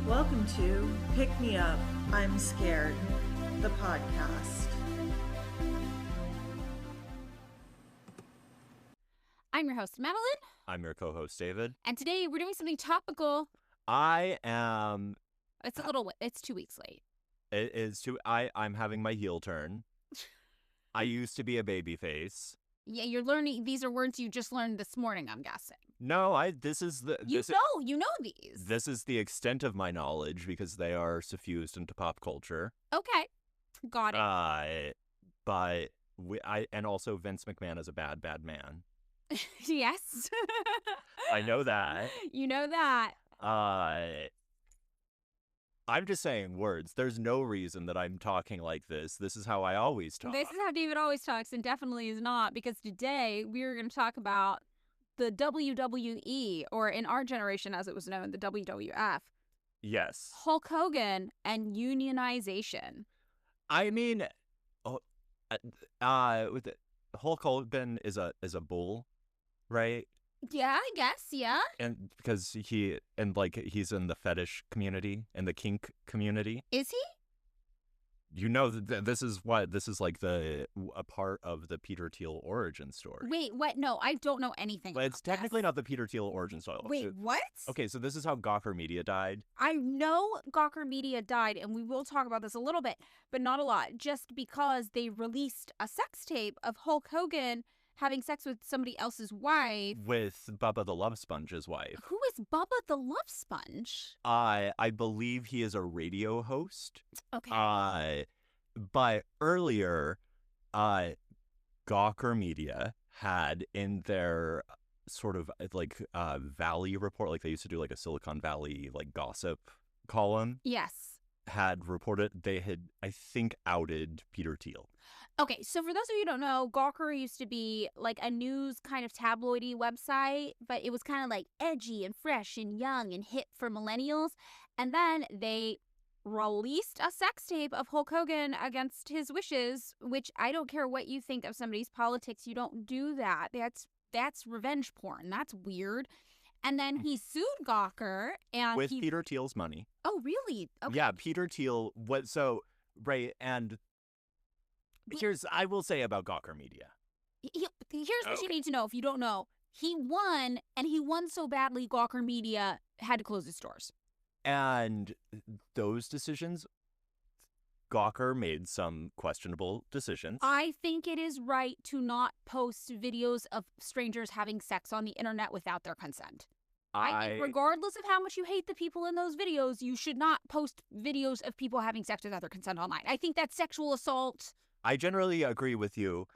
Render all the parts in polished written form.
Welcome to Pick Me Up, I'm Scared, the podcast. I'm your host, Madeline. I'm your co-host, David. And today we're doing something topical. It's 2 weeks late. It is too. I'm having my heel turn. I used to be a baby face. Yeah, you're learning. These are words you just learned this morning, I'm guessing. No, this is the. You know these. This is the extent of my knowledge because they are suffused into pop culture. Okay, got it. And also Vince McMahon is a bad man. Yes. I know that. You know that. I'm just saying words. There's no reason that I'm talking like this. This is how I always talk. This is how David always talks, and definitely is not, because today we're going to talk about the WWE, or in our generation, as it was known, the WWF. Yes. Hulk Hogan and unionization. I mean, Hulk Hogan is a bull, right? Yeah, I guess, yeah. And because he's in the fetish community and the kink community. Is he? You know, this is like a part of the Peter Thiel origin story. Wait, what? No, I don't know anything. But it's technically not the Peter Thiel origin story. Wait, what? Okay, so this is how Gawker Media died. I know Gawker Media died, and we will talk about this a little bit, but not a lot, just because they released a sex tape of Hulk Hogan having sex with somebody else's wife. With Bubba the Love Sponge's wife. Who is Bubba the Love Sponge? I believe he is a radio host. Okay. But earlier, Gawker Media had in their sort of Valley report, like they used to do like a Silicon Valley like gossip column. Yes. Had reported they had, I think, outed Peter Thiel. Okay, so for those of you who don't know, Gawker used to be like a news kind of tabloidy website, but it was kind of like edgy and fresh and young and hip for millennials. And then they released a sex tape of Hulk Hogan against his wishes, which I don't care what you think of somebody's politics. You don't do that. That's revenge porn. That's weird. And then he sued Gawker and with Peter Thiel's money. Oh, really? Okay. Yeah, Peter Thiel. Right, and I will say about Gawker Media. Here's what you need to know if you don't know. He won, and he won so badly, Gawker Media had to close its doors. And those decisions, Gawker made some questionable decisions. I think it is right to not post videos of strangers having sex on the internet without their consent. I think regardless of how much you hate the people in those videos, you should not post videos of people having sex without their consent online. I think that's sexual assault. I generally agree with you.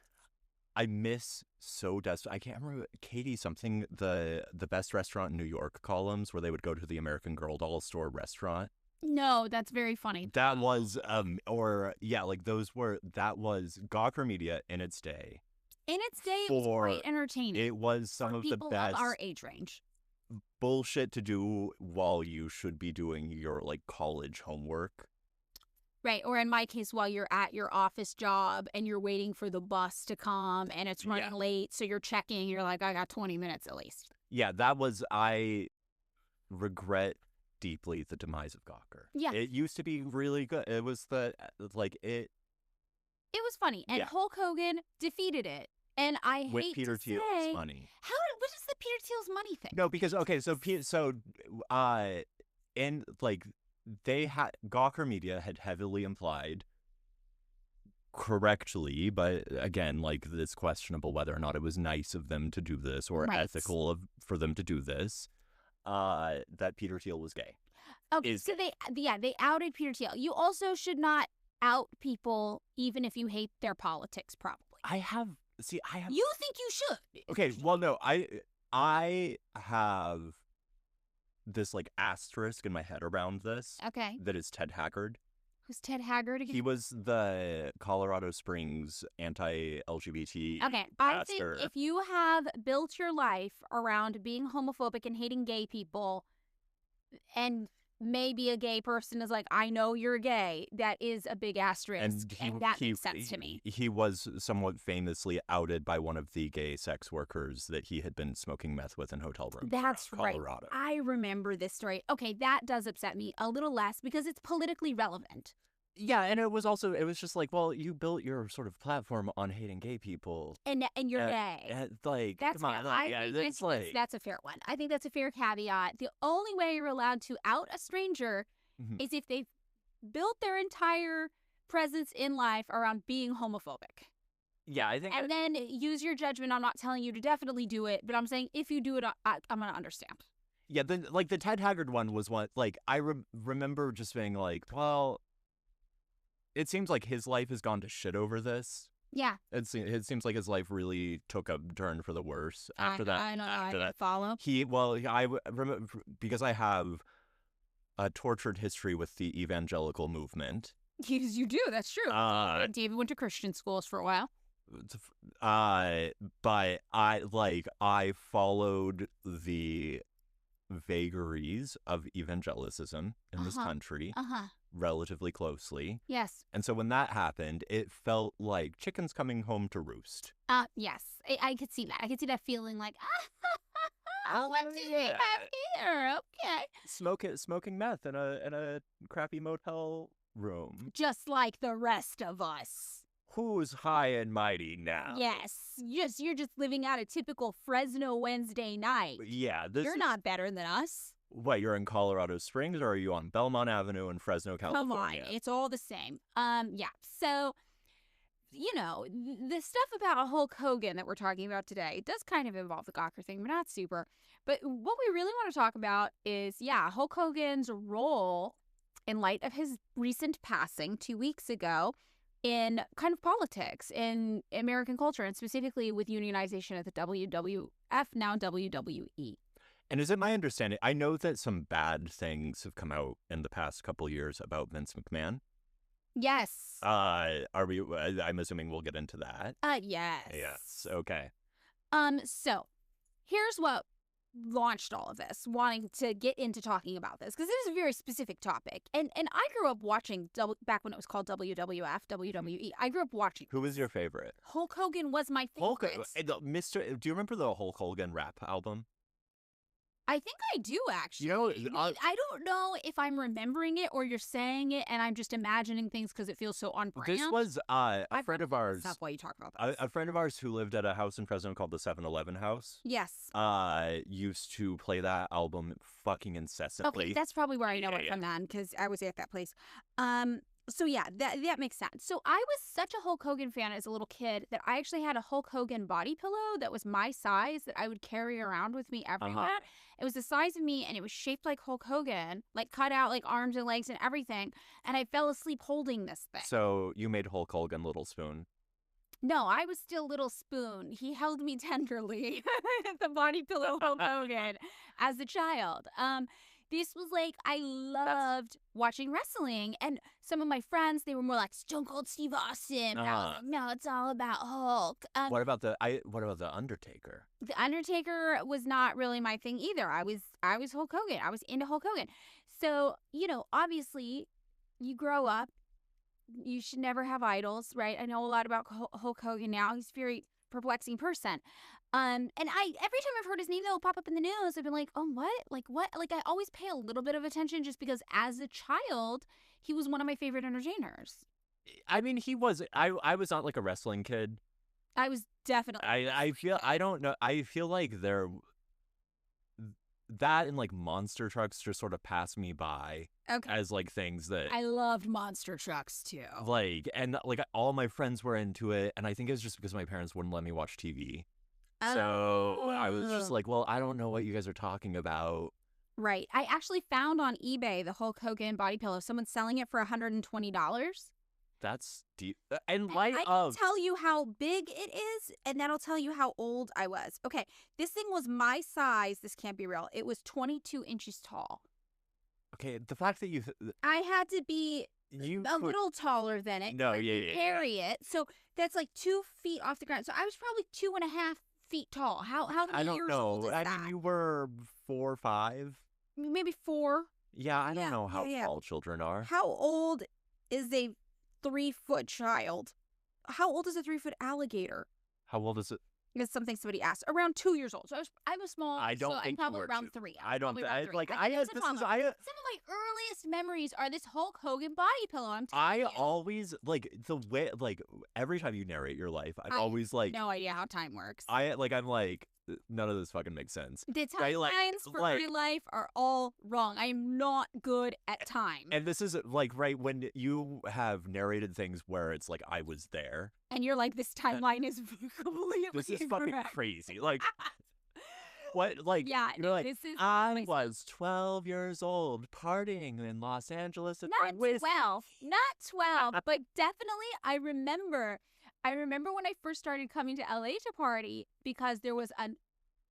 I miss so desperately. I can't remember Katie something, the best restaurant in New York columns where they would go to the American Girl doll store restaurant. No, that's very funny. That was that was Gawker Media in its day. In its day, it was quite entertaining. It was some of the best. People of our age range. Bullshit to do while you should be doing your college homework. Right, or in my case, while you're at your office job and you're waiting for the bus to come and it's running late, so you're checking, you're like, I got 20 minutes at least. Yeah, I regret deeply the demise of Gawker. Yeah. It used to be really good. It was It was funny, and Hulk Hogan defeated it. And I with hate Peter to Thiel's say, money. What is the Peter Thiel's money thing? No, because Gawker Media had heavily implied, correctly, but again, it's questionable whether or not it was nice of them to do this or ethical for them to do this, that Peter Thiel was gay. Okay, so they outed Peter Thiel. You also should not out people even if you hate their politics, probably. You think you should? Okay, well, no, I have this asterisk in my head around this. Okay. That is Ted Haggard. Who's Ted Haggard again? He was the Colorado Springs anti-LGBT Okay, pastor. I think if you have built your life around being homophobic and hating gay people, and maybe a gay person is like, I know you're gay. That is a big asterisk. And that makes sense to me. He was somewhat famously outed by one of the gay sex workers that he had been smoking meth with in hotel rooms. That's right. Colorado. I remember this story. Okay, that does upset me a little less because it's politically relevant. Yeah, and it was just like, well, you built your sort of platform on hating gay people. And you're gay. Like, That's come on. That's a fair one. I think that's a fair caveat. The only way you're allowed to out a stranger is if they've built their entire presence in life around being homophobic. Yeah, I think. And then use your judgment. I'm not telling you to definitely do it, but I'm saying if you do it, I'm going to understand. Yeah, the Ted Haggard one was one, like, I remember just being like, well, it seems like his life has gone to shit over this. Yeah. It seems like his life really took a turn for the worse after that. I know. I didn't follow. I remember because I have a tortured history with the evangelical movement. Yes, you do. That's true. David went to Christian schools for a while. But I followed the vagaries of evangelicism in this country relatively closely. Yes. And so when that happened, it felt like chickens coming home to roost. Yes. I could see that. I could see that feeling like, what do they have here? Okay. Smoking meth in a crappy motel room. Just like the rest of us. Who's high and mighty now? Yes. You're just living out a typical Fresno Wednesday night. Yeah. You're not better than us. What, you're in Colorado Springs, or are you on Belmont Avenue in Fresno, California? Come on, it's all the same. Yeah. So, the stuff about Hulk Hogan that we're talking about today does kind of involve the Gawker thing, but not super. But what we really want to talk about is, Hulk Hogan's role in light of his recent passing 2 weeks ago in kind of politics, in American culture, and specifically with unionization of the WWF, now WWE. And is it my understanding, I know that some bad things have come out in the past couple years about Vince McMahon. Yes. I'm assuming we'll get into that. Yes. Yes. Okay. So here's what launched all of this, wanting to get into talking about this, because it is a very specific topic. And I grew up watching, back when it was called WWF, WWE. I grew up watching. Who was your favorite? Hulk Hogan was my favorite. Do you remember the Hulk Hogan rap album? I think I do, actually. I don't know if I'm remembering it or you're saying it and I'm just imagining things because it feels so on brand. This was a friend of ours. That's why you talk about this. A friend of ours who lived at a house in Fresno called the 7-Eleven House. Yes. Used to play that album fucking incessantly. Okay, that's probably where I know it from then, because I was at that place. So yeah, that makes sense. So I was such a Hulk Hogan fan as a little kid that I actually had a Hulk Hogan body pillow that was my size that I would carry around with me everywhere. It was the size of me and it was shaped like Hulk Hogan, like cut out like arms and legs and everything. And I fell asleep holding this thing. So you made Hulk Hogan Little Spoon. No, I was still Little Spoon. He held me tenderly, the body pillow Hulk Hogan, as a child. This was like, I loved watching wrestling. And some of my friends, they were more like Stone Cold Steve Austin. I was like, no, it's all about Hulk. What about the Undertaker? The Undertaker was not really my thing either. I was Hulk Hogan. I was into Hulk Hogan. So, obviously, you grow up, you should never have idols, right? I know a lot about Hulk Hogan now. He's a very perplexing person. And every time I've heard his name, though, pop up in the news, I've been like, oh, what? Like, what? Like, I always pay a little bit of attention just because as a child, he was one of my favorite entertainers. I mean, he was. I was not like a wrestling kid. I was definitely. I feel like that and like monster trucks just sort of passed me by as like things that I loved monster trucks too. Like, and like all my friends were into it, and I think it was just because my parents wouldn't let me watch TV. So I was just like, well, I don't know what you guys are talking about. Right. I actually found on eBay the Hulk Hogan body pillow. Someone's selling it for $120. That's deep. And I can tell you how big it is, and that'll tell you how old I was. Okay, this thing was my size. This can't be real. It was 22 inches tall. Okay, the fact that I had to be little taller than it. No, carry it. So that's like 2 feet off the ground. So I was probably 2.5 feet tall. How many I don't years know. old is I that? mean, you were 4 or 5. Maybe 4. Yeah, I don't Yeah, know how yeah. tall children are. How old is a 3-foot child? How old is a 3-foot alligator? How old is it? Is something somebody asked. Around 2 years old. So I'm a small. I don't so think I'm probably you were around 2. 3. I don't. Probably around 3. Like I think I. was a This is toddler. I. Some of my earliest memories are this Hulk Hogan body pillow. I'm telling I you. always like the way like every time you narrate your life, I'm always like no idea how time works. I'm like none of this fucking makes sense. The Right, timelines for my life are all wrong. I am not good at time. And this is like right when you have narrated things where it's like I was there. And you're like, this timeline is completely This is fucking incorrect. crazy. Like what? Like yeah, you're like this is I was 12 years old partying in Los Angeles at not 12, but definitely I remember when I first started coming to LA to party because there was an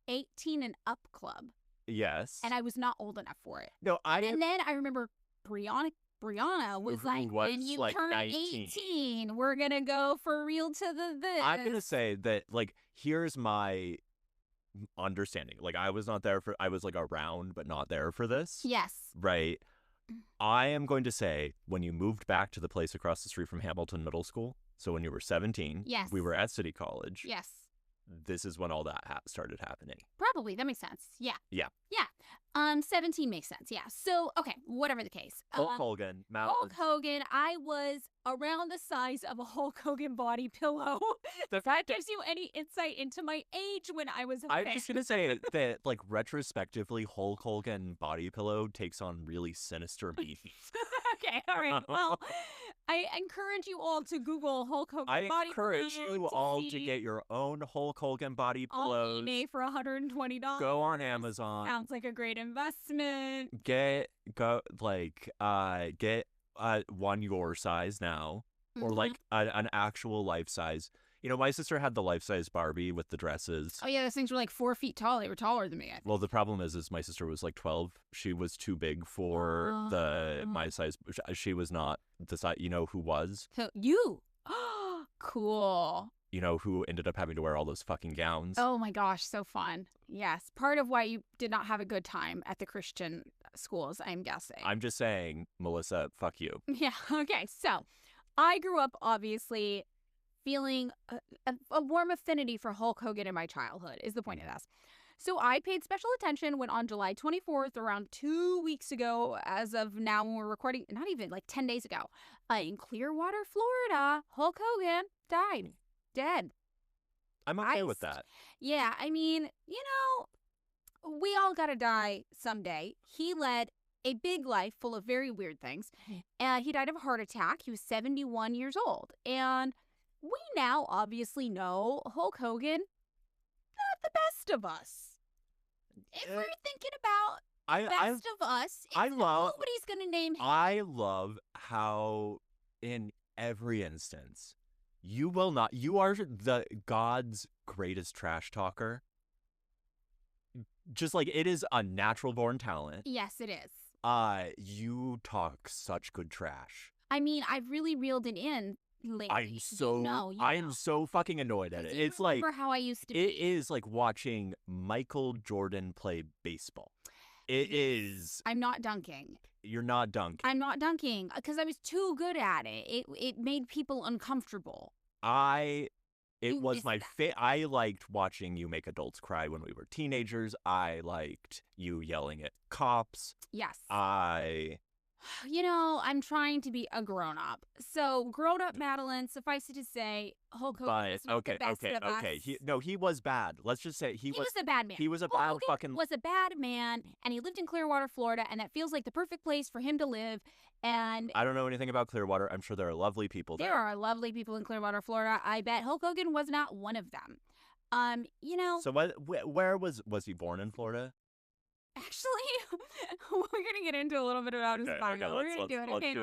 18 and up club. Yes. And I was not old enough for it. No, And then I remember Brianna was like, when you like turn 19. 18, we're going to go for real to this. I'm going to say that, like, here's my understanding. Like, I was like around, but not there for this. Yes. Right. I am going to say when you moved back to the place across the street from Hamilton Middle School, so when you were 17, yes, we were at City College. Yes. This is when all that started happening. Probably. That makes sense. Yeah. Yeah. Yeah. 17 makes sense. Yeah. So, okay, whatever the case. Hulk Hogan. Hulk Hogan. I was around the size of a Hulk Hogan body pillow. The that gives you any insight into my age when I was a I'm just going to say that, like, retrospectively, Hulk Hogan body pillow takes on really sinister meanings. Okay. All right. Well, I encourage you all to Google Hulk Hogan body pillow. I encourage you all to get your own Hulk Hogan body pillows. On eBay for $120. Go on Amazon. Sounds like a great investment. Get one your size now, or like an actual life size. You know, my sister had the life size Barbie with the dresses. Oh yeah, those things were like 4 feet tall. They were taller than me. I think. Well, the problem is my sister was like 12. She was too big for my size. She was not the size. You know who was? So you. Cool. You know who ended up having to wear all those fucking gowns? Oh my gosh, so fun. Yes, part of why you did not have a good time at the Christian schools, I'm guessing. I'm just saying, Melissa, fuck you. Yeah. Okay. So, I grew up obviously feeling a warm affinity for Hulk Hogan in my childhood, is the point of this. So I paid special attention when on July 24th, around 2 weeks ago, as of now when we're recording, not even like 10 days ago, in Clearwater, Florida, Hulk Hogan died. Dead. I'm okay with that. Yeah, I mean, you know, we all gotta die someday. He led a big life full of very weird things. He died of a heart attack. He was 71 years old. And we now obviously know Hulk Hogan, not the best of us. If we're thinking about best of us, nobody's going to name him. I love how in every instance, you are the God's greatest trash talker. Just like it is a natural born talent. Yes, it is. You talk such good trash. I mean, I've really reeled it in lately. I am so fucking annoyed at it. It's like how I used to be. It is like watching Michael Jordan play baseball. It is. I'm not dunking. You're not dunking. I'm not dunking because I was too good at it. It made people uncomfortable. It was my I liked watching you make adults cry when we were teenagers. I liked you yelling at cops. Yes. You know, I'm trying to be a grown-up. So, grown-up Madeline, suffice it to say, Hulk Hogan was the best of us. He was bad. Let's just say he was a bad man. He was a bad fucking... was a bad man, and he lived in Clearwater, Florida, and that feels like the perfect place for him to live. And I don't know anything about Clearwater. I'm sure there are lovely people there. There are lovely people in Clearwater, Florida. I bet Hulk Hogan was not one of them. You know... So where was he born in Florida? Actually, we're going to get into a little bit about his bio. We're going to do it. Okay,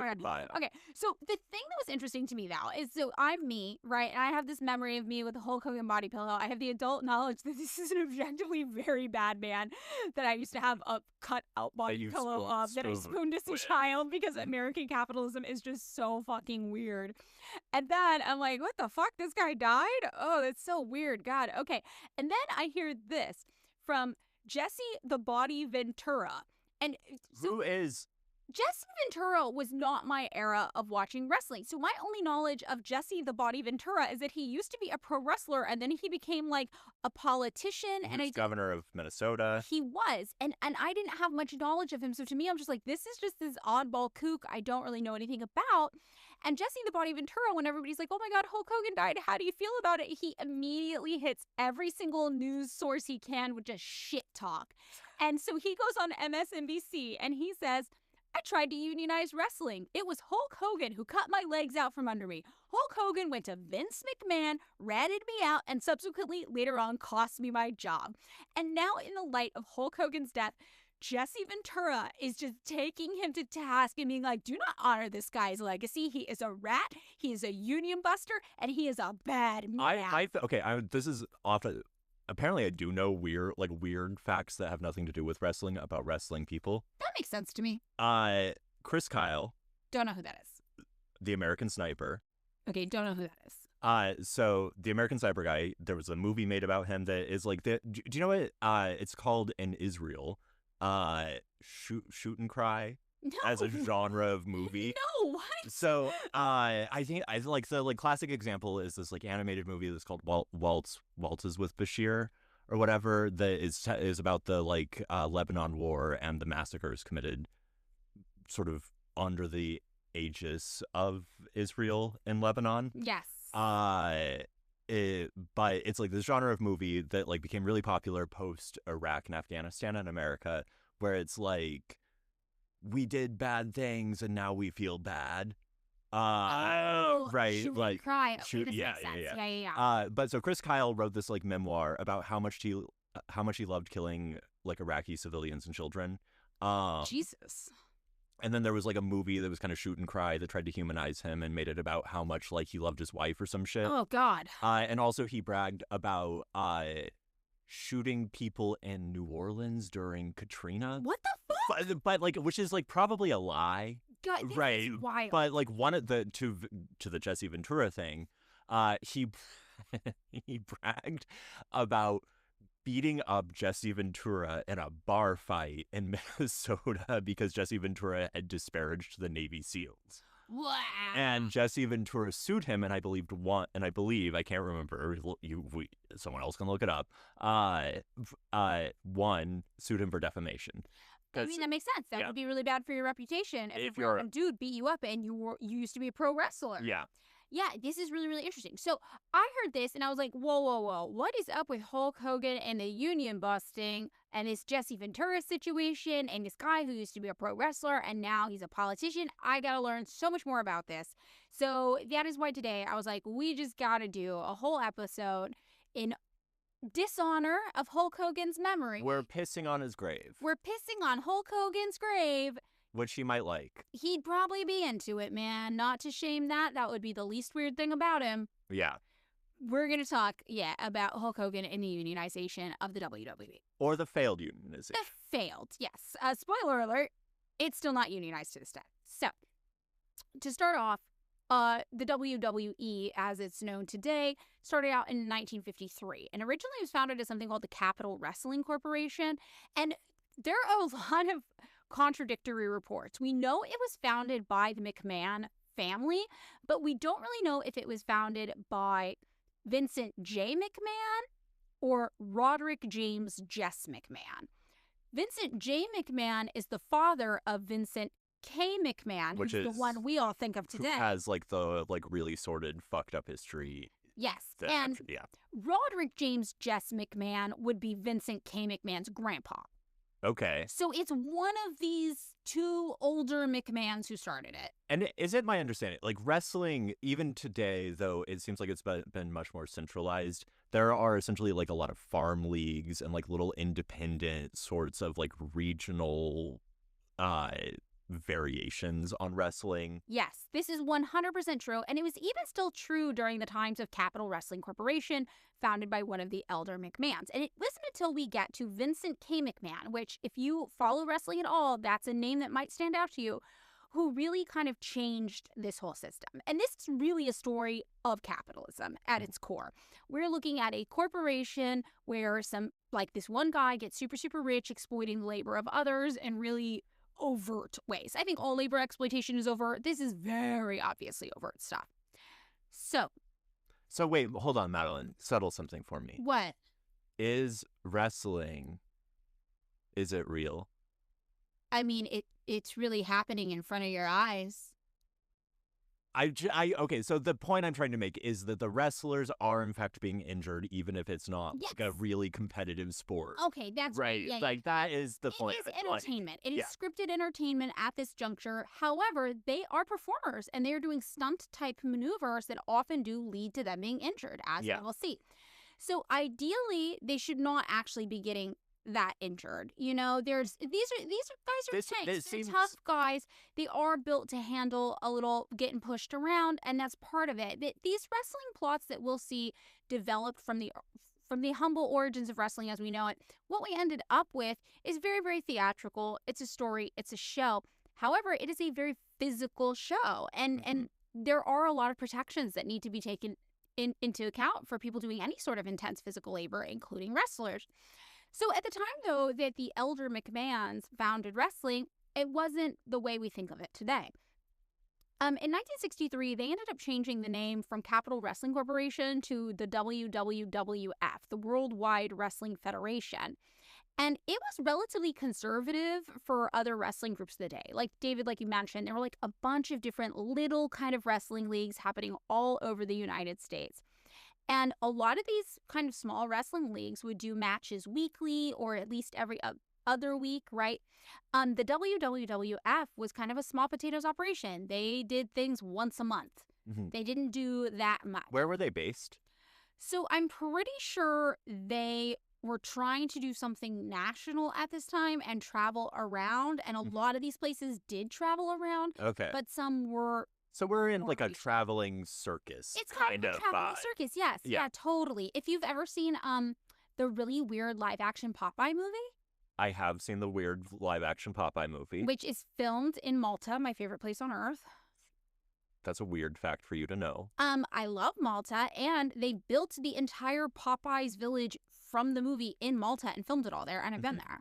okay. So the thing that was interesting to me, Val, is so I'm me, right? And I have this memory of me with the Hulk Hogan body pillow. I have the adult knowledge that this is an objectively very bad man that I used to have a cut out body pillow of that I spooned as a child because American capitalism is just so fucking weird. And then I'm like, what the fuck? This guy died? Oh, that's so weird. God. Okay. And then I hear this from Jesse the Body Ventura. And so Who is Jesse Ventura was not my era of watching wrestling. So my only knowledge of Jesse the Body Ventura is that he used to be a pro wrestler and then he became like a politician. he And was governor of Minnesota? he was. And I didn't have much knowledge of him. So to me, I'm just like, this is just this oddball kook I don't really know anything about. And Jesse the Body Ventura, when everybody's like, oh my God, Hulk Hogan died, how do you feel about it? He immediately hits every single news source he can with just shit talk. And so he goes on MSNBC and he says, I tried to unionize wrestling. It was Hulk Hogan who cut my legs out from under me. Hulk Hogan went to Vince McMahon, ratted me out, and subsequently later on cost me my job. And now in the light of Hulk Hogan's death, Jesse Ventura is just taking him to task and being like, do not honor this guy's legacy. He is a rat, he is a union buster, and he is a bad man. This is often... Apparently, I do know weird facts that have nothing to do with wrestling about wrestling people. That makes sense to me. Chris Kyle. Don't know who that is. The American Sniper. Okay, don't know who that is. So the American Sniper guy, there was a movie made about him that is like do you know what it's called in Israel? Shoot and Cry. No. As a genre of movie. No, what? So I think the classic example is this like animated movie that's called Waltzes with Bashir or whatever, that is about the Lebanon War and the massacres committed sort of under the aegis of Israel in Lebanon. Yes. But it's like this genre of movie that like became really popular post Iraq and Afghanistan in America, where it's like, we did bad things and now we feel bad. Right. Shoot like, and cry. Shoot, This yeah, makes sense. yeah. Yeah. But so Chris Kyle wrote this like memoir about how much he loved killing like Iraqi civilians and children. Jesus. And then there was like a movie that was kind of Shoot and Cry that tried to humanize him and made it about how much like he loved his wife or some shit. Oh God. And also he bragged about shooting people in New Orleans during Katrina. What the fuck? But like, which is like probably a lie, God, this right? is wild. But like one of the to the Jesse Ventura thing, he he bragged about beating up Jesse Ventura in a bar fight in Minnesota because Jesse Ventura had disparaged the Navy SEALs. Wow. And Jesse Ventura sued him, and I believe I can't remember. Someone else can look it up. One sued him for defamation. I mean, that makes sense. That would be really bad for your reputation if a random dude beat you up and you used to be a pro wrestler. Yeah. Yeah, this is really, really interesting. So I heard this and I was like, whoa. What is up with Hulk Hogan and the union busting and this Jesse Ventura situation and this guy who used to be a pro wrestler and now he's a politician? I got to learn so much more about this. So that is why today I was like, we just got to do a whole episode in dishonor of Hulk Hogan's memory. We're pissing on his grave. We're pissing on Hulk Hogan's grave. Which he might like. He'd probably be into it, man. Not to shame that. That would be the least weird thing about him. Yeah. We're going to talk, about Hulk Hogan and the unionization of the WWE. Or the failed unionization. The failed, yes. Spoiler alert, it's still not unionized to this day. So, to start off, the WWE, as it's known today, started out in 1953. And originally it was founded as something called the Capital Wrestling Corporation. And there are a lot of contradictory reports. We know it was founded by the McMahon family, but we don't really know if it was founded by Vincent J. McMahon or Roderick James Jess McMahon. Vincent J. McMahon is the father of Vincent K. McMahon, which who's is the one we all think of today. Who has like the really sordid, fucked up history. Yes, and Roderick James Jess McMahon would be Vincent K. McMahon's grandpa. Okay. So it's one of these two older McMahons who started it. And is it my understanding, like wrestling, even today, though it seems like it's been much more centralized, there are essentially like a lot of farm leagues and like little independent sorts of like regional variations on wrestling. Yes, this is 100% true, and it was even still true during the times of Capital Wrestling Corporation, founded by one of the elder McMahons. And it wasn't until we get to Vincent K. McMahon, which if you follow wrestling at all, that's a name that might stand out to you, who really kind of changed this whole system. And this is really a story of capitalism at its core. We're looking at a corporation where some like this one guy gets super, super rich exploiting the labor of others in really overt ways. I think all labor exploitation is overt. This is very obviously overt stuff. So wait, hold on, Madeline. Settle something for me. What? Is wrestling, is it real? I mean, it's really happening in front of your eyes. Okay, so the point I'm trying to make is that the wrestlers are in fact being injured, even if it's not like a really competitive sport. Okay, that's right. Yeah, like that is the point. It is entertainment. It is scripted entertainment at this juncture. However, they are performers and they are doing stunt type maneuvers that often do lead to them being injured, as we will see. So ideally, they should not actually be getting that injured. You know, these guys are tanks. They're tough guys. They are built to handle a little getting pushed around, and that's part of it. These wrestling plots that we'll see developed from the humble origins of wrestling as we know it, what we ended up with is very, very theatrical. It's a story. It's a show. However, it is a very physical show, and there are a lot of protections that need to be taken into account for people doing any sort of intense physical labor, including wrestlers. So at the time, though, that the elder McMahons founded wrestling, it wasn't the way we think of it today. In 1963, they ended up changing the name from Capital Wrestling Corporation to the WWWF, the Worldwide Wrestling Federation. And it was relatively conservative for other wrestling groups of the day. Like David, like you mentioned, there were like a bunch of different little kind of wrestling leagues happening all over the United States. And a lot of these kind of small wrestling leagues would do matches weekly or at least every other week, right? The WWF was kind of a small potatoes operation. They did things once a month. They didn't do that much. Where were they based? So I'm pretty sure they were trying to do something national at this time and travel around. And a lot of these places did travel around. Okay. But some were... So we're in like a traveling circus. It's kind of a traveling circus, yes. Yeah, totally. If you've ever seen the really weird live-action Popeye movie. I have seen the weird live-action Popeye movie. Which is filmed in Malta, my favorite place on earth. That's a weird fact for you to know. I love Malta, and they built the entire Popeye's village from the movie in Malta and filmed it all there, and I've been there.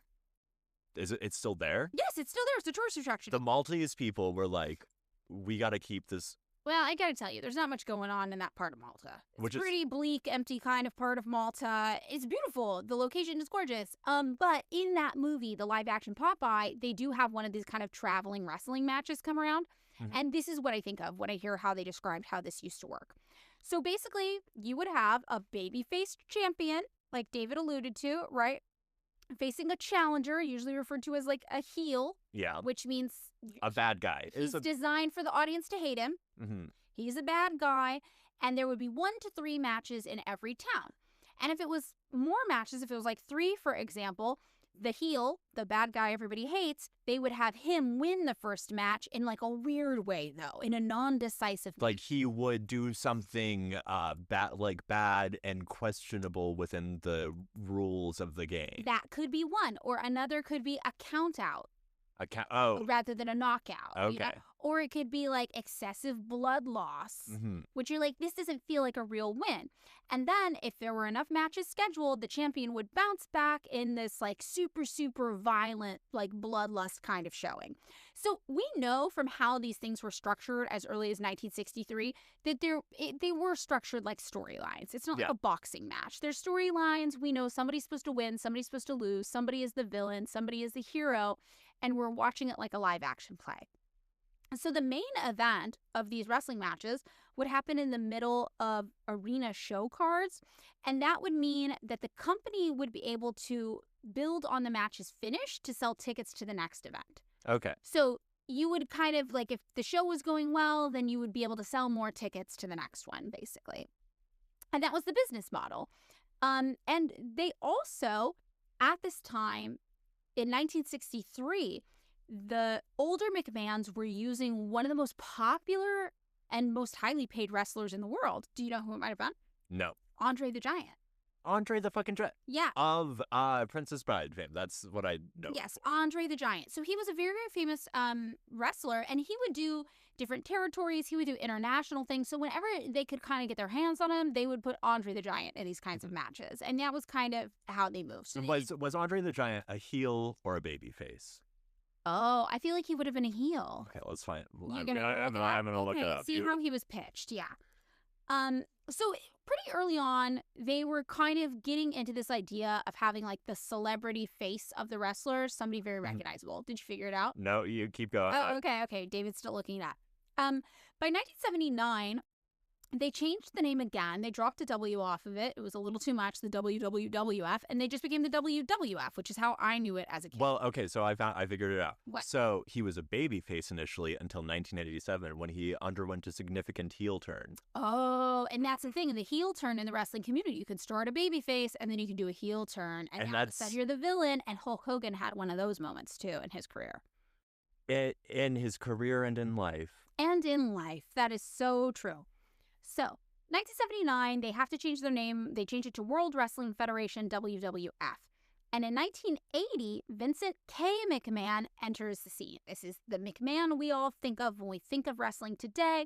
It's still there? Yes, it's still there. It's a tourist attraction. The Maltese people were like, we got to keep this. Well, I got to tell you, there's not much going on in that part of Malta. It's a pretty bleak, empty kind of part of Malta. It's beautiful. The location is gorgeous. But in that movie, the live-action Popeye, they do have one of these kind of traveling wrestling matches come around. And this is what I think of when I hear how they described how this used to work. So basically, you would have a baby-faced champion, like David alluded to, right? Facing a challenger, usually referred to as like a heel. Yeah. Which means a bad guy. He's designed for the audience to hate him. He's a bad guy. And there would be 1 to 3 matches in every town. And if it was more matches, if it was like 3, for example, the heel, the bad guy everybody hates, they would have him win the first match in like a weird way, though, in a non-decisive way. Like he would do something bad and questionable within the rules of the game. That could be one, or another could be a count out. Rather than a knockout. Okay. You know? Or it could be like excessive blood loss, which you're like, this doesn't feel like a real win. And then if there were enough matches scheduled, the champion would bounce back in this like super, super violent, like bloodlust kind of showing. So we know from how these things were structured as early as 1963 that they were structured like storylines. It's not like a boxing match. There's storylines. We know somebody's supposed to win, somebody's supposed to lose, somebody is the villain, somebody is the hero, and we're watching it like a live action play. So the main event of these wrestling matches would happen in the middle of arena show cards, and that would mean that the company would be able to build on the match's finish to sell tickets to the next event. Okay. So you would kind of like, if the show was going well, then you would be able to sell more tickets to the next one, basically. And that was the business model. And they also, at this time, in 1963, the older McMahons were using one of the most popular and most highly paid wrestlers in the world. Do you know who it might have been? No. Andre the Giant. Andre the fucking Giant Yeah. of Princess Bride fame. That's what I know. Yes, Andre the Giant. So he was a very, very famous wrestler, and he would do different territories. He would do international things. So whenever they could kind of get their hands on him, they would put Andre the Giant in these kinds of matches, and that was kind of how they moved. So Was Andre the Giant a heel or a baby face? oh, I feel like he would have been a heel. Okay, let's find. You're I'm gonna look it up. See how he was pitched, yeah. So pretty early on, they were kind of getting into this idea of having like the celebrity face of the wrestlers, somebody very recognizable. Did you figure it out? No, you keep going. Oh, okay. David's still looking it up. By 1979, they changed the name again. They dropped a W off of it. It was a little too much, the WWF, and they just became the WWF, which is how I knew it as a kid. Well, okay, so I figured it out. What? So he was a baby face initially until 1987 when he underwent a significant heel turn. Oh, and that's the thing. In the heel turn in the wrestling community, you can start a baby face and then you can do a heel turn. And now that's that you're the villain, and Hulk Hogan had one of those moments too in his career. In his career and in life. And in life. That is so true. So, 1979, they have to change their name. They change it to World Wrestling Federation, WWF. And in 1980, Vincent K. McMahon enters the scene. This is the McMahon we all think of when we think of wrestling today.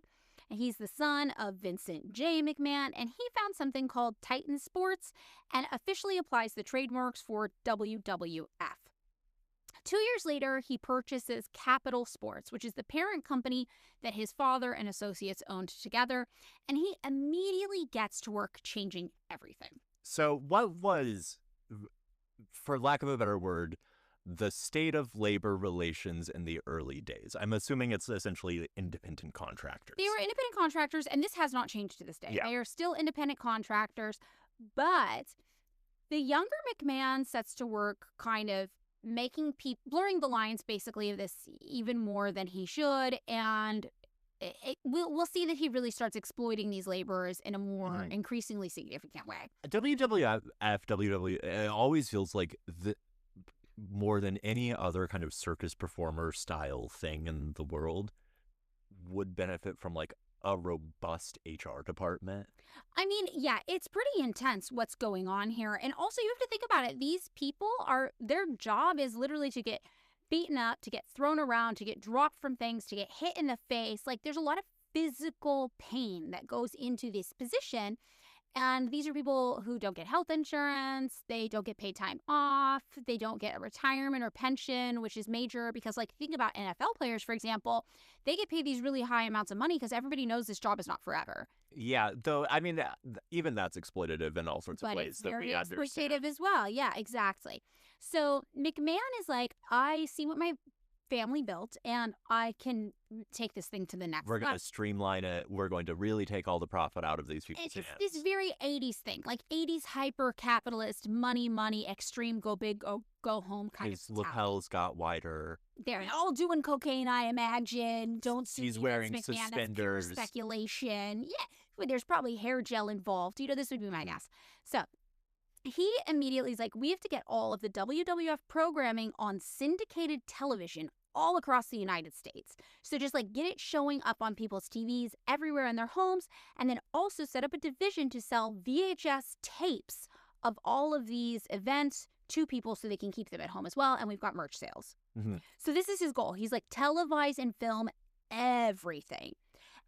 And he's the son of Vincent J. McMahon, and he found something called Titan Sports and officially applies the trademarks for WWF. 2 years later, he purchases Capital Sports, which is the parent company that his father and associates owned together, and he immediately gets to work changing everything. So what was, for lack of a better word, the state of labor relations in the early days? I'm assuming it's essentially independent contractors. They were independent contractors, and this has not changed to this day. Yeah. They are still independent contractors, but the younger McMahon sets to work kind of making blurring the lines basically of this even more than he should, and we'll see that he really starts exploiting these laborers in a more increasingly significant way. WWF, it always feels like more than any other kind of circus performer style thing in the world would benefit from like a robust HR department. I mean, yeah, it's pretty intense what's going on here. And also you have to think about it. These people their job is literally to get beaten up, to get thrown around, to get dropped from things, to get hit in the face. Like there's a lot of physical pain that goes into this position. And these are people who don't get health insurance, they don't get paid time off, they don't get a retirement or pension, which is major because, like, think about NFL players, for example, they get paid these really high amounts of money because everybody knows this job is not forever. Yeah, though, I mean, even that's exploitative in all sorts of ways. It's very exploitative as well. Yeah, exactly. So McMahon is like, I see what my family built and I can take this thing to the next level. We're going level. to streamline it. We're going to really take all the profit out of these people's hands. It's this very 80s thing, like 80s hyper-capitalist, money, extreme, go big, go home kind His of lapels got wider. They're all doing cocaine, I imagine. Don't see He's wearing McMahon, that's pure suspenders. speculation. Yeah, well, there's probably hair gel involved. You know, this would be my guess. So he immediately is like, we have to get all of the WWF programming on syndicated television all across the United States. So just like get it showing up on people's TVs everywhere in their homes, and then also set up a division to sell VHS tapes of all of these events to people so they can keep them at home as well. And we've got merch sales. Mm-hmm. So this is his goal. He's like, televise and film everything.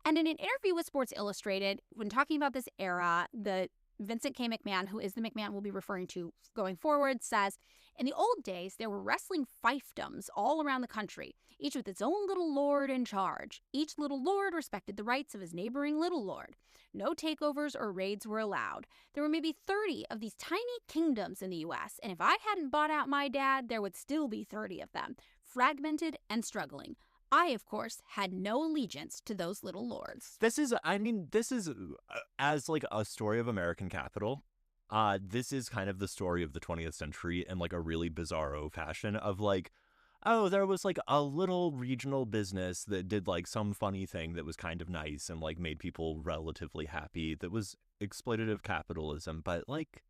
And in an interview with Sports Illustrated, when talking about this era, the Vincent K. McMahon, who is the McMahon we'll be referring to going forward, says, in the old days, there were wrestling fiefdoms all around the country, each with its own little lord in charge. Each little lord respected the rights of his neighboring little lord. No takeovers or raids were allowed. There were maybe 30 of these tiny kingdoms in the U.S., and if I hadn't bought out my dad, there would still be 30 of them, fragmented and struggling. I, of course, had no allegiance to those little lords. This is as like a story of American capital. This is kind of the story of the 20th century in like a really bizarro fashion of like, oh, there was like a little regional business that did like some funny thing that was kind of nice and like made people relatively happy. That was exploitative capitalism, but like,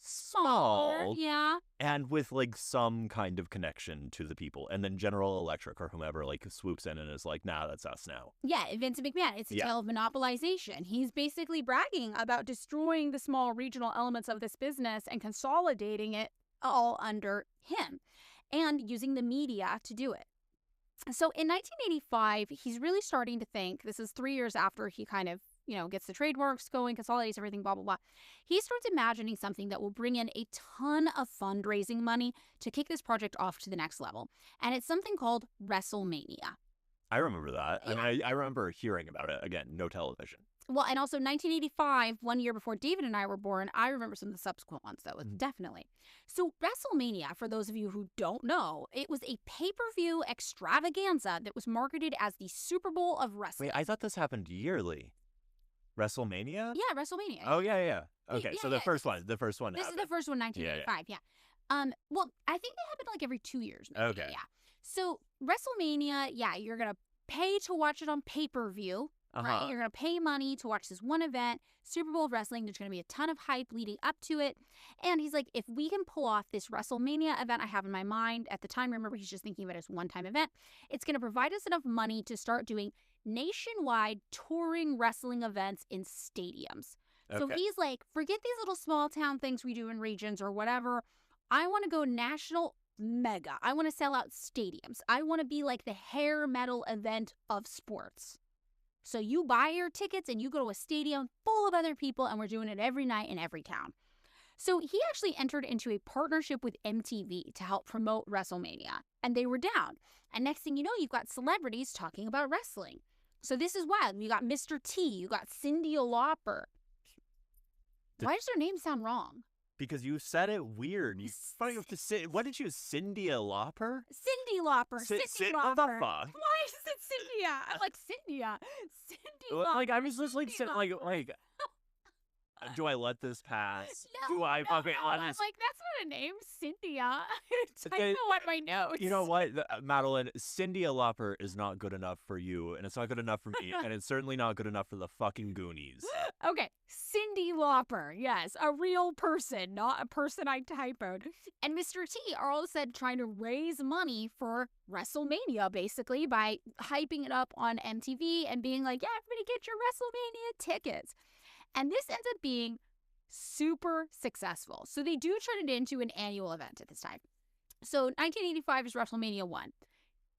small, Yeah. and with like some kind of connection to the people. And then General Electric or whomever like swoops in and is like, nah, that's us now. Yeah, Vincent McMahon. It's a Yeah. tale of monopolization. He's basically bragging about destroying the small regional elements of this business and consolidating it all under him and using the media to do it. So in 1985, he's really starting to think, this is 3 years after he kind of, gets the trademarks going, consolidates everything, blah, blah, blah. He starts imagining something that will bring in a ton of fundraising money to kick this project off to the next level. And it's something called WrestleMania. I remember that. Yeah. And I remember hearing about it. Again, no television. Well, and also 1985, 1 year before David and I were born, I remember some of the subsequent ones, though, definitely. So WrestleMania, for those of you who don't know, it was a pay-per-view extravaganza that was marketed as the Super Bowl of wrestling. Wait, I thought this happened yearly. WrestleMania? Yeah, WrestleMania. Oh, yeah. Okay, Yeah, so yeah. the first one This happened. is the first one, 1985, yeah. Well, I think they happen like every 2 years, maybe. Okay. Yeah. So WrestleMania, yeah, you're going to pay to watch it on pay-per-view. Right? You're going to pay money to watch this one event, Super Bowl of wrestling. There's going to be a ton of hype leading up to it. And he's like, if we can pull off this WrestleMania event I have in my mind at the time, remember, he's just thinking of it as a one-time event, it's going to provide us enough money to start doing nationwide touring wrestling events in stadiums. So Okay. he's like, forget these little small town things we do in regions or whatever. I want to go national mega. I want to sell out stadiums. I want to be like the hair metal event of sports. So you buy your tickets and you go to a stadium full of other people, and we're doing it every night in every town. So he actually entered into a partnership with MTV to help promote WrestleMania, and they were down. And next thing you know, you've got celebrities talking about wrestling. So this is wild. You got Mr. T, you got Cyndi Lauper. Why does her name sound wrong? Because you said it weird. You funny have to say. What did you, Cyndi Lauper? Cyndi Lauper. Cyndi Lauper. What the fuck? Why is it Cyndia? I like Cyndia. Cyndi Lauper. Like I was just like Cyndi sitting, Lauper. like. Do I let this pass? No, Do I fucking let I'm this? like, that's not a name, Cynthia. Okay. I know on my notes. You know what, Madeline? Cyndi Lauper is not good enough for you, and it's not good enough for me, and it's certainly not good enough for the fucking Goonies. Okay, Cyndi Lauper. Yes, a real person, not a person I typoed. And Mr. T are all of a sudden trying to raise money for WrestleMania, basically, by hyping it up on MTV and being like, yeah, everybody get your WrestleMania tickets. And this ends up being super successful. So they do turn it into an annual event at this time. So 1985 is WrestleMania 1.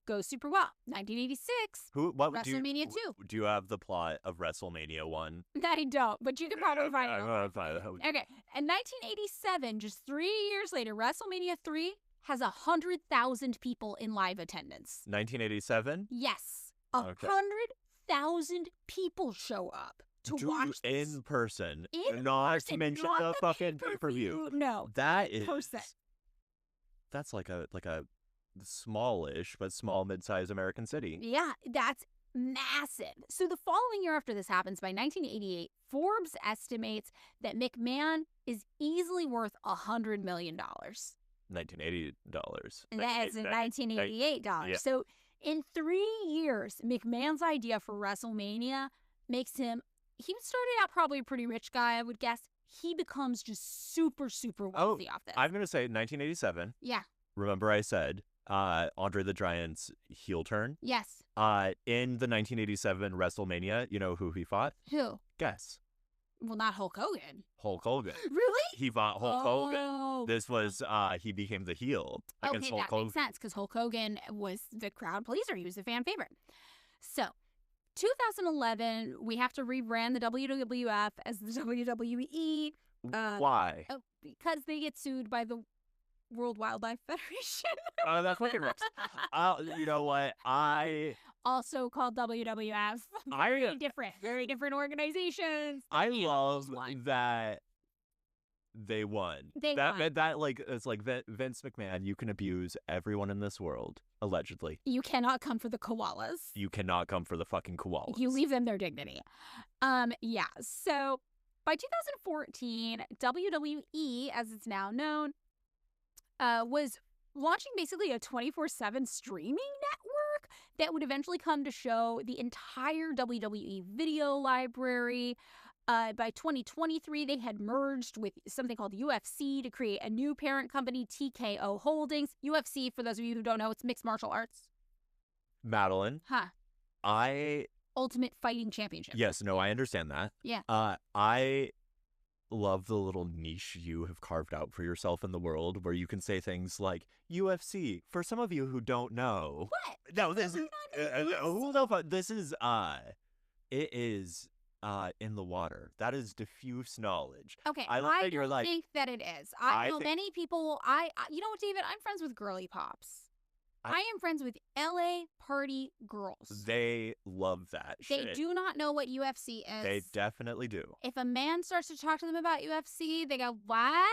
Goes super well. 1986, What WrestleMania 2. Do you have the plot of WrestleMania 1? I don't, but you can probably find it. I'm gonna find it. Okay. And 1987, just 3 years later, WrestleMania 3 has 100,000 people in live attendance. 1987? Yes. Okay. 100,000 people show up to watch this. In person. In not person, to mention not the fucking pay-per-view. pay-per-view. No. That is person. That's like a smallish but small mid-sized American city. Yeah, that's massive. So the following year after this happens, by 1988, Forbes estimates that McMahon is easily worth $100 million. $1980. And that's in $1988. Yeah. So in 3 years, McMahon's idea for WrestleMania makes him, he started out probably a pretty rich guy, I would guess. He becomes just super, super wealthy off this. I'm going to say 1987. Yeah. Remember I said Andre the Giant's heel turn? Yes. In the 1987 WrestleMania, you know who he fought? Who? Guess. Well, not Hulk Hogan. Hulk Hogan. Really? He fought Hulk Hogan. Oh. This was, he became the heel against Okay, Hulk that Hogan. makes sense because Hulk Hogan was the crowd pleaser. He was a fan favorite. So, 2011, we have to rebrand the WWF as the WWE. Why? Oh, because they get sued by the World Wildlife Federation. That's fucking rough. You know what? Also called WWF. Very different organizations. I love won. that they won. They won. That like it's like Vince McMahon. You can abuse everyone in this world, allegedly. You cannot come for the koalas. You cannot come for the fucking koalas. You leave them their dignity. Yeah. So by 2014, WWE, as it's now known, was launching basically a 24/7 streaming network that would eventually come to show the entire WWE video library. By 2023, they had merged with something called UFC to create a new parent company, TKO Holdings. UFC, for those of you who don't know, it's mixed martial arts. Madeline, Huh. I Ultimate Fighting Championship. yes, no, I understand that. Yeah. I love the little niche you have carved out for yourself in the world where you can say things like UFC. For some of you who don't know, What? no, this is hold up. This is it is in the water. That is diffuse knowledge. Okay, I love that you're don't like. think that it is. I I know thi- many people. You know what, David? I'm friends with girly pops. I- I am friends with LA party girls. They love that They shit. do not know what UFC is. They definitely do. If a man starts to talk to them about UFC, they go, "What?"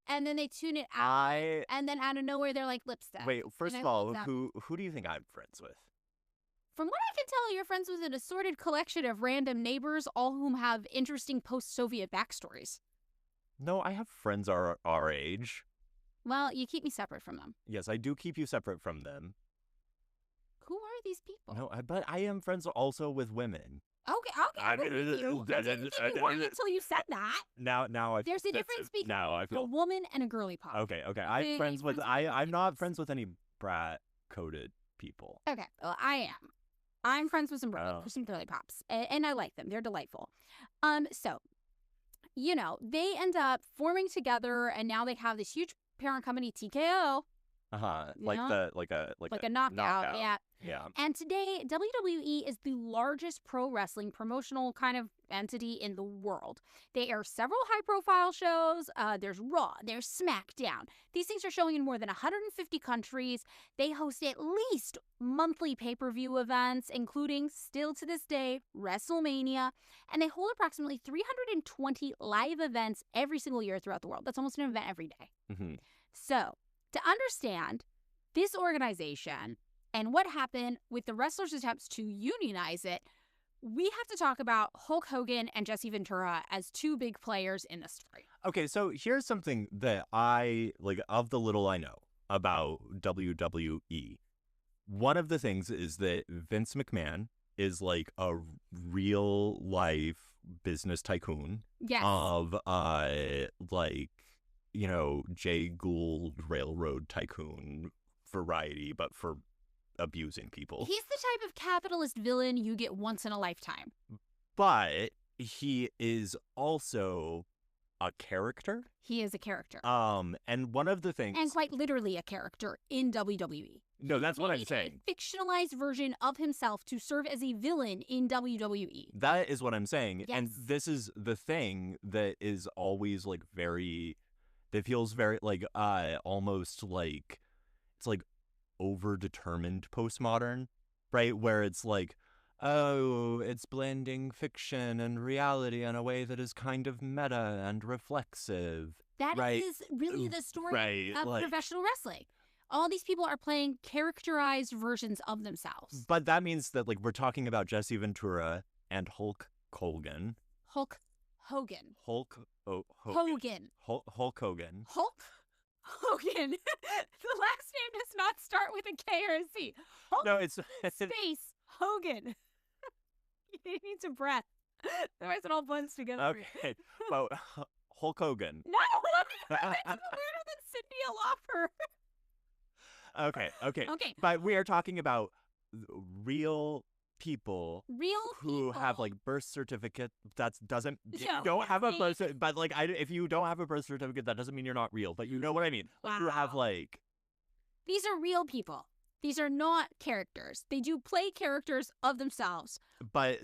And then they tune it out. And then out of nowhere, they're like lipstick. Wait. First And of I all, love that. who do you think I'm friends with? From what I can tell, you're friends with an assorted collection of random neighbors, all whom have interesting post-Soviet backstories. No, I have friends our age. Well, you keep me separate from them. Yes, I do keep you separate from them. Who are these people? No, but I am friends also with women. Okay. I believe you. I didn't think you weren't until you said that. Now I. There's a difference between Now I a feel. woman and a girly pop. Okay. I'm Big friends with. difference between I'm not things. friends with any brat coded people. Okay, well, I am. I'm friends with some Oh. girly pops, and I like them. They're delightful. So, they end up forming together, and now they have this huge parent company, TKO, Like Yeah. like a knockout. Yeah. Yeah. And today, WWE is the largest pro wrestling promotional kind of entity in the world. They air several high-profile shows. There's Raw, there's SmackDown. These things are showing in more than 150 countries. They host at least monthly pay-per-view events, including, still to this day, WrestleMania. And they hold approximately 320 live events every single year throughout the world. That's almost an event every day. hmm So, to understand this organization and what happened with the wrestlers' attempts to unionize it, we have to talk about Hulk Hogan and Jesse Ventura as two big players in this story. Okay, so here's something that I like of the little I know about WWE. One of the things is that Vince McMahon is like a real life business tycoon Yes. of Jay Gould railroad tycoon variety, but for abusing people. He's the type of capitalist villain you get once in a lifetime. But he is also a character. He is a character. And one of the things And quite literally a character in WWE. No, that's what I'm Made saying. A fictionalized version of himself to serve as a villain in WWE. That is what I'm saying. And Yes. this is the thing that is always like that feels very like almost like it's like overdetermined postmodern, right? Where it's like, oh, it's blending fiction and reality in a way that is kind of meta and reflexive. That is Right. really the story Right. of Like, professional wrestling. All these people are playing characterized versions of themselves. but that means that like we're talking about Jesse Ventura and Hulk Hogan. Hulk Hogan. Hulk Hogan. Hulk Hogan. Hulk Hogan. The last name does not start with a K or a C. Hulk No, it's space Hogan. He needs a breath. Otherwise it all blends together. okay. Well, Hulk Hogan. No, it's weirder than Cyndi Lauper. Okay. Okay. But we are talking about real people Real who people. have like birth certificate that doesn't No, don't have a see? birth but like if you don't have a birth certificate that doesn't mean you're not real, but you know what I mean. Like, you have Wow. like These are real people. These are not characters. They do play characters of themselves. but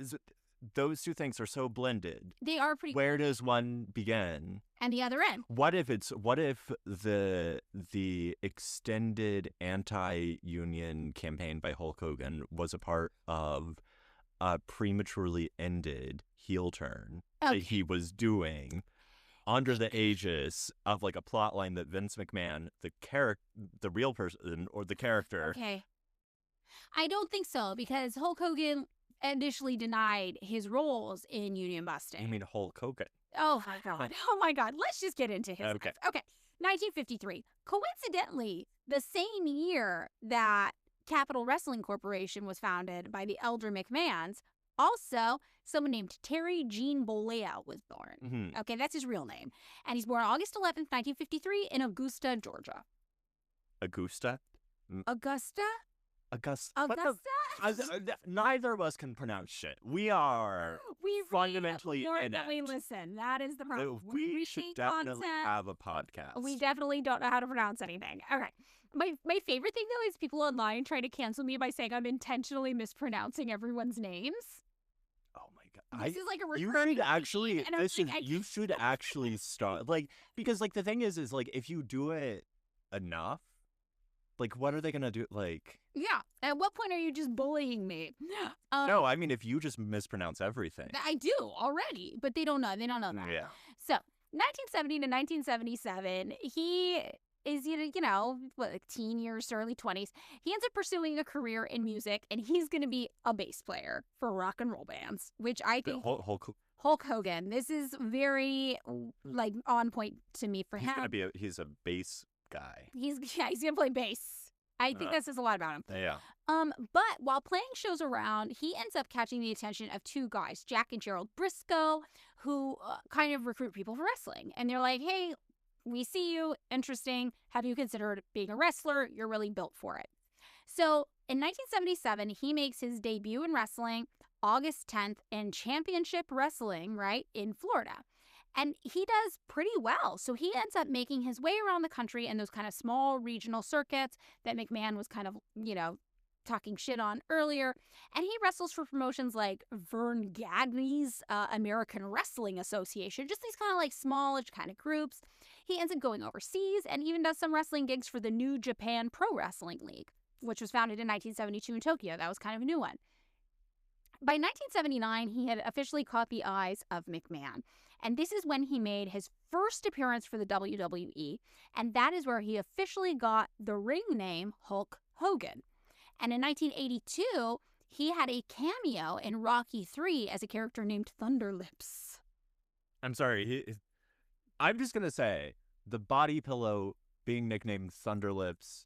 those two things are so blended. They are pretty. Where does one begin? And the other end. What if the extended anti-union campaign by Hulk Hogan was a part of a prematurely ended heel turn Okay. that he was doing under the aegis of like a plot line that Vince McMahon, the real person or the character. Okay. I don't think so because Hulk Hogan initially denied his roles in union busting. You mean Hulk Hogan? Oh my god. Oh my god. Let's just get into his Okay. life. Okay. 1953. Coincidentally, the same year that Capital Wrestling Corporation was founded by the elder McMahons, Also, someone named Terry Jean Bolea was born. Mhm. Okay, that's his real name. And he's born August 11th, 1953 in Augusta, Georgia. Augusta? Augusta? Augusta? Neither of us can pronounce shit. We are We fundamentally we inept. listen. That is the problem. We should read definitely content. have a podcast. We definitely don't know how to pronounce anything. Okay. My favorite thing, though, is people online trying to cancel me by saying I'm intentionally mispronouncing everyone's names. Oh my god! This is like a You recurring should actually. theme, and I'm like, You should actually start because the thing is like if you do it enough, like what are they gonna do? Like yeah. At what point are you just bullying me? no, I mean if you just mispronounce everything. I do already, but they don't know. They don't know that. Yeah. So 1970 to 1977, he is, what, like teen years to early 20s. He ends up pursuing a career in music, and he's going to be a bass player for rock and roll bands, which I think Hulk Hogan. This is very like on point to me for him. He's a bass guy. He's gonna play bass. I think that says a lot about him. Yeah. But while playing shows around, he ends up catching the attention of two guys, Jack and Gerald Briscoe, who kind of recruit people for wrestling. And they're like, hey, we see you, interesting. Have you considered being a wrestler? You're really built for it. So in 1977, he makes his debut in wrestling August 10th in Championship Wrestling, right, in Florida. And he does pretty well. So he ends up making his way around the country in those kind of small regional circuits that McMahon was kind of, talking shit on earlier. And he wrestles for promotions like Vern Gagney's American Wrestling Association, just these kind of like smallish kind of groups. He ends up going overseas and even does some wrestling gigs for the New Japan Pro Wrestling League, which was founded in 1972 in Tokyo. That was kind of a new one. By 1979, he had officially caught the eyes of McMahon. And this is when he made his first appearance for the WWE. And that is where he officially got the ring name Hulk Hogan. And in 1982, he had a cameo in Rocky III as a character named Thunderlips. I'm sorry. I'm just going to say the body pillow being nicknamed Thunderlips,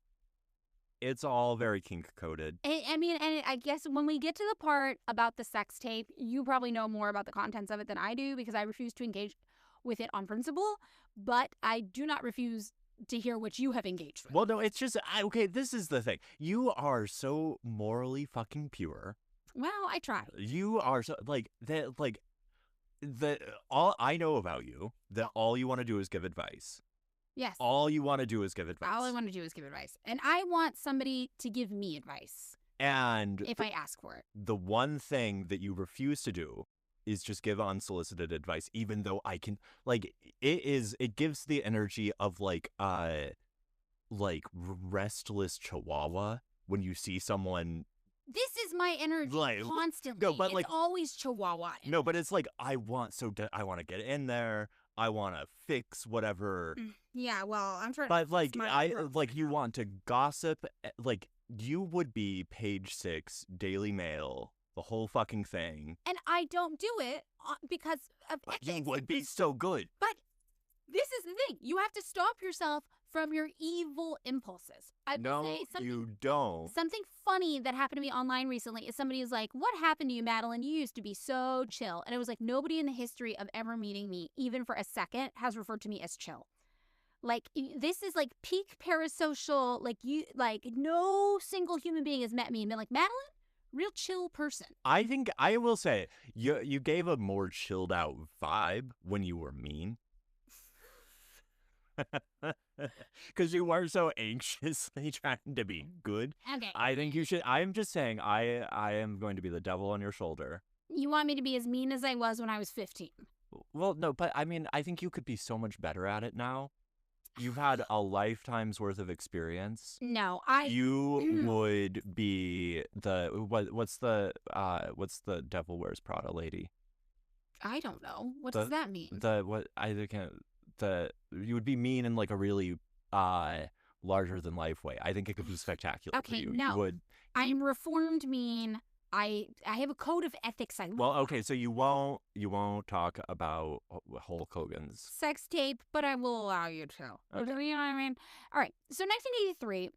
it's all very kink-coded. And I guess when we get to the part about the sex tape, you probably know more about the contents of it than I do because I refuse to engage with it on principle. But I do not refuse to hear what you have engaged with. Well, no, it's just, okay, this is the thing. You are so morally fucking pure. Well, I try. You are so, all I know about you, that all you want to do is give advice. Yes. All you want to do is give advice. All I want to do is give advice. And I want somebody to give me advice. And if I ask for it. The one thing that you refuse to do is just give unsolicited advice, even though I can, it gives the energy of restless chihuahua when you see someone. This is my energy constantly. No, but it's always chihuahua. No, but it's I want to get in there. I want to fix whatever. Yeah, well, I'm trying. But you want to gossip. You would be Page 6, Daily Mail, the whole fucking thing. And I don't do it because of ethics. You would be so good. But this is the thing. You have to stop yourself from your evil impulses. You don't. Something funny that happened to me online recently is somebody is like, what happened to you, Madeline? You used to be so chill. And it was like, nobody in the history of ever meeting me, even for a second, has referred to me as chill. This is peak parasocial, no single human being has met me and been like, Madeline, real chill person. I think I will say, you gave a more chilled out vibe when you were mean. Because you weren't so anxiously trying to be good. Okay. I think you should. I'm just saying, I am going to be the devil on your shoulder. You want me to be as mean as I was when I was 15? Well, no, but I mean, I think you could be so much better at it now. You've had a lifetime's worth of experience. No, You would be the what's the Devil Wears Prada lady? I don't know. What does that mean? You would be mean in a really larger than life way. I think it could be spectacular. Okay, for you. no. You would. I'm reformed mean. I have a code of ethics. Okay, so you won't talk about Hulk Hogan's sex tape, but I will allow you to. Okay. You know what I mean? All right. So 1983,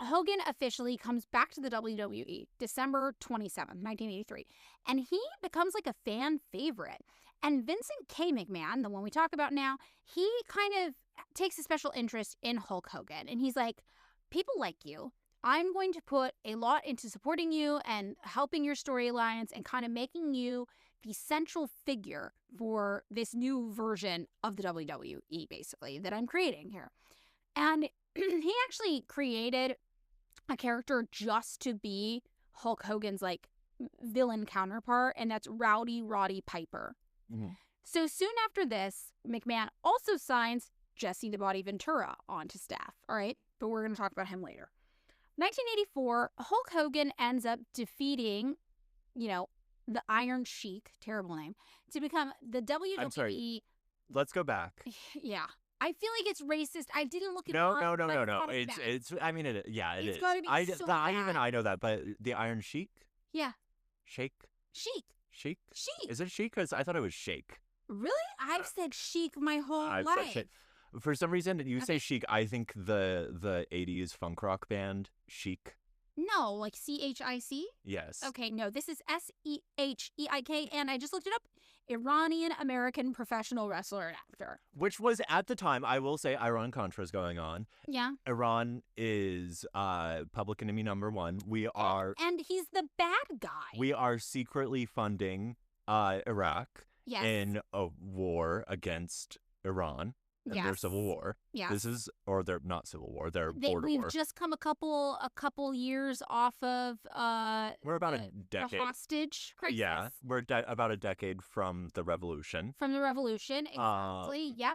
Hogan officially comes back to the WWE December 27th, 1983, and he becomes like a fan favorite. And Vincent K. McMahon, the one we talk about now, he kind of takes a special interest in Hulk Hogan. And he's like, people like you. I'm going to put a lot into supporting you and helping your storylines and kind of making you the central figure for this new version of the WWE, basically, that I'm creating here. And he actually created a character just to be Hulk Hogan's like villain counterpart, and that's Rowdy Roddy Piper. Mm-hmm. So soon after this, McMahon also signs Jesse the Body Ventura onto staff. All right, but we're going to talk about him later. 1984, Hulk Hogan ends up defeating, the Iron Sheik, terrible name, to become the WWE. I'm sorry. Let's go back. Yeah. I feel like it's racist. I didn't look it No. up. It's. I mean, it is. Gotta be I know that, but the Iron Sheik. Yeah. Sheik. Sheik. Is it Sheik? Because I thought it was Shake. Really? I've said Sheik my whole life. For some reason, you say Chic. I think the 80s funk rock band Chic. No, like CHIC? Yes. Okay, no, this is SEHEIK, and I just looked it up. Iranian American professional wrestler and actor. Which was at the time, I will say, Iran Contra is going on. Yeah. Iran is public enemy number one. And he's the bad guy. We are secretly funding Iraq in a war against Iran. Yes. Their civil war. Yeah. They're not civil war. They're border we've war. We've just come a couple years off of we're about a decade. The hostage crisis. Yeah, we're about a decade from the revolution. From the revolution, exactly. Yeah.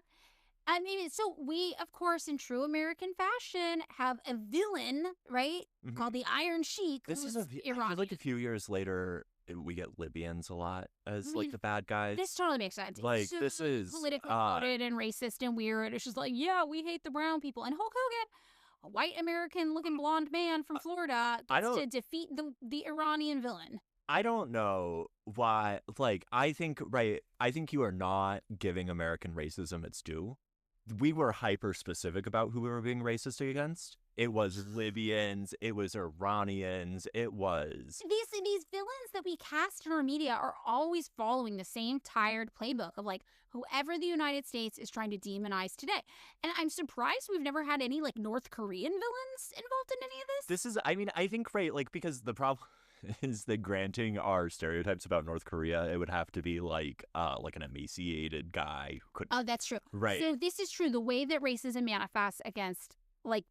I mean, so we, of course, in true American fashion, have a villain, right, called the Iron Sheik. This is Iranian. I feel like a few years later, we get Libyans a lot as like the bad guys. This totally makes sense. Like so this is politically coded and racist and weird. It's just like, yeah, we hate the brown people. And Hulk Hogan, a white American-looking blonde man from Florida, gets to defeat the Iranian villain. I don't know why. Like, I think you are not giving American racism its due. We were hyper specific about who we were being racist against. It was Libyans. It was Iranians. It was these villains that we cast in our media are always following the same tired playbook of like whoever the United States is trying to demonize today. And I'm surprised we've never had any like North Korean villains involved in any of this. This is, I mean, I think like because the problem is that granting our stereotypes about North Korea, it would have to be like an emaciated guy who could. Oh, that's true. Right. So this is true. The way that racism manifests against like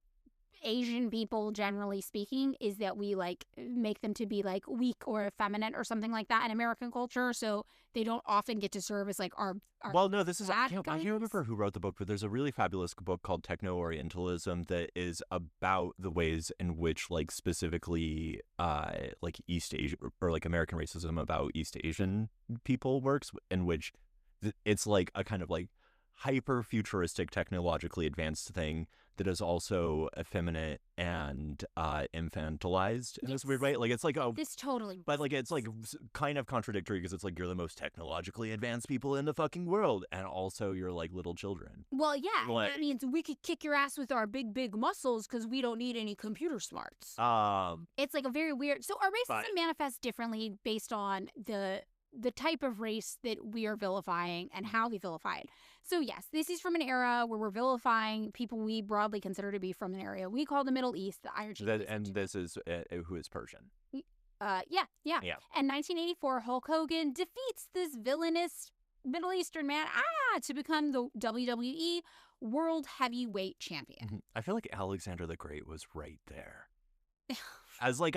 Asian people, generally speaking, is that we like make them to be like weak or effeminate or something like that in American culture. So they don't often get to serve as like our well, no, this is I can't guys. remember who wrote the book, but there's a really fabulous book called Techno-Orientalism that is about the ways in which like specifically like East Asia or like American racism about East Asian people works, in which it's like a kind of like hyper futuristic technologically advanced thing that is also effeminate and infantilized in this weird way. Like it's like this totally, but like it's like kind of contradictory because it's like you're the most technologically advanced people in the fucking world, and also you're like little children. Well, yeah, that means we could kick your ass with our big muscles because we don't need any computer smarts. It's like a very weird. So our racism manifests differently based on the type of race that we are vilifying and how we vilify it. So yes, this is from an era where we're vilifying people we broadly consider to be from an area we call the Middle East, the Iron Sheik. And this is who is Persian. Yeah. And 1984, Hulk Hogan defeats this villainous Middle Eastern man to become the WWE World Heavyweight Champion. Mm-hmm. I feel like Alexander the Great was right there. As like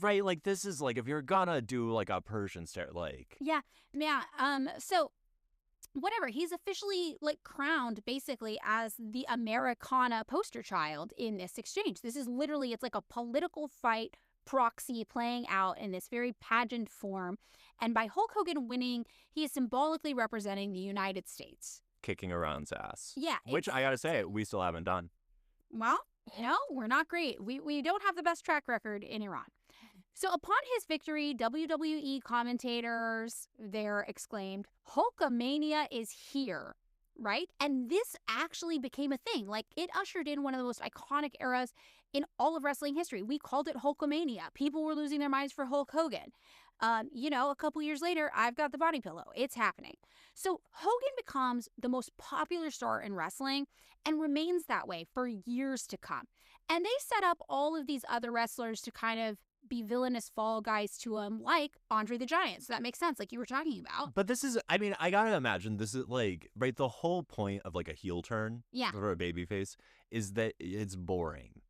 right, like this is like if you're gonna do like a Persian stare, like yeah. So whatever, he's officially like crowned basically as the Americana poster child in this exchange. This is literally, it's like a political fight proxy playing out in this very pageant form, and by Hulk Hogan winning, he is symbolically representing the United States, kicking Iran's ass. Yeah, which I gotta say we still haven't done. Well, no, we're not great. We don't have the best track record in Iran. So upon his victory, WWE commentators there exclaimed, Hulkamania is here. right? And this actually became a thing. Like, it ushered in one of the most iconic eras in all of wrestling history. We called it Hulkamania. People were losing their minds for Hulk Hogan. A couple years later, I've got the body pillow. It's happening. So Hogan becomes the most popular star in wrestling and remains that way for years to come. And they set up all of these other wrestlers to kind of be villainous fall guys to him, like Andre the Giant. So that makes sense, like you were talking about. But this is, I mean, I gotta imagine this is like, right, the whole point of like a heel turn for a babyface is that it's boring.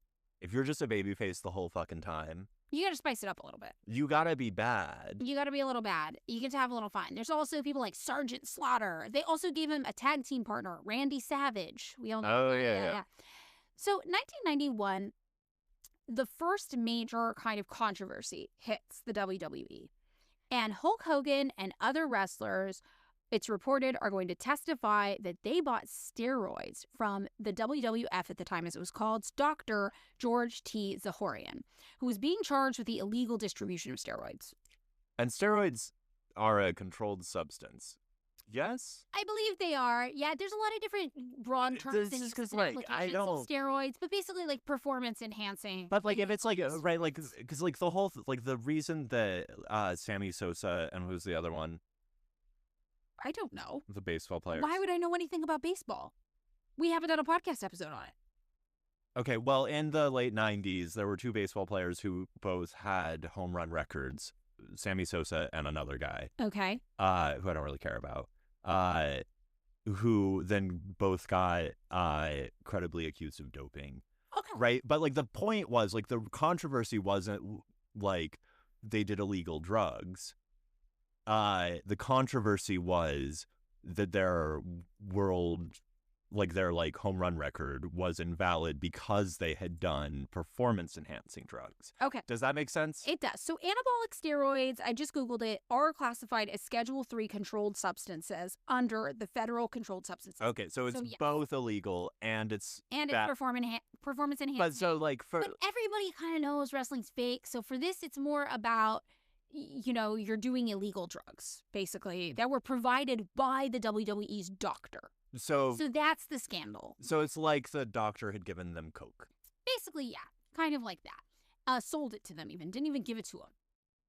If you're just a babyface the whole fucking time, you gotta spice it up a little bit. You gotta be bad. You gotta be a little bad. You get to have a little fun. There's also people like Sergeant Slaughter. They also gave him a tag team partner, Randy Savage. We all know. Oh, yeah. So 1991, the first major kind of controversy hits the WWE. And Hulk Hogan and other wrestlers, it's reported, are going to testify that they bought steroids from the WWF at the time, as it was called, Dr. George T. Zahorian, who was being charged with the illegal distribution of steroids. And steroids are a controlled substance. Yes? I believe they are. Yeah, there's a lot of different broad terms and applications of steroids, but basically like performance enhancing. But like if it's like, right, like, because like the whole, like the reason that Sammy Sosa and who's the other one? I don't know. The baseball players. Why would I know anything about baseball? We haven't done a podcast episode on it. Okay, well, in the late 90s, there were two baseball players who both had home run records, Sammy Sosa and another guy. Okay. Who I don't really care about. Who then both got credibly accused of doping. Okay. Right? But like the point was, like, the controversy wasn't like they did illegal drugs. The controversy was that their home run record was invalid because they had done performance enhancing drugs. Okay. Does that make sense? It does. So anabolic steroids, I just Googled it, are classified as Schedule 3 controlled substances under the federal controlled substances. Okay, so it's both illegal and it's performance enhancing. But so like but everybody kind of knows wrestling's fake. So for this, it's more about, you're doing illegal drugs, basically, that were provided by the WWE's doctor. So that's the scandal. So it's like the doctor had given them coke. Basically, yeah. Kind of like that. Sold it to them even. Didn't even give it to them.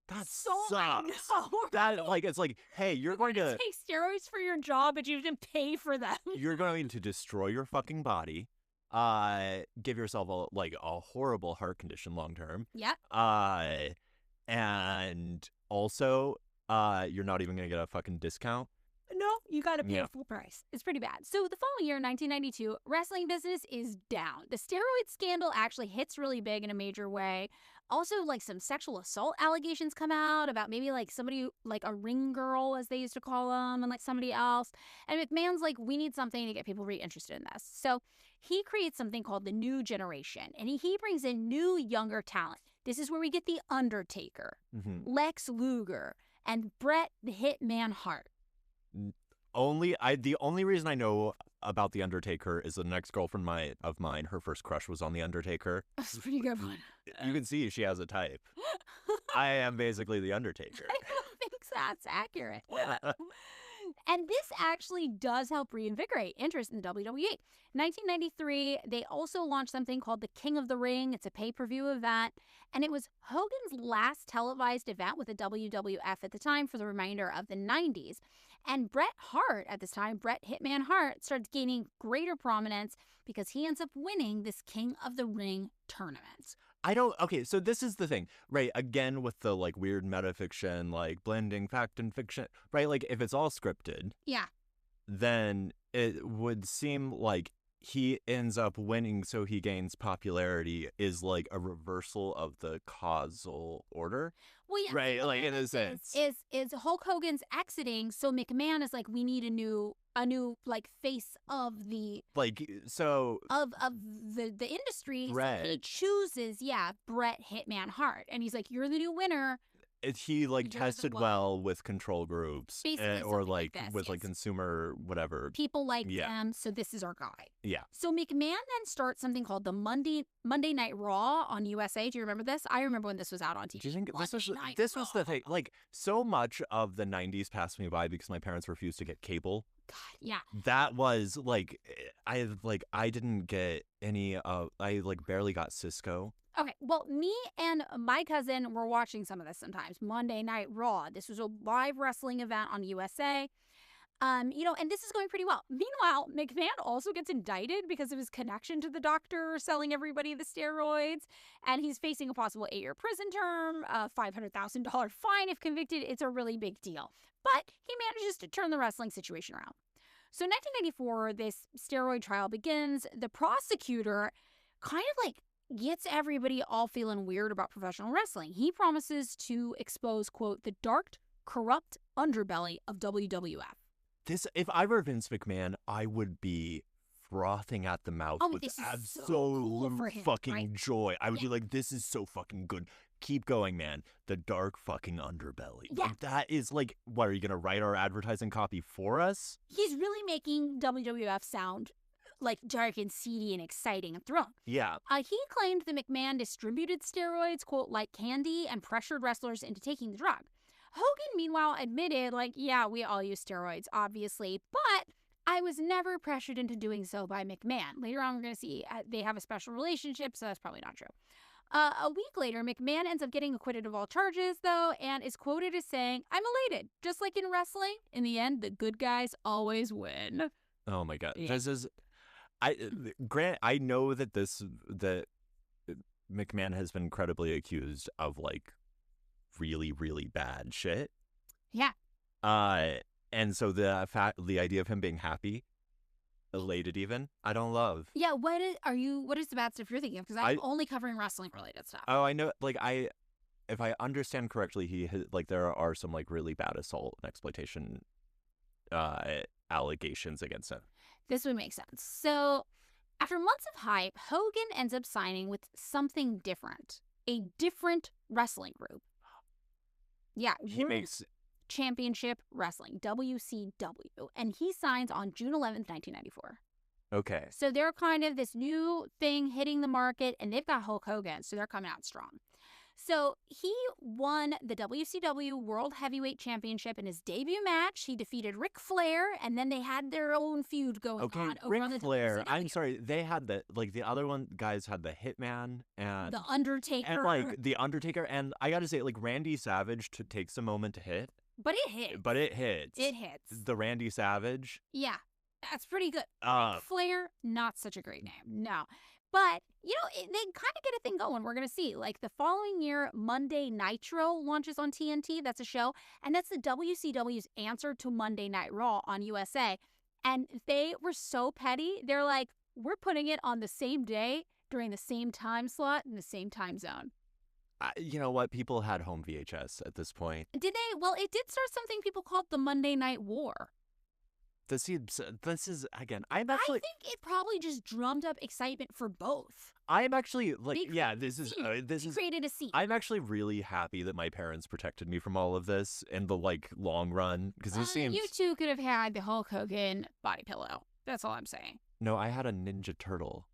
That sucks. That, like, it's like, hey, you're going to take steroids for your job, but you didn't pay for them. You're going to destroy your fucking body. Give yourself a horrible heart condition long term. Yeah. And also, you're not even going to get a fucking discount. No, you got to pay full price. It's pretty bad. So the following year, 1992, wrestling business is down. The steroid scandal actually hits really big in a major way. Also, like, some sexual assault allegations come out about maybe like somebody, like a ring girl, as they used to call them, and like somebody else. And McMahon's like, we need something to get people really interested in this. So he creates something called the New Generation, and he brings in new, younger talent. This is where we get The Undertaker, Lex Luger, and Bret the Hitman Hart. The only reason I know about The Undertaker is the next girlfriend of mine, her first crush was on The Undertaker. That's a pretty good one. You can see she has a type. I am basically The Undertaker. I don't think that's accurate. And this actually does help reinvigorate interest in WWE. 1993, they also launched something called the King of the Ring. It's a pay-per-view event, and it was Hogan's last televised event with the WWF at the time for the remainder of the 90s. And Bret Hart, at this time, Bret Hitman Hart, starts gaining greater prominence because he ends up winning this King of the Ring tournament. Okay, so this is the thing, right? Again, with the like weird metafiction, like blending fact and fiction, right? Like if it's all scripted, then it would seem like he ends up winning, so he gains popularity, is like a reversal of the causal order. Well, yeah, right, like in a sense, is Hulk Hogan's exiting, so McMahon is like, we need a new like face of the of the industry. Right. So he chooses Bret Hitman Hart, and he's like, you're the new winner. He like tested well with control groups, or like this, with like consumer whatever. People like them, so this is our guy. Yeah. So McMahon then starts something called the Monday Night Raw on USA. Do you remember this? I remember when this was out on TV. Do you think this was the thing? Like, so much of the 90s passed me by because my parents refused to get cable. Yeah. That was like I didn't get any I like barely got Cisco. Okay, well, me and my cousin were watching some of this sometimes. Monday Night Raw. This was a live wrestling event on USA. And this is going pretty well. Meanwhile, McMahon also gets indicted because of his connection to the doctor selling everybody the steroids, and he's facing a possible 8-year prison term, a $500,000 fine if convicted. It's a really big deal. But he manages to turn the wrestling situation around. So in 1994, this steroid trial begins. The prosecutor kind of like gets everybody all feeling weird about professional wrestling. He promises to expose, quote, the dark, corrupt underbelly of WWF. If I were Vince McMahon, I would be frothing at the mouth with absolute fucking joy. I would be like, this is so fucking good. Keep going, man. The dark fucking underbelly. Yeah. Like, that is like, what, are you going to write our advertising copy for us? He's really making WWF sound like dark and seedy and exciting and thrilling. Yeah. He claimed that McMahon distributed steroids, quote, like candy, and pressured wrestlers into taking the drug. Hogan, meanwhile, admitted, like, yeah, we all use steroids, obviously, but I was never pressured into doing so by McMahon. Later on, we're going to see they have a special relationship, so that's probably not true. A week later, McMahon ends up getting acquitted of all charges, though, and is quoted as saying, I'm elated. Just like in wrestling, in the end, the good guys always win. Oh, my God. Yeah. This is... I know that that McMahon has been credibly accused of, like, really, really bad shit. Yeah. And so the idea of him being happy, elated even, I don't love. Yeah, what is the bad stuff you're thinking of? Because I'm only covering wrestling related stuff. Oh, I know, like, if I understand correctly, there are some, like, really bad assault and exploitation allegations against him. This would make sense. So, after months of hype, Hogan ends up signing with something different. A different wrestling group. Yeah. He makes... Championship Wrestling, WCW. And he signs on June 11th, 1994. Okay. So they're kind of this new thing hitting the market, and they've got Hulk Hogan, so they're coming out strong. So he won the WCW World Heavyweight Championship in his debut match. He defeated Ric Flair, and then they had their own feud going on over Ric on the Flair. WCW. I'm sorry, they had the other guys had the Hitman and the Undertaker, and like the Undertaker, and I gotta say, like, Randy Savage takes a moment to hit, but it hits. It hits. The Randy Savage. Yeah, that's pretty good. Ric Flair, not such a great name, no. But, they kind of get a thing going. We're going to see. Like, the following year, Monday Nitro launches on TNT. That's a show. And that's the WCW's answer to Monday Night Raw on USA. And they were so petty. They're like, we're putting it on the same day during the same time slot in the same time zone. You know what? People had home VHS at this point. Did they? Well, it did start something people called the Monday Night War. This is, again, I think it probably just drummed up excitement for both. I'm actually, like, this is created a scene. I'm actually really happy that my parents protected me from all of this in the, like, long run, because this seems... You two could have had the Hulk Hogan body pillow. That's all I'm saying. No, I had a Ninja Turtle.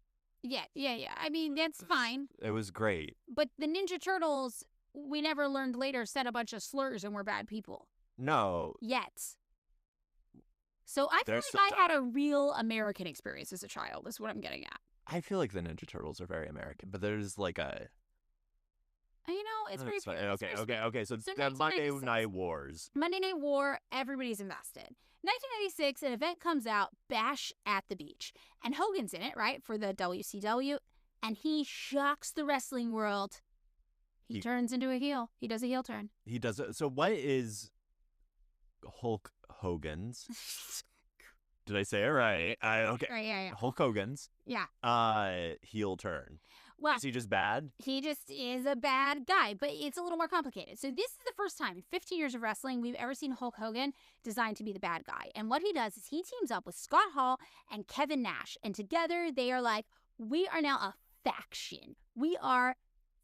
Yeah. I mean, that's fine. It was great. But the Ninja Turtles, we never learned later, said a bunch of slurs and were bad people. No. Yet. So I feel like I had a real American experience as a child, is what I'm getting at. I feel like the Ninja Turtles are very American, but there's like a... it's very... Okay. So Monday Night Wars. Monday Night War, everybody's invested. 1996, an event comes out, Bash at the Beach. And Hogan's in it, right, for the WCW. And he shocks the wrestling world. He turns into a heel. He does a heel turn. He does it. So what is Hulk Hogan's? Did I say it right? Okay. Yeah. Hulk Hogan's. Yeah. Heel turn. Well, is he just bad? He just is a bad guy, but it's a little more complicated. So this is the first time in 15 years of wrestling we've ever seen Hulk Hogan designed to be the bad guy. And what he does is he teams up with Scott Hall and Kevin Nash. And together they are like, we are now a faction. We are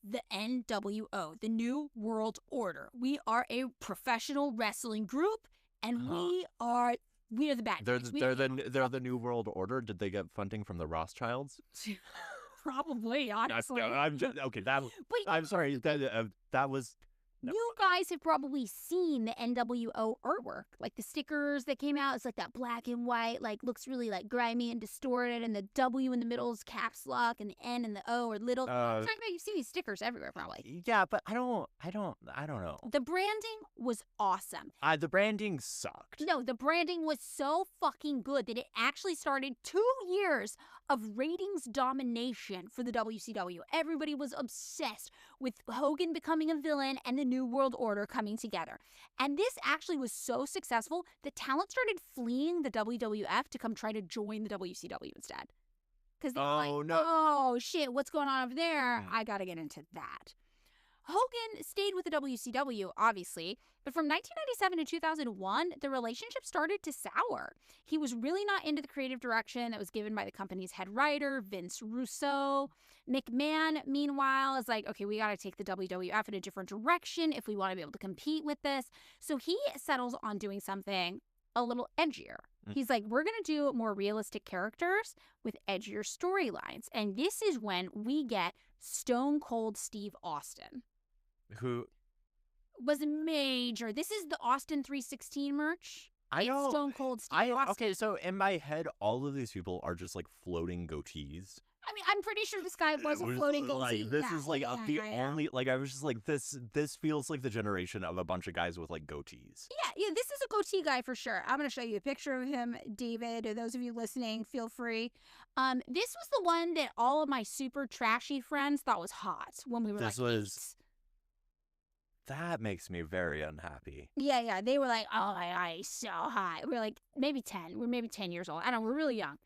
the NWO, the New World Order. We are a professional wrestling group, and we are the bad guys. They're the New World Order. Did they get funding from the Rothschilds? Probably, honestly. I'm sorry. That was You guys have probably seen the NWO artwork, like the stickers that came out. It's like that black and white, like looks really like grimy and distorted, and the W in the middle is caps lock, and the N and the O are little. I'm talking about, you've seen these stickers everywhere, probably. Yeah, but I don't know. The branding was awesome. The branding sucked. No, the branding was so fucking good that it actually started 2 years of ratings domination for the WCW. Everybody was obsessed with Hogan becoming a villain and the New World Order coming together. And this actually was so successful that talent started fleeing the WWF to come try to join the WCW instead. Because they were like, no. oh shit, what's going on over there? I gotta get into that. Hogan stayed with the WCW, obviously, but from 1997 to 2001, the relationship started to sour. He was really not into the creative direction that was given by the company's head writer, Vince Russo. McMahon, meanwhile, is like, okay, we got to take the WWF in a different direction if we want to be able to compete with this. So he settles on doing something a little edgier. He's like, we're going to do more realistic characters with edgier storylines. And this is when we get Stone Cold Steve Austin. Who was major. This is the Austin 316 merch. I know. It's Stone Cold Steve Austin. Okay, so in my head, all of these people are just like floating goatees. I mean, I'm pretty sure this guy was a floating goatee. Like, this is like the only, like, I was just like, this feels like the generation of a bunch of guys with like goatees. Yeah, this is a goatee guy for sure. I'm going to show you a picture of him, David, or those of you listening, feel free. This was the one that all of my super trashy friends thought was hot when we were That makes me very unhappy. Yeah. They were like, oh my God, he's so hot. We're like, maybe 10. We're maybe 10 years old. I don't know. We're really young.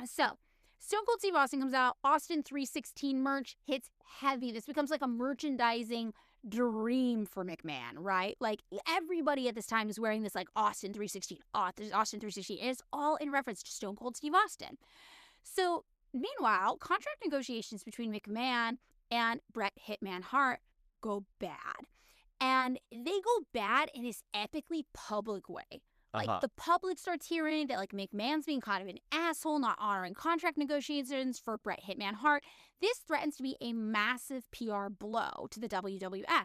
So, Stone Cold Steve Austin comes out. Austin 316 merch hits heavy. This becomes like a merchandising dream for McMahon, right? Like, everybody at this time is wearing this like Austin 316. Austin 316. And it's all in reference to Stone Cold Steve Austin. So, meanwhile, contract negotiations between McMahon and Bret Hitman Hart go bad. And they go bad in this epically public way. Like, the public starts hearing that, like, McMahon's being kind of an asshole, not honoring contract negotiations for Bret Hitman Hart. This threatens to be a massive PR blow to the WWF.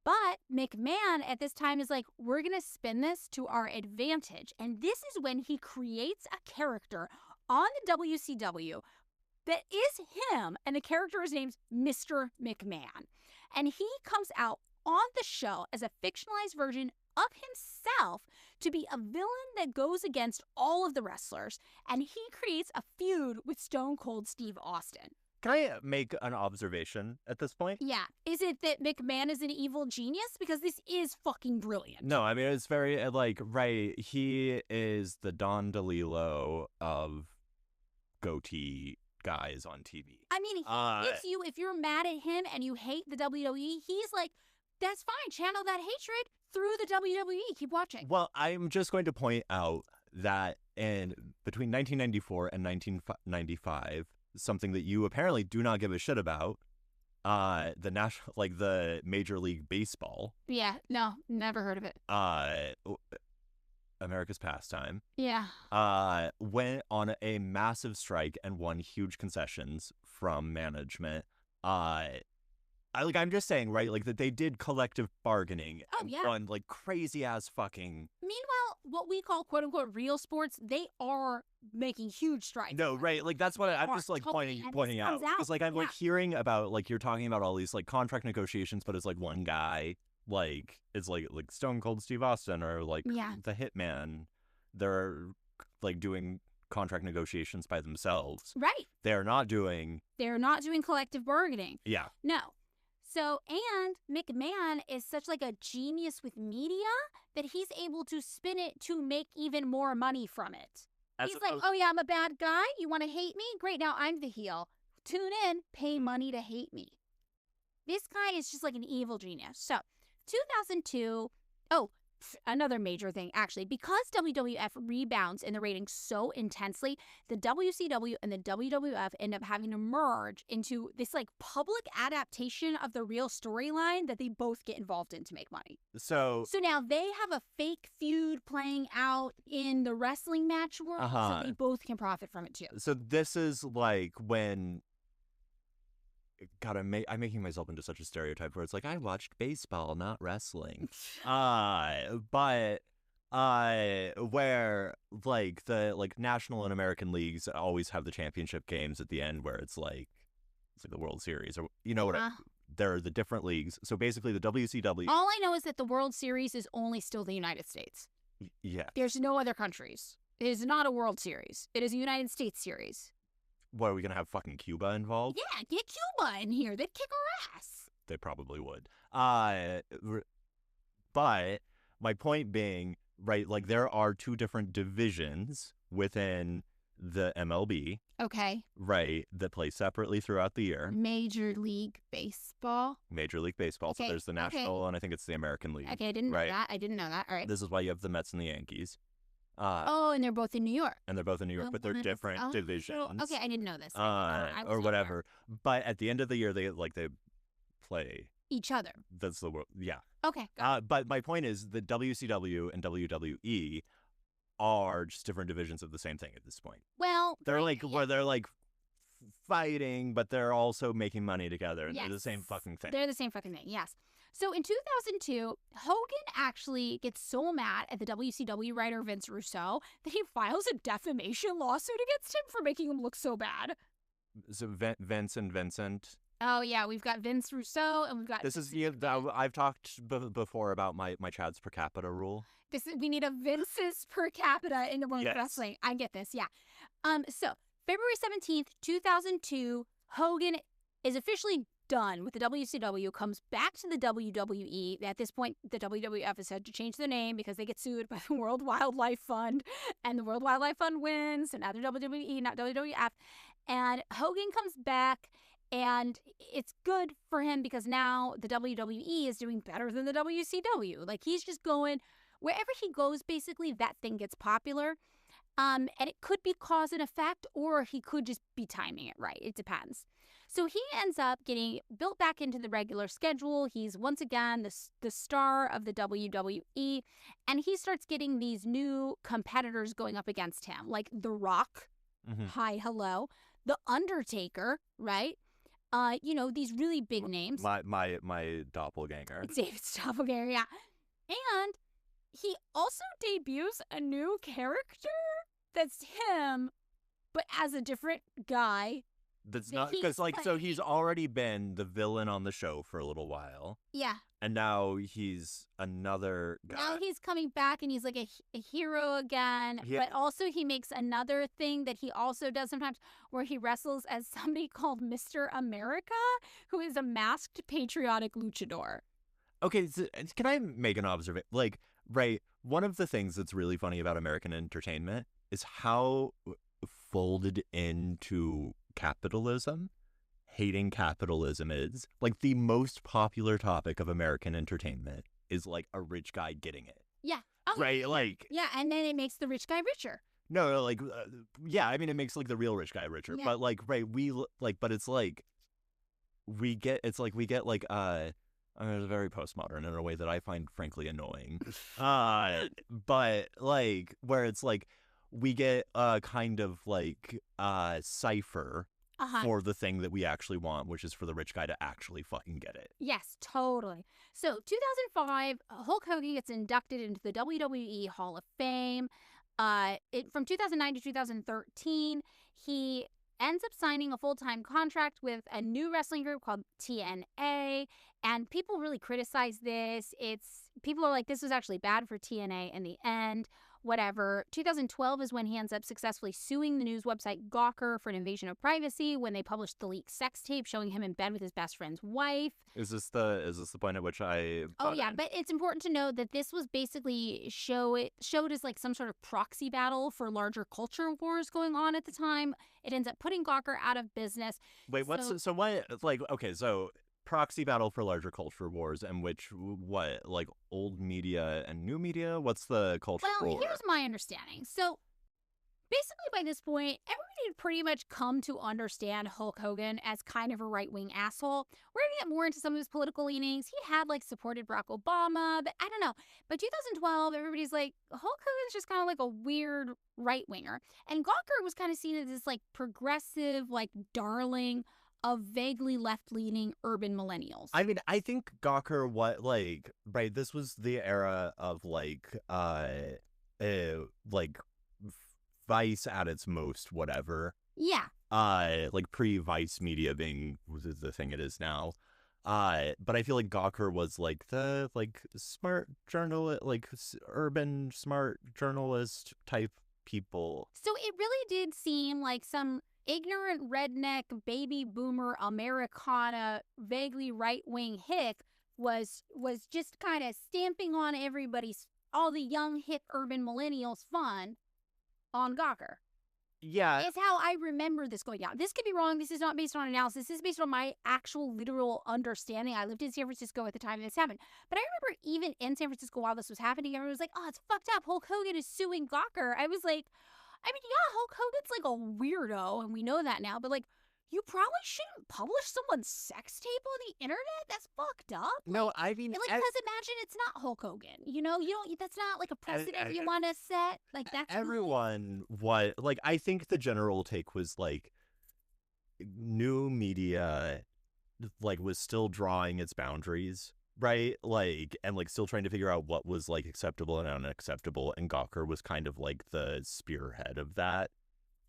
But McMahon at this time is like, we're going to spin this to our advantage. And this is when he creates a character on the WCW that is him. And the character's name's Mr. McMahon. And he comes out on the show as a fictionalized version of himself to be a villain that goes against all of the wrestlers. And he creates a feud with Stone Cold Steve Austin. Can I make an observation at this point? Yeah. Is it that McMahon is an evil genius? Because this is fucking brilliant. No, I mean, it's very, like, right, he is the Don DeLillo of goatee guys on TV. I mean, if you're mad at him and you hate the WWE, he's like, that's fine. Channel that hatred through the WWE. Keep watching. Well, I'm just going to point out that between 1994 and 1995, something that you apparently do not give a shit about, the Major League Baseball. Yeah, no, never heard of it. America's pastime. Yeah. Went on a massive strike and won huge concessions from management. I'm just saying, right, like, that they did collective bargaining and run, like, crazy-ass fucking... Meanwhile, what we call, quote-unquote, real sports, they are making huge strides. No, right, like, that's what I'm just, like, pointing out. Because, like, I'm, like, hearing about, like, you're talking about all these, like, contract negotiations, but it's, like, one guy, like, it's, like Stone Cold Steve Austin or, like, the Hitman. They're, like, doing contract negotiations by themselves. Right. They're not doing collective bargaining. Yeah. No. So, and McMahon is such like a genius with media that he's able to spin it to make even more money from it. He's like, oh yeah, I'm a bad guy. You want to hate me? Great, now I'm the heel. Tune in, pay money to hate me. This guy is just like an evil genius. So, 2002, another major thing, actually, because WWF rebounds in the ratings so intensely, the WCW and the WWF end up having to merge into this, like, public adaptation of the real storyline that they both get involved in to make money. So now they have a fake feud playing out in the wrestling match world, so they both can profit from it, too. So this is, like, when God, I'm making myself into such a stereotype where it's like I watched baseball, not wrestling. But where like the national and American leagues always have the championship games at the end where it's like the World Series or what there are the different leagues. So basically the WCW. All I know is that the World Series is only still the United States. Yeah. There's no other countries. It is not a World Series. It is a United States series. What, are we gonna have fucking Cuba involved? Yeah, get Cuba in here. They'd kick our ass. They probably would. But my point being, right, like there are two different divisions within the MLB. Okay. Right, that play separately throughout the year. Major League Baseball. Major League Baseball. Okay. So there's the National and I think it's the American League. Okay, I didn't know that. I didn't know that. All right. This is why you have the Mets and the Yankees. And they're both in New York. And they're both in New York, but they're different divisions. Okay, I didn't know this. Or whatever. But at the end of the year, they play each other. That's the world. Yeah. Okay. But my point is the WCW and WWE are just different divisions of the same thing at this point. Well, they're where they're fighting, but they're also making money together. Yes. They're the same fucking thing. They're the same fucking thing. Yes. So in 2002, Hogan actually gets so mad at the WCW writer Vince Russo that he files a defamation lawsuit against him for making him look so bad. So Vince and Vincent. Oh yeah, we've got Vince Russo and we've got. This is I've talked before about my Chad's per capita rule. We need a Vince's per capita in the world of wrestling. I get this. Yeah. So February 17th, 2002, Hogan is officially done with the WCW, comes back to the WWE. At this point, the WWF has had to change their name because they get sued by the World Wildlife Fund, and the World Wildlife Fund wins, so now they're WWE, not WWF. And Hogan comes back, and it's good for him because now the WWE is doing better than the WCW. Like, he's just going, wherever he goes, basically, that thing gets popular. And it could be cause and effect, or he could just be timing it right. It depends. So he ends up getting built back into the regular schedule. He's once again the star of the WWE, and he starts getting these new competitors going up against him, like The Rock, hi, hello, The Undertaker, right? These really big names. My doppelganger. David's doppelganger, yeah. And he also debuts a new character that's him, but as a different guy. That's not because so he's already been the villain on the show for a little while. Yeah. And now he's another guy. Now he's coming back and he's like a hero again. Yeah. But also he makes another thing that he also does sometimes where he wrestles as somebody called Mr. America, who is a masked patriotic luchador. Okay, so can I make an observation? Right, one of the things that's really funny about American entertainment is how folded into capitalism hating capitalism is. Like, the most popular topic of American entertainment is a rich guy getting it. Yeah. Right, yeah, and then it makes the rich guy richer. No, yeah, I mean, it makes the real rich guy richer. Yeah. But right, but it's we get it's very postmodern in a way that I find frankly annoying. But where it's we get a kind of cipher for the thing that we actually want, which is for the rich guy to actually fucking get it. Yes, totally. So 2005, Hulk Hogan gets inducted into the WWE Hall of Fame. From 2009 to 2013, he ends up signing a full-time contract with a new wrestling group called TNA, and people really criticize this. People are like, this was actually bad for TNA in the end. Whatever. 2012 is when he ends up successfully suing the news website Gawker for an invasion of privacy when they published the leaked sex tape showing him in bed with his best friend's wife. Is this the point at which I? Oh yeah, but it's important to know that this was basically showed as some sort of proxy battle for larger culture wars going on at the time. It ends up putting Gawker out of business. Wait, okay, so proxy battle for larger culture wars, and old media and new media? What's the culture war? Well, here's my understanding. So basically by this point, everybody had pretty much come to understand Hulk Hogan as kind of a right-wing asshole. We're going to get more into some of his political leanings. He had supported Barack Obama, but I don't know. By 2012, everybody's like, Hulk Hogan's just kind of a weird right-winger. And Gawker was kind of seen as this progressive, darling of vaguely left-leaning urban millennials. I mean, I think Gawker, right, this was the era of, like Vice at its most, whatever. Yeah. Like pre-Vice media being the thing it is now. But I feel like Gawker was, like, the, like, smart journalist, like, urban smart journalist type people. So it really did seem like some ignorant redneck baby boomer Americana vaguely right-wing hick was just kind of stamping on all the young hip urban millennials fun on Gawker. Yeah. Is how I remember this going down. This could be wrong. This is not based on analysis. This is based on my actual literal understanding. I lived in San Francisco at the time this happened. But I remember even in San Francisco while this was happening, everyone was like, oh, it's fucked up. Hulk Hogan is suing Gawker. I was like, I mean, yeah, Hulk Hogan's like a weirdo, and we know that now, but like, you probably shouldn't publish someone's sex tape on the internet. That's fucked up. No, I mean, because imagine it's not Hulk Hogan. You know, that's not like a precedent you want to set. Like that's everyone. I think the general take was like, new media, like, was still drawing its boundaries, right? Like, and like still trying to figure out what was like acceptable and unacceptable, and Gawker was kind of like the spearhead of that.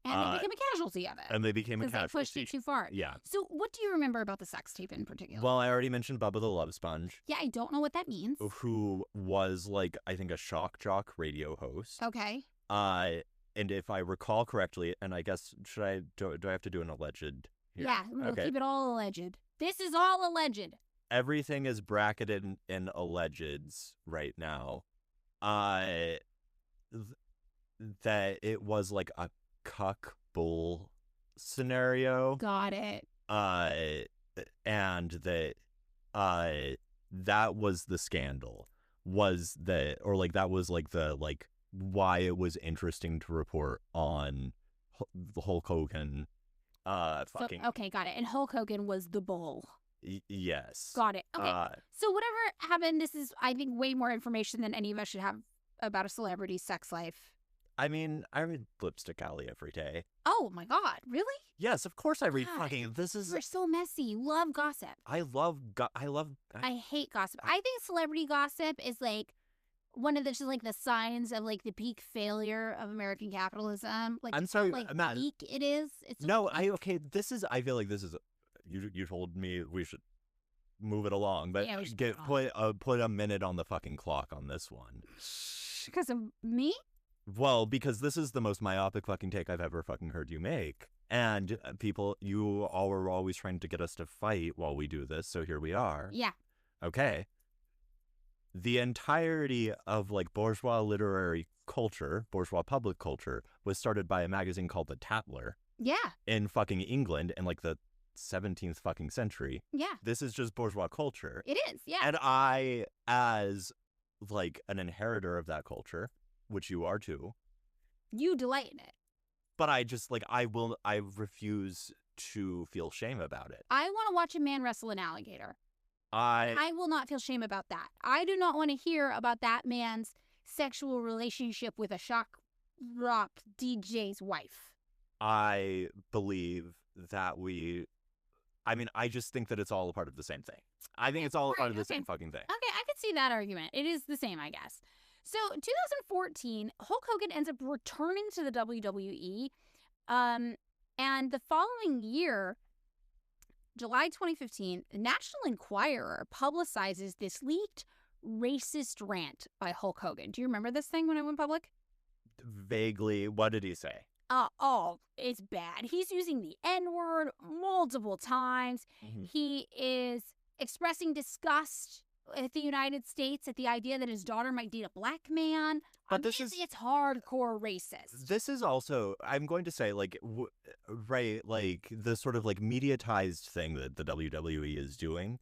And they became a casualty of it. And they became a casualty. Because they pushed it too far. Yeah. So what do you remember about the sex tape in particular? Well, I already mentioned Bubba the Love Sponge. Yeah, I don't know what that means. Who was, like, I think a shock jock radio host. Okay. And if I recall correctly, and I guess, do I have to do an alleged here? Yeah, we'll keep it all alleged. This is all alleged. Everything is bracketed in allegeds right now. That it was like a cuck bull scenario. Got it. And that was the scandal. That was like the why it was interesting to report on the Hulk Hogan. Okay, got it. And Hulk Hogan was the bull. Yes. Got it. Okay. So whatever happened, this is, I think, way more information than any of us should have about a celebrity's sex life. I mean, I read Lipstick Alley every day. Oh my God, really? Yes, of course I read God, You're so messy. You love gossip. I hate gossip. I think celebrity gossip is like one of the signs of like the peak failure of American capitalism. Like, I'm sorry, Matt. Peak it is. I feel like this is. You told me we should move it along, but yeah, put a minute on the fucking clock on this one. Because of me? Well, because this is the most myopic fucking take I've ever fucking heard you make. And you all were always trying to get us to fight while we do this, so here we are. Yeah. Okay. The entirety of, like, bourgeois literary culture, bourgeois public culture, was started by a magazine called The Tatler. Yeah. In fucking England in, like, the 17th fucking century. Yeah. This is just bourgeois culture. It is, yeah. And I, as, like, an inheritor of that culture, which you are too. You delight in it. But I just, like, I refuse to feel shame about it. I want to watch a man wrestle an alligator. I will not feel shame about that. I do not want to hear about that man's sexual relationship with a shock rock DJ's wife. I believe that I just think that it's all a part of the same thing. I think it's all a part of the same fucking thing. Okay, I could see that argument. It is the same, I guess. So, 2014, Hulk Hogan ends up returning to the WWE. And the following year, July 2015, the National Enquirer publicizes this leaked racist rant by Hulk Hogan. Do you remember this thing when it went public? Vaguely. What did he say? It's bad. He's using the N-word multiple times. Mm-hmm. He is expressing disgust at the United States at the idea that his daughter might date a black man. But it's hardcore racist. This is also, I'm going to say, like, like, the sort of, like, mediatized thing that the WWE is doing.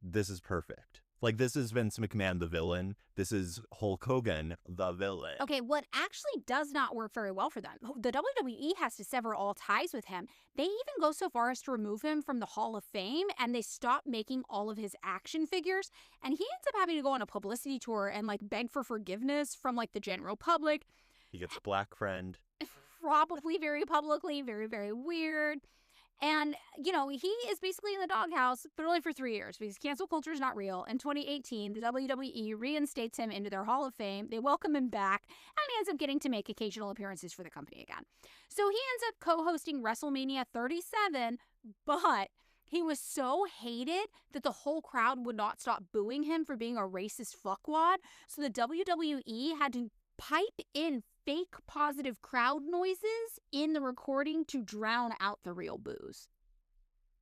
This is perfect. Like, this is Vince McMahon, the villain. This is Hulk Hogan, the villain. Okay, what actually does not work very well for them, the WWE has to sever all ties with him. They even go so far as to remove him from the Hall of Fame, and they stop making all of his action figures. And he ends up having to go on a publicity tour and, like, beg for forgiveness from, like, the general public. He gets a black friend. Probably very publicly, very, very weird. And, you know, he is basically in the doghouse, but only for 3 years because cancel culture is not real. In 2018, the WWE reinstates him into their Hall of Fame. They welcome him back, and he ends up getting to make occasional appearances for the company again. So he ends up co-hosting WrestleMania 37, but he was so hated that the whole crowd would not stop booing him for being a racist fuckwad. So the WWE had to pipe in fake positive crowd noises in the recording to drown out the real boos.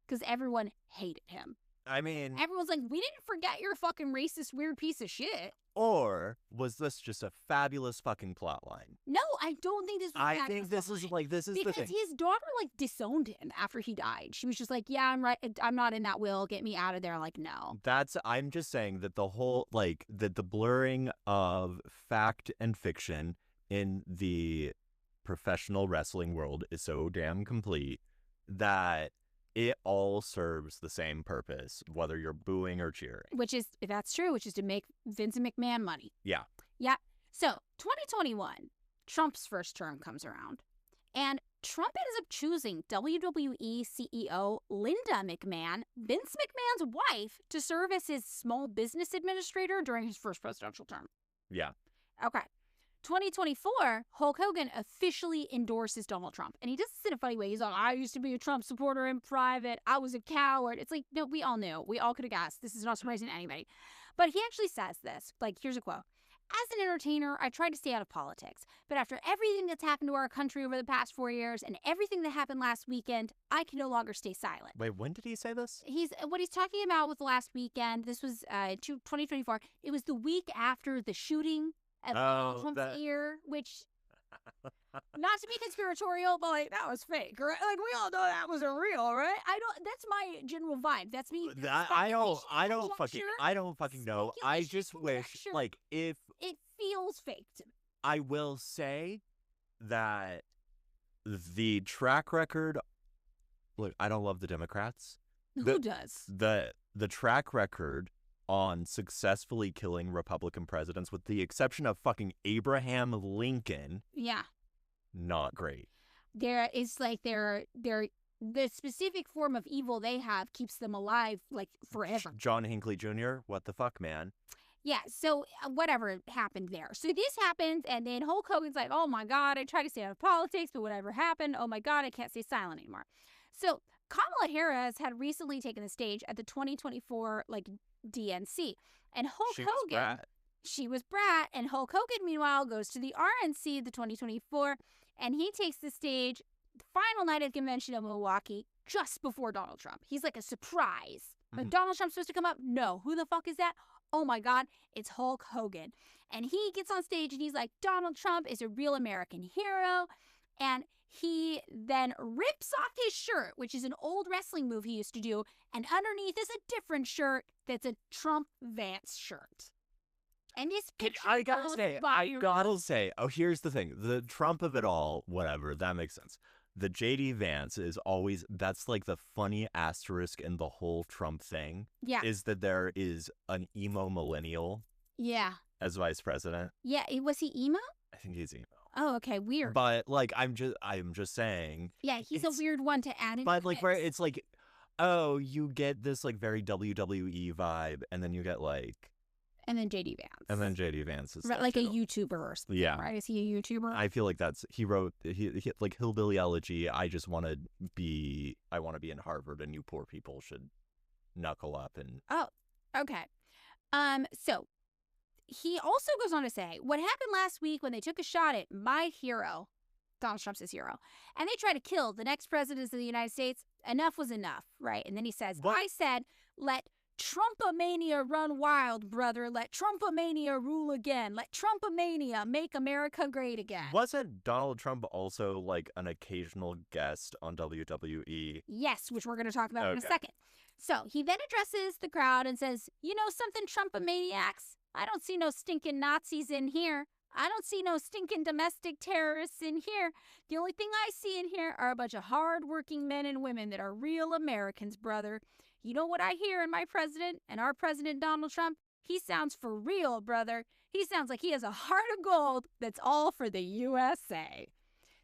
Because everyone hated him. I mean, Everyone's like, we didn't forget you're a fucking racist, weird piece of shit. or was this just a fabulous fucking plot line? No, I don't think this was I that think this is defined. like, this is the Because thing. his daughter, like, disowned him after he died. She was just like, yeah, I'm right. I'm not in that will. Get me out of there. Like, no. I'm just saying that the whole, like, that the blurring of fact and fiction in the professional wrestling world is so damn complete that it all serves the same purpose, whether you're booing or cheering. Which is, if that's true, which is to make Vince McMahon money. Yeah. Yeah. So, 2021, Trump's first term comes around. And Trump ends up choosing WWE CEO Linda McMahon, Vince McMahon's wife, to serve as his small business administrator during his first presidential term. Yeah. Okay. 2024, Hulk Hogan officially endorses Donald Trump. And he does this in a funny way. He's like, I used to be a Trump supporter in private. I was a coward. It's like, no, we all knew. We all could have guessed. This is not surprising to anybody. But he actually says this. Like, here's a quote. As an entertainer, I try to stay out of politics. But after everything that's happened to our country over the past 4 years and everything that happened last weekend, I can no longer stay silent. Wait, when did he say this? What he's talking about with last weekend, this was 2024. It was the week after the shooting at Trump's ear, which, not to be conspiratorial, but like, that was fake, right? Like, we all know that was real, right? That's my general vibe. That's me. I don't fucking know. I just wish, like, if it feels fake to me. I will say that the track record, look, I don't love the Democrats. Who does? The track record on successfully killing Republican presidents, with the exception of fucking Abraham Lincoln. Yeah. Not great. There is like the specific form of evil they have keeps them alive like forever. John Hinckley Jr., what the fuck, man? Yeah, so whatever happened there. So this happens, and then Hulk Hogan's like, oh my God, I try to stay out of politics, but whatever happened, oh my God, I can't stay silent anymore. So Kamala Harris had recently taken the stage at the 2024 like DNC, and she was brat, and Hulk Hogan meanwhile goes to the RNC, the 2024, and he takes the stage the final night of the convention of Milwaukee just before Donald Trump. He's like a surprise. But Donald Trump's supposed to come up? No. Who the fuck is that? Oh my God, it's Hulk Hogan. And he gets on stage and he's like, Donald Trump is a real American hero. And he then rips off his shirt, which is an old wrestling move he used to do, and underneath is a different shirt that's a Trump Vance shirt. And this picture I gotta say, oh, here's the thing. The Trump of it all, whatever, that makes sense. The JD Vance is always, that's like the funny asterisk in the whole Trump thing. Yeah. Is that there is an emo millennial. Yeah. As vice president. Yeah. Was he emo? I think he's emo. Oh, okay. Weird. But like, I'm just saying. Yeah, he's a weird one to add in. But like, where it's like, oh, you get this like very WWE vibe, and then you get like. And then JD Vance. And then JD Vance is like a YouTuber or something. Yeah. Right? Is he a YouTuber? I feel like he wrote like Hillbilly Elegy. I want to be in Harvard, and you poor people should knuckle up and. Oh, okay. So he also goes on to say what happened last week when they took a shot at my hero, Donald Trump's his hero, and they tried to kill the next presidents of the United States. Enough was enough, right? And then he says, what? I said, let Trumpomania run wild, brother. Let Trumpomania rule again. Let Trumpomania make America great again. Wasn't Donald Trump also like an occasional guest on WWE? Yes, which we're going to talk about in a second. So he then addresses the crowd and says, you know something, Trumpomaniacs? I don't see no stinking Nazis in here. I don't see no stinking domestic terrorists in here. The only thing I see in here are a bunch of hard-working men and women that are real Americans, brother. You know what I hear in my president and our president, Donald Trump? He sounds for real, brother. He sounds like he has a heart of gold that's all for the USA.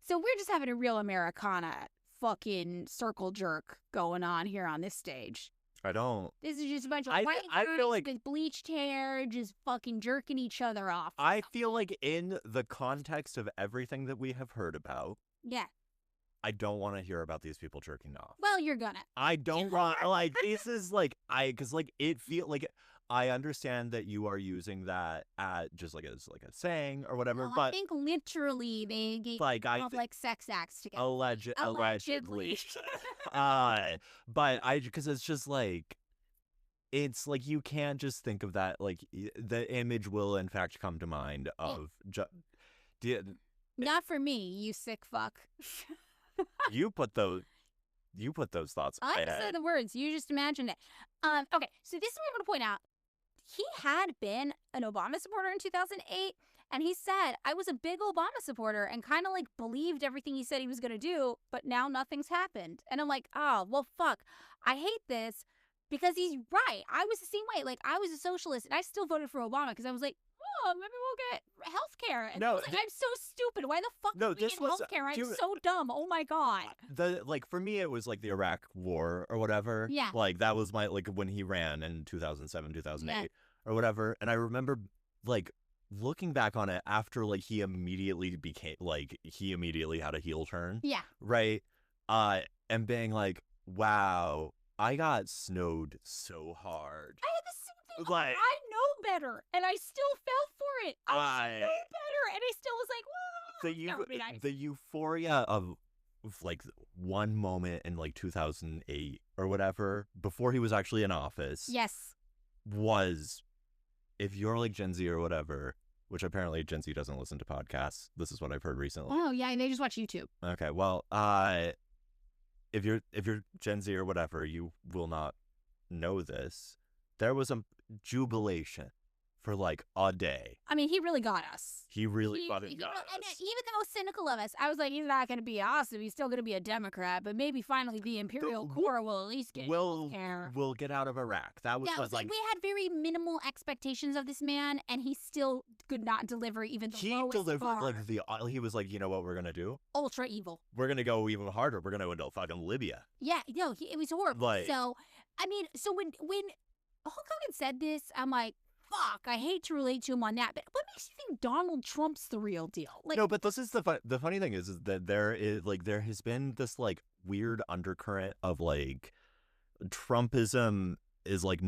So we're just having a real Americana fucking circle jerk going on here on this stage. I don't. This is just a bunch of I white feel dudes like with bleached hair just fucking jerking each other off. I feel like in the context of everything that we have heard about, Yeah. I don't want to hear about these people jerking off. Well, you're gonna. I don't want like this is like because like it feel like I understand that you are using that at just like as like a saying or whatever, No, I but think literally they get like like sex acts together. allegedly. But because it's just like it's like you can't just think of that like the image will in fact come to mind of Not for me, you sick fuck. you put those thoughts in my I head. said the words. You just imagined it. Okay, so this is what I'm going to point out. He had been an Obama supporter in 2008, and he said, I was a big Obama supporter and kind of like believed everything he said he was going to do, but now nothing's happened. And I'm like, oh, well, fuck. I hate this because he's right. I was the same way. Like, I was a socialist, and I still voted for Obama because I was like, oh, maybe we'll get health care. And I was like, I'm so stupid. Why the fuck do we get health care? I'm so dumb. Oh my God. For me, it was like the Iraq War or whatever. Yeah. Like that was my, like when he ran in 2007, 2008 or whatever. And I remember like looking back on it after like he immediately had a heel turn. Yeah. Right. And being like, wow, I got snowed so hard. I had the same thing. Like, I know better, and I still fell for it. I know better, and I still was like, well, that would be nice. The euphoria of like one moment in like 2008 or whatever, before he was actually in office. Yes. Was, if you're like Gen Z or whatever, which apparently Gen Z doesn't listen to podcasts. This is what I've heard recently. Oh yeah, they just watch YouTube. Okay, well, if you're Gen Z or whatever, you will not know this. There was a jubilation for like a day. I mean, he really got us. He really got us. And even the most cynical of us, I was like, he's not going to be awesome. He's still going to be a Democrat, but maybe finally the Imperial Core will at least get care. We'll get out of Iraq. That was, like we had very minimal expectations of this man, and he still could not deliver even the lowest bar. Like he was like, you know what we're gonna do? Ultra evil. We're gonna go even harder. We're gonna go into fucking Libya. Yeah, no, it was horrible. Like, so, I mean, so when Hulk Hogan said this, I'm like, fuck, I hate to relate to him on that, but what makes you think Donald Trump's the real deal? Like, no, but this is the funny thing is that there has been this like weird undercurrent of like Trumpism is like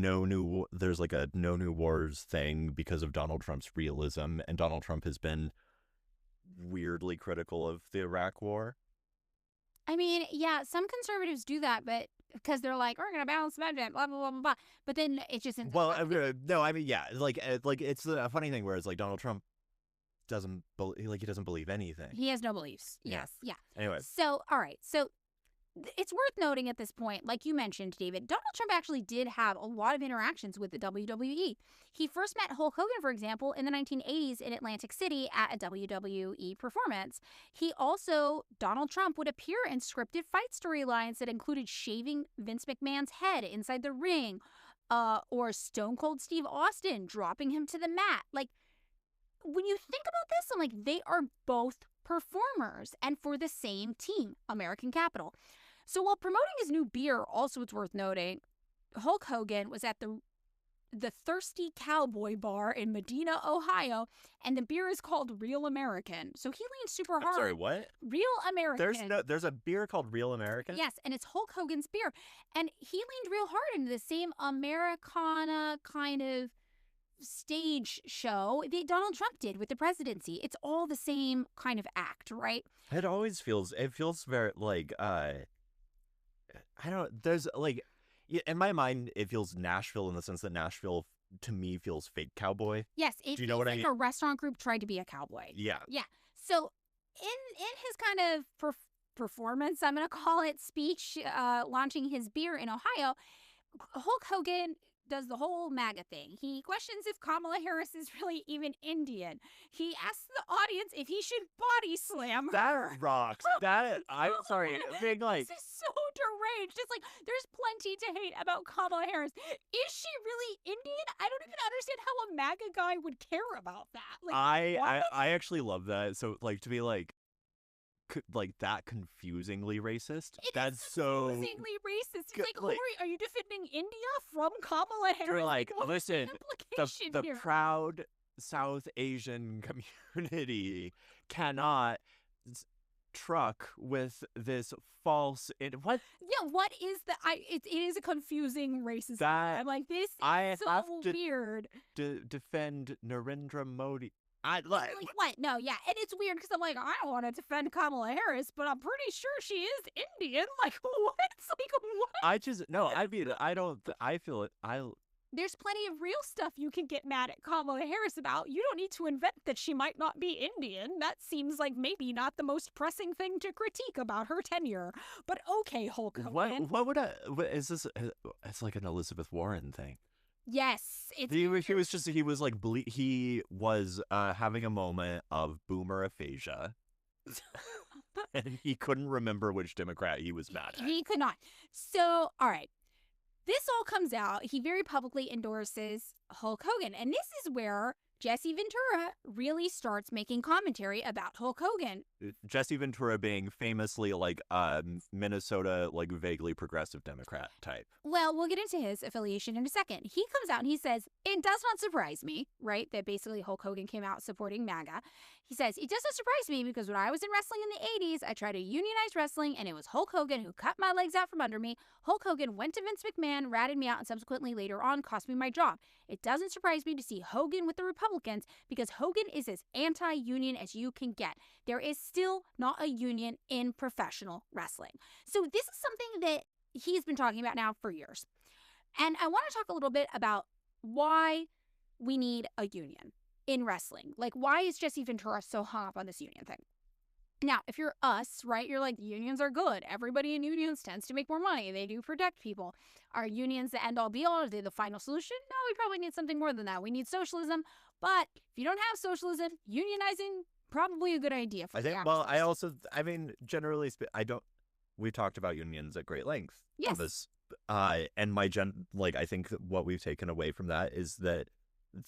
there's like a no new wars thing because of Donald Trump's realism, and Donald Trump has been weirdly critical of the Iraq War. I mean, yeah, some conservatives do that, but because they're like, we're gonna balance the budget, blah blah blah blah blah. But then it just ends up no, I mean, yeah, like it's a funny thing where it's like Donald Trump doesn't believe anything. He has no beliefs. Yes, yeah. Anyway, so all right, so it's worth noting at this point, like you mentioned, David, Donald Trump actually did have a lot of interactions with the WWE. He first met Hulk Hogan, for example, in the 1980s in Atlantic City at a WWE performance. Donald Trump would appear in scripted fight storylines that included shaving Vince McMahon's head inside the ring, or Stone Cold Steve Austin dropping him to the mat. Like, when you think about this, I'm like, they are both performers and for the same team, American Capital. So while promoting his new beer, also it's worth noting, Hulk Hogan was at the Thirsty Cowboy Bar in Medina, Ohio, and the beer is called Real American. So he leaned super hard. I'm sorry, what? Real American. There's a beer called Real American? Yes, and it's Hulk Hogan's beer. And he leaned real hard into the same Americana kind of stage show that Donald Trump did with the presidency. It's all the same kind of act, right? It feels very like I don't, there's like, in my mind, it feels Nashville in the sense that Nashville, to me, feels fake cowboy. Yes, it feels like a restaurant group tried to be a cowboy. Yeah. Yeah. So in his kind of performance, I'm going to call it, speech, launching his beer in Ohio, Hulk Hogan does the whole MAGA thing. He questions if Kamala Harris is really even Indian. He asks the audience if he should body slam her. That rocks. I'm sorry. Being like, this is so deranged. It's like, there's plenty to hate about Kamala Harris. Is she really Indian? I don't even understand how a MAGA guy would care about that. Like, I actually love that. So like, to be like, that confusingly racist. It That's is so confusingly racist. It's like, like- Hori, are you defending India from Kamala Harris? They're like, What's listen, the implication the here? proud South Asian community cannot truck with this false. What Yeah, what is the? It is a confusing racist. that I'm like, this is I so have to weird. defend Narendra Modi. I Like what? No, yeah, and it's weird because I'm like, I don't want to defend Kamala Harris, but I'm pretty sure she is Indian. Like what? Like what? I just no. I mean, I don't. I feel it. There's plenty of real stuff you can get mad at Kamala Harris about. You don't need to invent that she might not be Indian. That seems like maybe not the most pressing thing to critique about her tenure. But okay, Hulk Hogan. What would I? What, is this? It's like an Elizabeth Warren thing. Yes, it's He was like he was having a moment of boomer aphasia, and he couldn't remember which Democrat he was mad at. he could not. So, all right. This all comes out. He very publicly endorses Hulk Hogan. And this is where Jesse Ventura really starts making commentary about Hulk Hogan. Jesse Ventura being famously like Minnesota, like vaguely progressive Democrat type. Well, we'll get into his affiliation in a second. He comes out and he says, it does not surprise me, right, that basically Hulk Hogan came out supporting MAGA. He says, it does not surprise me because when I was in wrestling in the 80s, I tried to unionize wrestling and it was Hulk Hogan who cut my legs out from under me. Hulk Hogan went to Vince McMahon, ratted me out, and subsequently later on cost me my job. It doesn't surprise me to see Hogan with the Republicans because Hogan is as anti-union as you can get. There is still not a union in professional wrestling. So this is something that he's been talking about now for years. And I want to talk a little bit about why we need a union in wrestling. Like, why is Jesse Ventura so hung up on this union thing? Now, if you're us, right, you're like, unions are good. Everybody in unions tends to make more money. They do protect people. Are unions the end all be all? Are they the final solution? No, we probably need something more than that. We need socialism. But if you don't have socialism, unionizing, probably a good idea for I think, well, I mean, generally, we talked about unions at great length. Yes. On this. And I think what we've taken away from that is that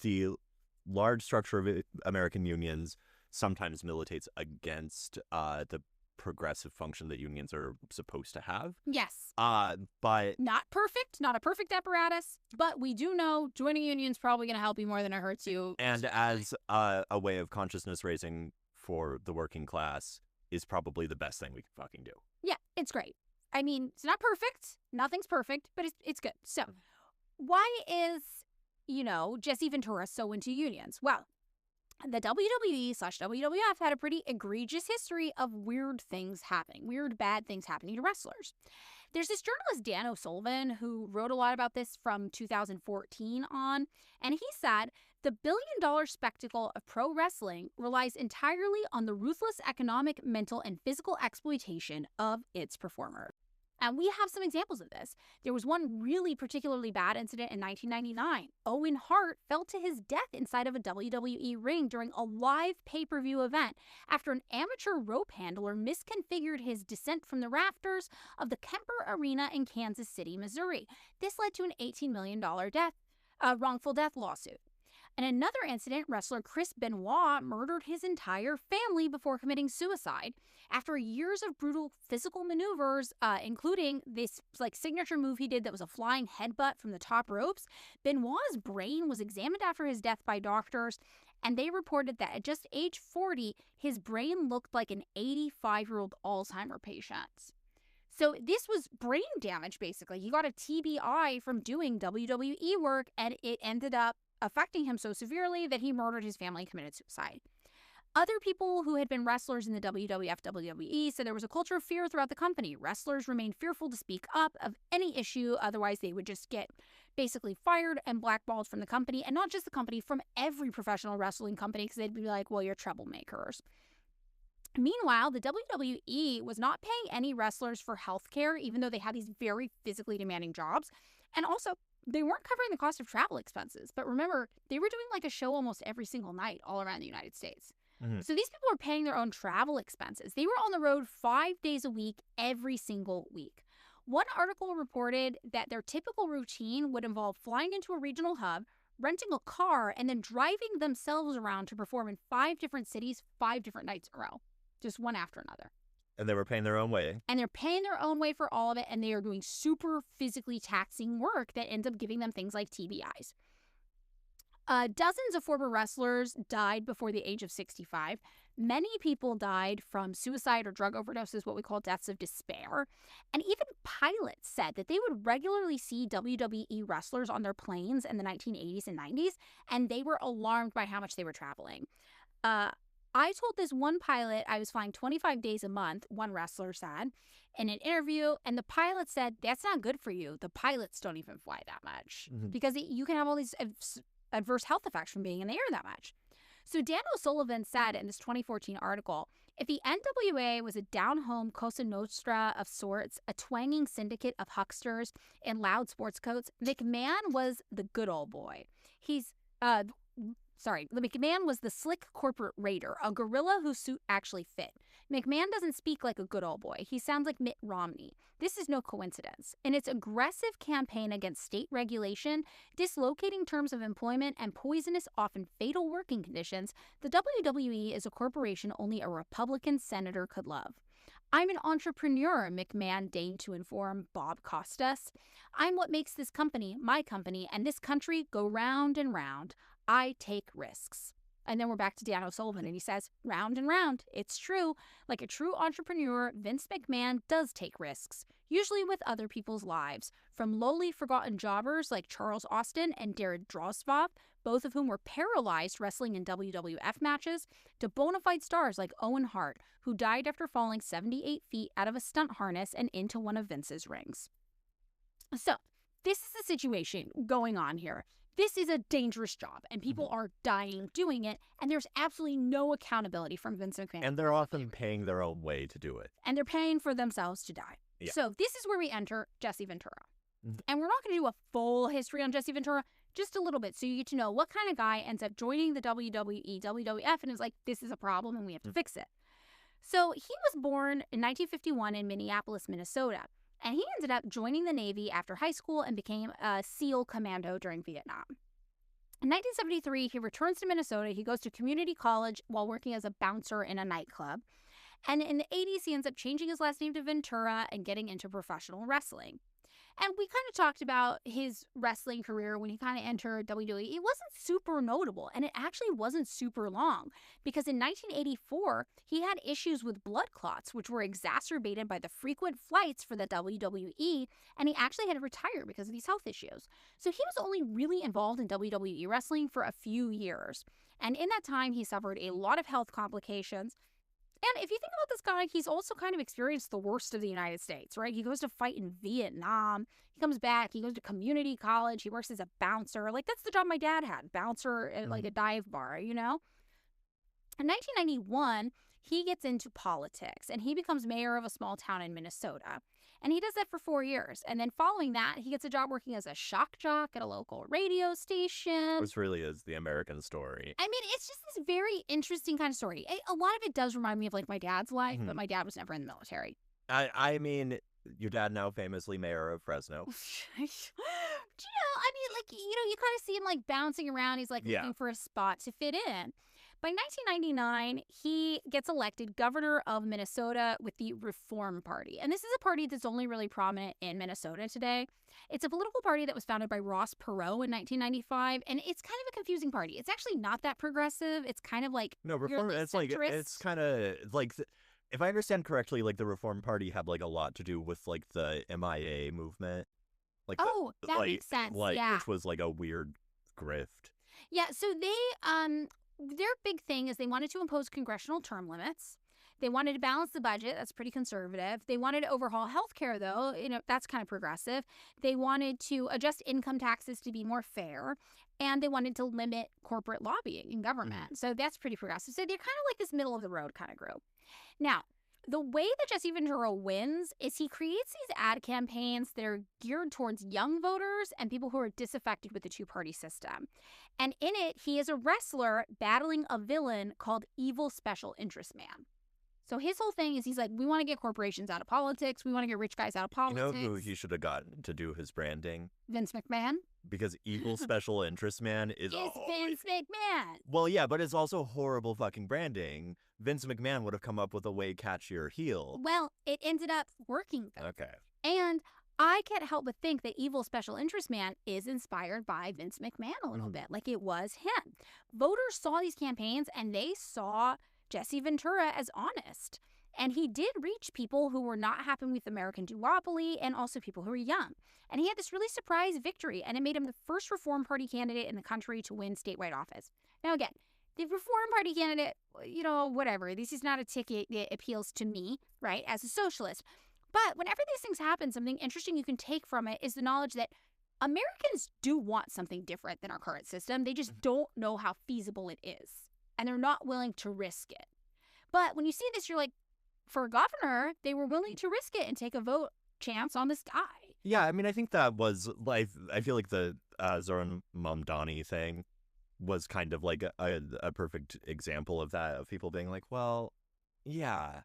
the large structure of American unions sometimes militates against the progressive function that unions are supposed to have. Yes. But not perfect, not a perfect apparatus, but we do know joining a union is probably going to help you more than it hurts you. And as a way of consciousness raising for the working class is probably the best thing we can fucking do. Yeah, it's great. I mean, it's not perfect. Nothing's perfect, but it's good. So why is, Jesse Ventura so into unions? Well, the WWE/WWF had a pretty egregious history of weird bad things happening to wrestlers. There's this journalist, Dan O'Sullivan, who wrote a lot about this from 2014 on, and he said, the billion-dollar spectacle of pro wrestling relies entirely on the ruthless economic, mental, and physical exploitation of its performers. And we have some examples of this. There was one really particularly bad incident in 1999. Owen Hart fell to his death inside of a WWE ring during a live pay-per-view event after an amateur rope handler misconfigured his descent from the rafters of the Kemper Arena in Kansas City, Missouri. This led to an $18 million wrongful death lawsuit. In another incident, wrestler Chris Benoit murdered his entire family before committing suicide. After years of brutal physical maneuvers, including this signature move he did that was a flying headbutt from the top ropes, Benoit's brain was examined after his death by doctors, and they reported that at just age 40, his brain looked like an 85-year-old Alzheimer patient. So this was brain damage, basically. He got a TBI from doing WWE work, and it ended up affecting him so severely that he murdered his family and committed suicide. Other people who had been wrestlers in the WWF, WWE said there was a culture of fear throughout the company. Wrestlers remained fearful to speak up of any issue, otherwise they would just get basically fired and blackballed from the company, and not just the company, from every professional wrestling company, because they'd be like, well, you're troublemakers. Meanwhile, the WWE was not paying any wrestlers for health care, even though they had these very physically demanding jobs. And also, they weren't covering the cost of travel expenses. But remember, they were doing a show almost every single night all around the United States. Mm-hmm. So these people were paying their own travel expenses. They were on the road 5 days a week, every single week. One article reported that their typical routine would involve flying into a regional hub, renting a car, and then driving themselves around to perform in 5 different cities, 5 different nights in a row. Just one after another. And they were paying their own way. And they're paying their own way for all of it, and they are doing super physically taxing work that ends up giving them things like TBIs. Dozens of former wrestlers died before the age of 65. Many people died from suicide or drug overdoses, what we call deaths of despair. And even pilots said that they would regularly see WWE wrestlers on their planes in the 1980s and 90s, and they were alarmed by how much they were traveling. I told this one pilot I was flying 25 days a month, one wrestler said, in an interview, and the pilot said, that's not good for you. The pilots don't even fly that much because you can have all these adverse health effects from being in the air that much. So Dan O'Sullivan said in this 2014 article, if the NWA was a down-home Cosa Nostra of sorts, a twanging syndicate of hucksters in loud sports coats, McMahon was the good old boy. McMahon was the slick corporate raider, a gorilla whose suit actually fit. McMahon doesn't speak like a good old boy. He sounds like Mitt Romney. This is no coincidence. In its aggressive campaign against state regulation, dislocating terms of employment, and poisonous, often fatal working conditions, the WWE is a corporation only a Republican senator could love. I'm an entrepreneur, McMahon deigned to inform Bob Costas. I'm what makes this company, my company, and this country go round and round. I take risks. And then we're back to Dan O'Sullivan, and he says, round and round. It's true. Like a true entrepreneur, Vince McMahon does take risks, usually with other people's lives. From lowly forgotten jobbers like Charles Austin and Jared Drozdov, both of whom were paralyzed wrestling in WWF matches, to bona fide stars like Owen Hart, who died after falling 78 feet out of a stunt harness and into one of Vince's rings. So, this is the situation going on here. This is a dangerous job, and people are dying doing it, and there's absolutely no accountability from Vince McMahon. And they're often paying their own way to do it. And they're paying for themselves to die. Yeah. So this is where we enter Jesse Ventura. And we're not going to do a full history on Jesse Ventura, just a little bit, so you get to know what kind of guy ends up joining the WWE, WWF, and is like, this is a problem, and we have to fix it. So he was born in 1951 in Minneapolis, Minnesota. And he ended up joining the Navy after high school and became a SEAL commando during Vietnam. In 1973, he returns to Minnesota. He goes to community college while working as a bouncer in a nightclub. And in the 80s, he ends up changing his last name to Ventura and getting into professional wrestling. And we kind of talked about his wrestling career when he kind of entered WWE. It wasn't super notable, and it actually wasn't super long, because in 1984, he had issues with blood clots, which were exacerbated by the frequent flights for the WWE, and he actually had to retire because of these health issues. So he was only really involved in WWE wrestling for a few years. And in that time, he suffered a lot of health complications. And if you think about this guy, he's also kind of experienced the worst of the United States, right? He goes to fight in Vietnam. He comes back. He goes to community college. He works as a bouncer. Like, that's the job my dad had, bouncer at like a dive bar, you know? In 1991, he gets into politics, and he becomes mayor of a small town in Minnesota. And he does that for 4 years. And then following that, he gets a job working as a shock jock at a local radio station. Which really is the American story. I mean, it's just this very interesting kind of story. A lot of it does remind me of, like, my dad's life, but my dad was never in the military. I mean, your dad now famously mayor of Fresno. You kind of see him, like, bouncing around. He's, like, looking for a spot to fit in. By 1999, he gets elected governor of Minnesota with the Reform Party. And this is a party that's only really prominent in Minnesota today. It's a political party that was founded by Ross Perot in 1995, and it's kind of a confusing party. It's actually not that progressive. It's kind of like Reform. It's like it's kind of like, if I understand correctly, like the Reform Party had like a lot to do with like the MIA movement. Like that makes sense. Which was like a weird grift. Yeah. So their big thing is they wanted to impose congressional term limits. They wanted to balance the budget. That's pretty conservative. They wanted to overhaul healthcare, though. That's kind of progressive. They wanted to adjust income taxes to be more fair. And they wanted to limit corporate lobbying in government. So that's pretty progressive. So they're kind of like this middle of the road kind of group. Now, the way that Jesse Ventura wins is he creates these ad campaigns that are geared towards young voters and people who are disaffected with the two-party system. And in it, he is a wrestler battling a villain called Evil Special Interest Man. So his whole thing is he's like, we want to get corporations out of politics. We want to get rich guys out of politics. You know who he should have gotten to do his branding? Vince McMahon? because evil special interest man is It's Vince McMahon. Well, yeah, but it's also horrible fucking branding. Vince McMahon would have come up with a way catchier heel. Well, it ended up working though. Okay. And I can't help but think that evil special interest man is inspired by Vince McMahon a little bit. Like it was him. Voters saw these campaigns and they saw Jesse Ventura as honest. And he did reach people who were not happy with American duopoly and also people who were young. And he had this really surprise victory, and it made him the first Reform Party candidate in the country to win statewide office. Now, again, the Reform Party candidate, you know, whatever. This is not a ticket that appeals to me, right, as a socialist. But whenever these things happen, something interesting you can take from it is the knowledge that Americans do want something different than our current system. They just don't know how feasible it is, and they're not willing to risk it. But when you see this, you're like, for a governor, they were willing to risk it and take a vote chance on this guy. Yeah, I mean, I think that was, like, I feel like the Zoran Mamdani thing was kind of like a perfect example of that, of people being like, well, yeah.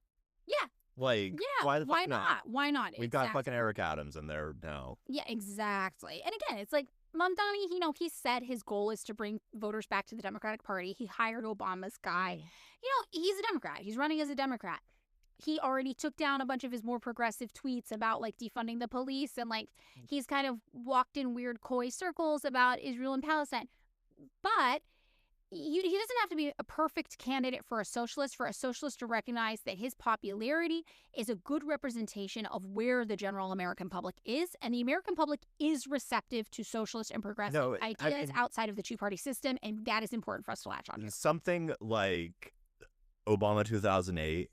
Yeah. Like, yeah, why not? Why not? We've got fucking Eric Adams in there now. Yeah, exactly. And again, it's like Mamdani, you know, he said his goal is to bring voters back to the Democratic Party. He hired Obama's guy. You know, he's a Democrat. He's running as a Democrat. He already took down a bunch of his more progressive tweets about like defunding the police, and like he's kind of walked in weird coy circles about Israel and Palestine. But he doesn't have to be a perfect candidate for a socialist to recognize that his popularity is a good representation of where the general American public is, and the American public is receptive to socialist and progressive ideas outside of the two-party system, and that is important for us to latch on to. Something like Obama 2008,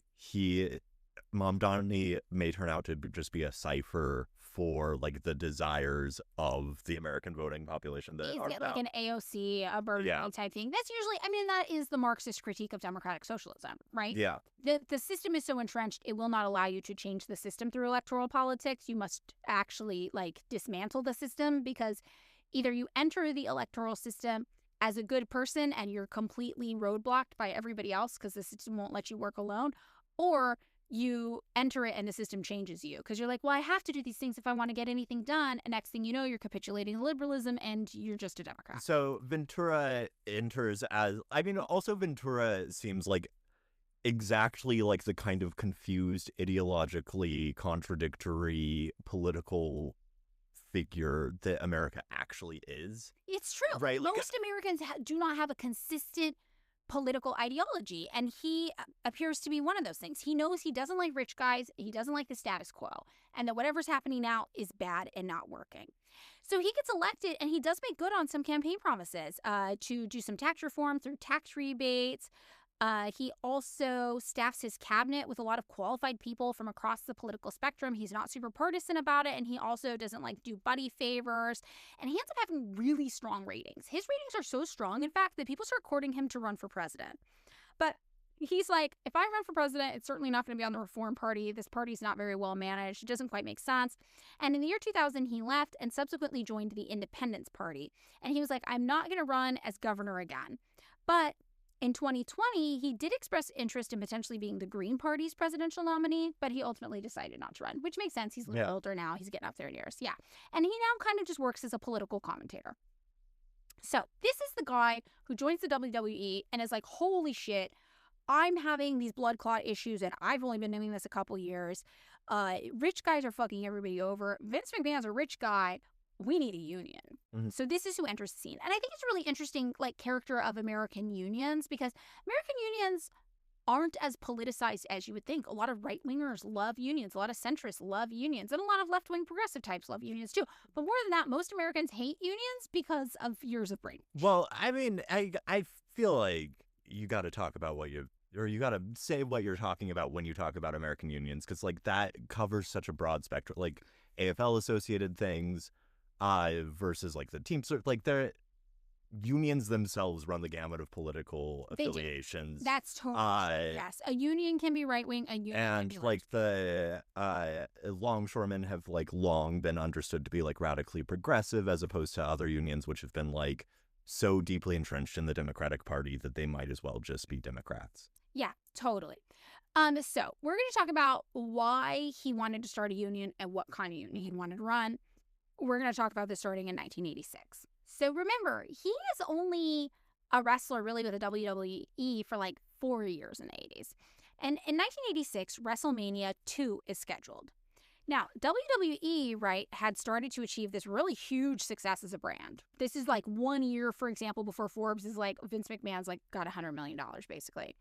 Mamdani may turn out to just be a cipher for like the desires of the American voting population. That He's like an AOC, a Bernie type thing. That's usually, I mean, that is the Marxist critique of democratic socialism, right? Yeah. The system is so entrenched, it will not allow you to change the system through electoral politics. You must actually like dismantle the system, because either you enter the electoral system as a good person and you're completely roadblocked by everybody else because the system won't let you work alone, or you enter it and the system changes you because you're like, well, I have to do these things if I want to get anything done. And next thing you know, you're capitulating to liberalism and you're just a Democrat. So Ventura enters as, I mean, also Ventura seems like exactly like the kind of confused, ideologically contradictory political figure that America actually is. It's true. Right? Most Americans do not have a consistent political ideology, and he appears to be one of those things. He knows he doesn't like rich guys, he doesn't like the status quo, and that whatever's happening now is bad and not working. So he gets elected, and he does make good on some campaign promises to do some tax reform through tax rebates. He also staffs his cabinet with a lot of qualified people from across the political spectrum. He's not super partisan about it, and he also doesn't like do buddy favors. And he ends up having really strong ratings. His ratings are so strong, in fact, that people start courting him to run for president. But he's like, if I run for president, it's certainly not going to be on the Reform Party. This party's not very well managed. It doesn't quite make sense. And in the year 2000, he left and subsequently joined the Independence Party. And he was like, I'm not going to run as governor again. But in 2020, he did express interest in potentially being the Green Party's presidential nominee, but he ultimately decided not to run, which makes sense. He's a little older now. He's getting up there in years. Yeah. And he now kind of just works as a political commentator. So this is the guy who joins the WWE and is like, holy shit, I'm having these blood clot issues and I've only been doing this a couple years. Rich guys are fucking everybody over. Vince McMahon's a rich guy. We need a union. Mm-hmm. So this is who enters the scene. And I think it's a really interesting like character of American unions, because American unions aren't as politicized as you would think. A lot of right-wingers love unions. A lot of centrists love unions. And a lot of left-wing progressive types love unions too. But more than that, most Americans hate unions because of years of brain. Well, I mean, I feel like you got to talk about you got to say what you're talking about when you talk about American unions, because like that covers such a broad spectrum, like AFL-associated things, versus like the teams, like the unions themselves run the gamut of political affiliations. That's totally yes. A union can be right wing, a union and can be like the longshoremen have like long been understood to be like radically progressive, as opposed to other unions which have been like so deeply entrenched in the Democratic Party that they might as well just be Democrats. Yeah, totally. So we're going to talk about why he wanted to start a union and what kind of union he wanted to run. we're going to talk about this starting in 1986. So remember, he is only a wrestler really with the WWE for like 4 years in the 80s. And in 1986, WrestleMania 2 is scheduled. Now, WWE, right, had started to achieve this really huge success as a brand. This is like 1 year, for example, before Forbes is like, Vince McMahon's like got $100 million, basically.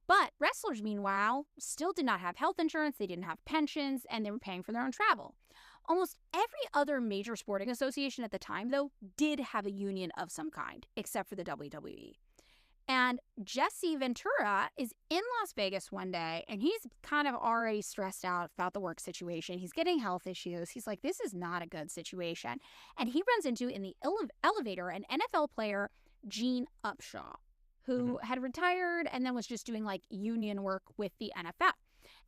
But wrestlers, meanwhile, still did not have health insurance, they didn't have pensions, and they were paying for their own travel. Almost every other major sporting association at the time, though, did have a union of some kind, except for the WWE. And Jesse Ventura is in Las Vegas one day, and he's kind of already stressed out about the work situation. He's getting health issues. He's like, this is not a good situation. And he runs into, in the elevator, an NFL player, Gene Upshaw, who had retired and then was just doing like union work with the NFL.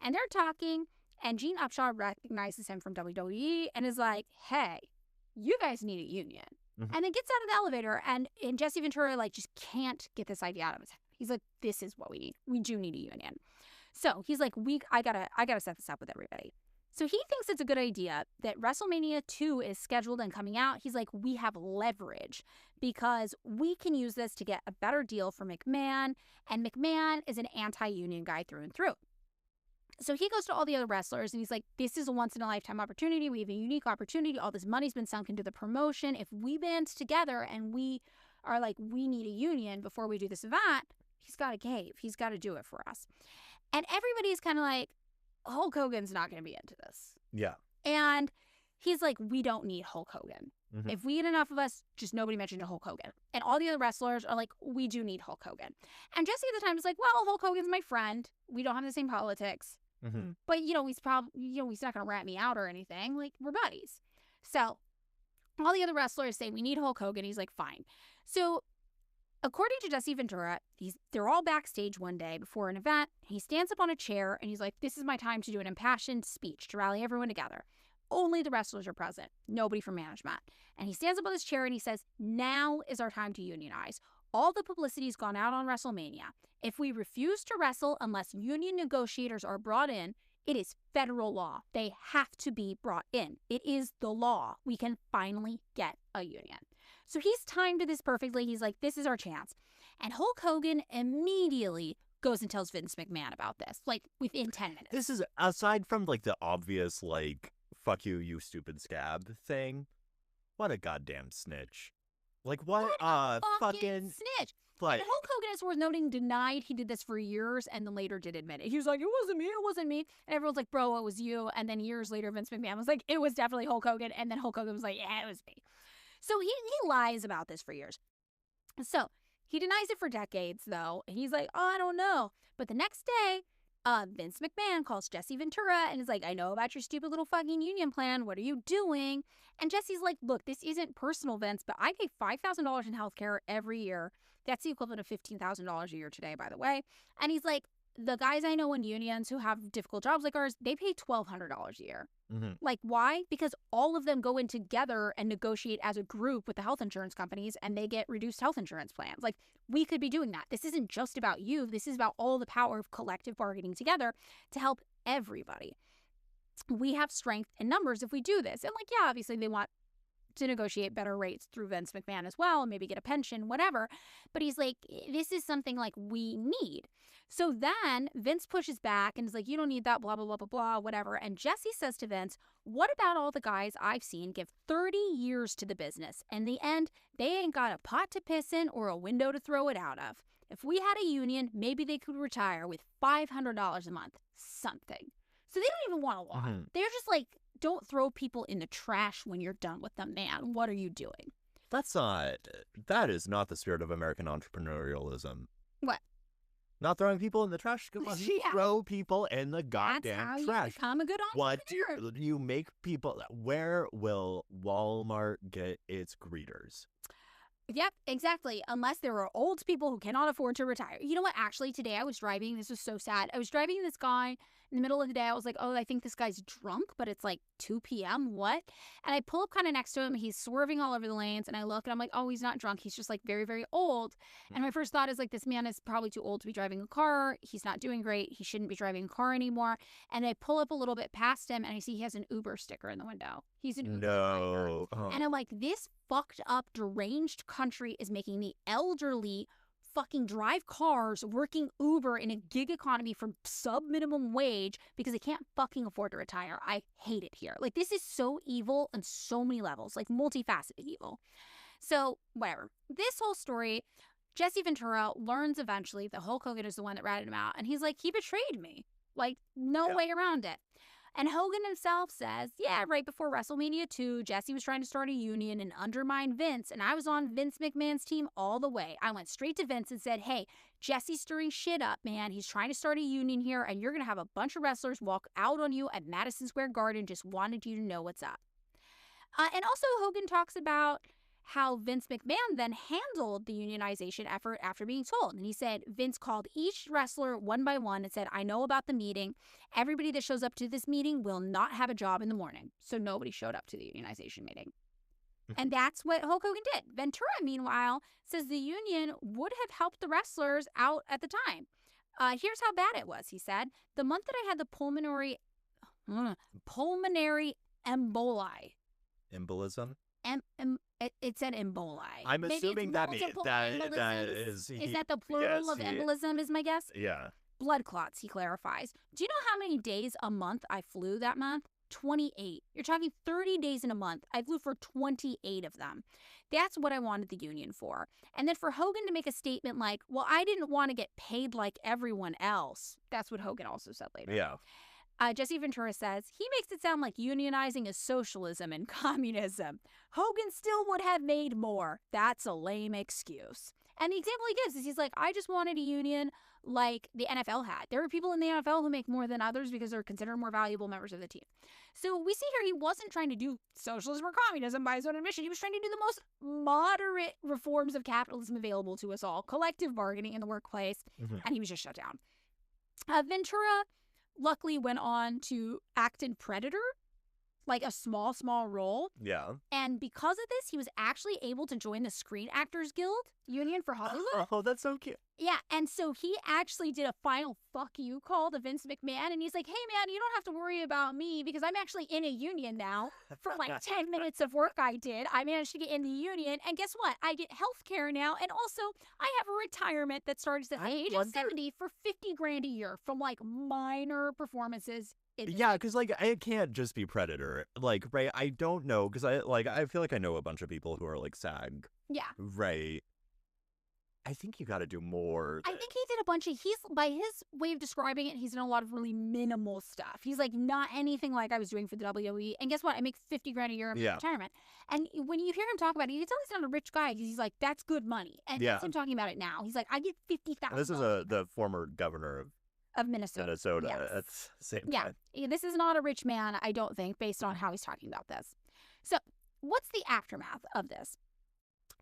And they're talking, and Gene Upshaw recognizes him from WWE and is like, hey, you guys need a union. And then gets out of the elevator, and Jesse Ventura like just can't get this idea out of his head. He's like, this is what we need. We do need a union. So he's like, I gotta set this up with everybody. So he thinks it's a good idea that WrestleMania 2 is scheduled and coming out. He's like, we have leverage because we can use this to get a better deal for McMahon, and McMahon is an anti-union guy through and through. So he goes to all the other wrestlers and he's like, this is a once-in-a-lifetime opportunity. We have a unique opportunity. All this money's been sunk into the promotion. If we band together and we are like, we need a union before we do this event, he's got to cave. He's got to do it for us. And everybody's kind of like, Hulk Hogan's not going to be into this. Yeah. And he's like, we don't need Hulk Hogan. If we get enough of us, just nobody mentioned Hulk Hogan. And all the other wrestlers are like, we do need Hulk Hogan. And Jesse at the time is like, well, Hulk Hogan's my friend. We don't have the same politics. But, he's he's not going to rat me out or anything. Like, we're buddies. So all the other wrestlers say, we need Hulk Hogan. He's like, fine. So according to Jesse Ventura, they're all backstage one day before an event. He stands up on a chair and he's like, this is my time to do an impassioned speech to rally everyone together. Only the wrestlers are present. Nobody from management. And he stands up on his chair and he says, now is our time to unionize. All the publicity's gone out on WrestleMania. If we refuse to wrestle unless union negotiators are brought in, it is federal law. They have to be brought in. It is the law. We can finally get a union. So he's timed this perfectly. He's like, this is our chance. And Hulk Hogan immediately goes and tells Vince McMahon about this, like within 10 minutes. This is, aside from like the obvious, like, fuck you, you stupid scab thing, what a goddamn snitch. Like, what a fucking snitch. Like, and Hulk Hogan, it's worth noting, denied he did this for years and then later did admit it. He was like, it wasn't me. And everyone's like, bro, it was you. And then years later, Vince McMahon was like, it was definitely Hulk Hogan. And then Hulk Hogan was like, yeah, it was me. So he lies about this for years. So he denies it for decades, though. And he's like, oh, I don't know. But the next day, Vince McMahon calls Jesse Ventura and is like, I know about your stupid little fucking union plan. What are you doing? And Jesse's like, look, this isn't personal, Vince, but I pay $5,000 in healthcare every year. That's the equivalent of $15,000 a year today, by the way. And he's like, the guys I know in unions who have difficult jobs like ours, they pay $1,200 a year. Like, why? Because all of them go in together and negotiate as a group with the health insurance companies and they get reduced health insurance plans. Like, we could be doing that. This isn't just about you. This is about all the power of collective bargaining together to help everybody. We have strength in numbers if we do this. And like, yeah, obviously they want to negotiate better rates through Vince McMahon as well and maybe get a pension, whatever. But he's like, this is something like we need. So then Vince pushes back and is like, you don't need that, blah, blah, blah, blah, blah, whatever. And Jesse says to Vince, what about all the guys I've seen give 30 years to the business? In the end, they ain't got a pot to piss in or a window to throw it out of. If we had a union, maybe they could retire with $500 a month, something. So they don't even want a lot. They're just like, don't throw people in the trash when you're done with them, man. What are you doing? That is not the spirit of American entrepreneurialism. What? Not throwing people in the trash. Yeah. Throw people in the goddamn That's how trash. you become a good entrepreneur. What do you make people? Where will Walmart get its greeters? Yep, exactly. Unless there are old people who cannot afford to retire. You know what? Actually, today I was driving. This was so sad. I was driving this guy in the middle of the day. I was like, oh, I think this guy's drunk, but it's like 2 p.m. What? And I pull up kind of next to him. He's swerving all over the lanes. And I look and I'm like, oh, he's not drunk. He's just like very, very old. And my first thought is like, this man is probably too old to be driving a car. He's not doing great. He shouldn't be driving a car anymore. And I pull up a little bit past him and I see he has an Uber sticker in the window. He's an Uber driver. No. And I'm like, this fucked up, deranged country is making the elderly fucking drive cars working Uber in a gig economy for sub-minimum wage because they can't fucking afford to retire. I hate it here. Like, this is so evil on so many levels, like multifaceted evil. So, whatever. This whole story, Jesse Ventura learns eventually that Hulk Hogan is the one that ratted him out. And he's like, he betrayed me. Like, no way around it. And Hogan himself says, yeah, right before WrestleMania 2, Jesse was trying to start a union and undermine Vince. And I was on Vince McMahon's team all the way. I went straight to Vince and said, hey, Jesse's stirring shit up, man. He's trying to start a union here, and you're going to have a bunch of wrestlers walk out on you at Madison Square Garden. Just wanted you to know what's up. And also Hogan talks about how Vince McMahon then handled the unionization effort after being told. And he said Vince called each wrestler one by one and said, I know about the meeting. Everybody that shows up to this meeting will not have a job in the morning. So nobody showed up to the unionization meeting. And that's what Hulk Hogan did. Ventura, meanwhile, says the union would have helped the wrestlers out at the time. Here's how bad it was, he said. The month that I had the pulmonary emboli. Embolism? It said emboli. I'm Maybe assuming that is Is that the plural of embolism, is my guess? Yeah. Blood clots, he clarifies. Do you know how many days a month I flew that month? 28. You're talking 30 days in a month. I flew for 28 of them. That's what I wanted the union for. And then for Hogan to make a statement like, well, I didn't want to get paid like everyone else. That's what Hogan also said later. Yeah. Jesse Ventura says, he makes it sound like unionizing is socialism and communism. Hogan still would have made more. That's a lame excuse. And the example he gives is he's like, I just wanted a union like the NFL had. There are people in the NFL who make more than others because they're considered more valuable members of the team. So we see here he wasn't trying to do socialism or communism by his own admission. He was trying to do the most moderate reforms of capitalism available to us all, collective bargaining in the workplace, and he was just shut down. Ventura luckily went on to act in Predator, like a small role. Yeah. And because of this, he was actually able to join the Screen Actors Guild union for Hollywood. Oh, that's so cute. Yeah, and so he actually did a final fuck you call to Vince McMahon, and he's like, hey, man, you don't have to worry about me because I'm actually in a union now. For like 10 minutes of work I did, I managed to get in the union, and guess what? I get health care now, and also I have a retirement that starts at the age of 70 for $50,000 a year from like minor performances. Yeah, because like it can't just be Predator. Like, right, I don't know, because I feel like I know a bunch of people who are like SAG. Yeah. Right. I think you got to do more. I think he did a bunch of, by his way of describing it, he's done a lot of really minimal stuff. He's like, not anything like I was doing for the WWE. And guess what? I make $50,000 a year in retirement. And when you hear him talk about it, you can tell he's not a rich guy because he's like, that's good money. And that's him talking about it now. He's like, I get $50,000. This is the former governor of Minnesota. Yes. At the same time. Yeah, this is not a rich man, I don't think, based on how he's talking about this. So what's the aftermath of this?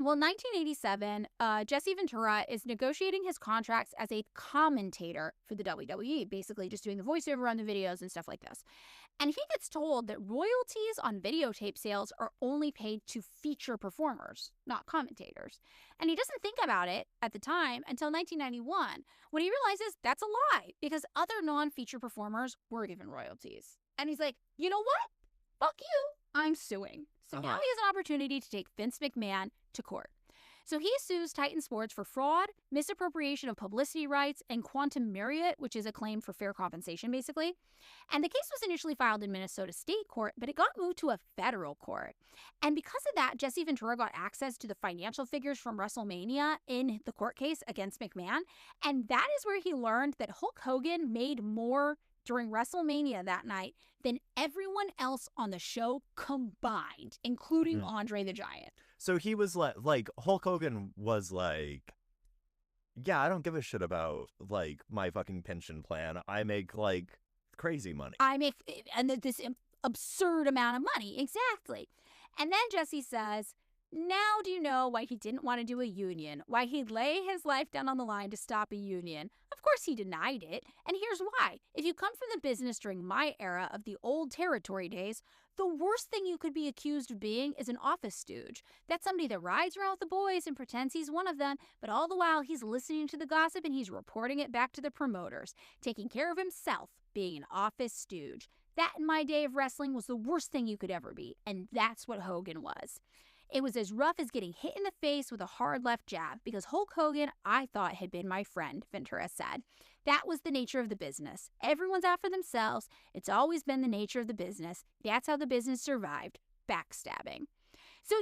Well, in 1987, Jesse Ventura is negotiating his contracts as a commentator for the WWE, basically just doing the voiceover on the videos and stuff like this. And he gets told that royalties on videotape sales are only paid to feature performers, not commentators. And he doesn't think about it at the time until 1991, when he realizes that's a lie, because other non-feature performers were given royalties. And he's like, you know what? Fuck you. I'm suing. So now he has an opportunity to take Vince McMahon to court. So he sues Titan Sports for fraud, misappropriation of publicity rights, and quantum merit, which is a claim for fair compensation, basically. And the case was initially filed in Minnesota State Court, but it got moved to a federal court. And because of that, Jesse Ventura got access to the financial figures from WrestleMania in the court case against McMahon. And that is where he learned that Hulk Hogan made more during WrestleMania that night than everyone else on the show combined, including Andre the Giant. So he was like Hulk Hogan was like, yeah, I don't give a shit about like my fucking pension plan. I make like crazy money. This absurd amount of money. Exactly. And then Jesse says, now do you know why he didn't want to do a union? Why he'd lay his life down on the line to stop a union? Of course he denied it. And here's why. If you come from the business during my era of the old territory days, the worst thing you could be accused of being is an office stooge. That's somebody that rides around with the boys and pretends he's one of them, but all the while he's listening to the gossip and he's reporting it back to the promoters, taking care of himself, being an office stooge. That in my day of wrestling was the worst thing you could ever be, and that's what Hogan was. It was as rough as getting hit in the face with a hard left jab, because Hulk Hogan, I thought, had been my friend, Ventura said. That was the nature of the business. Everyone's out for themselves. It's always been the nature of the business. That's how the business survived. Backstabbing. So,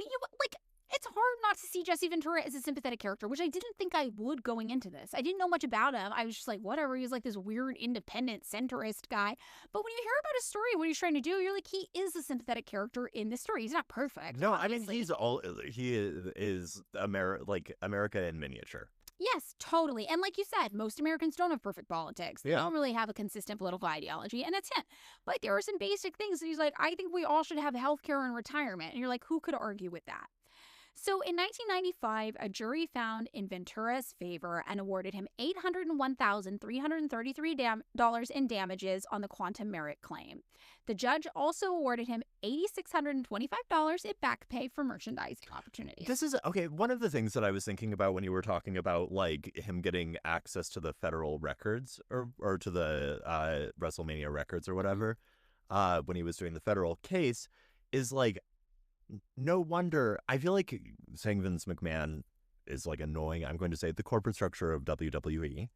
it's hard not to see Jesse Ventura as a sympathetic character, which I didn't think I would going into this. I didn't know much about him. I was just like, whatever. He's like this weird, independent, centrist guy. But when you hear about his story, what he's trying to do, you're like, he is a sympathetic character in this story. He's not perfect. No, obviously. he is America in miniature. Yes, totally. And like you said, most Americans don't have perfect politics. They don't really have a consistent political ideology, and that's him. But there are some basic things that he's like, I think we all should have health care and retirement. And you're like, who could argue with that? So in 1995, a jury found in Ventura's favor and awarded him $801,333 in damages on the quantum merit claim. The judge also awarded him $8,625 in back pay for merchandising opportunities. This is, okay, one of the things that I was thinking about when you were talking about, like, him getting access to the federal records or to the WrestleMania records or whatever, when he was doing the federal case, is, like, no wonder. I feel like saying Vince McMahon is, like, annoying. I'm going to say the corporate structure of WWE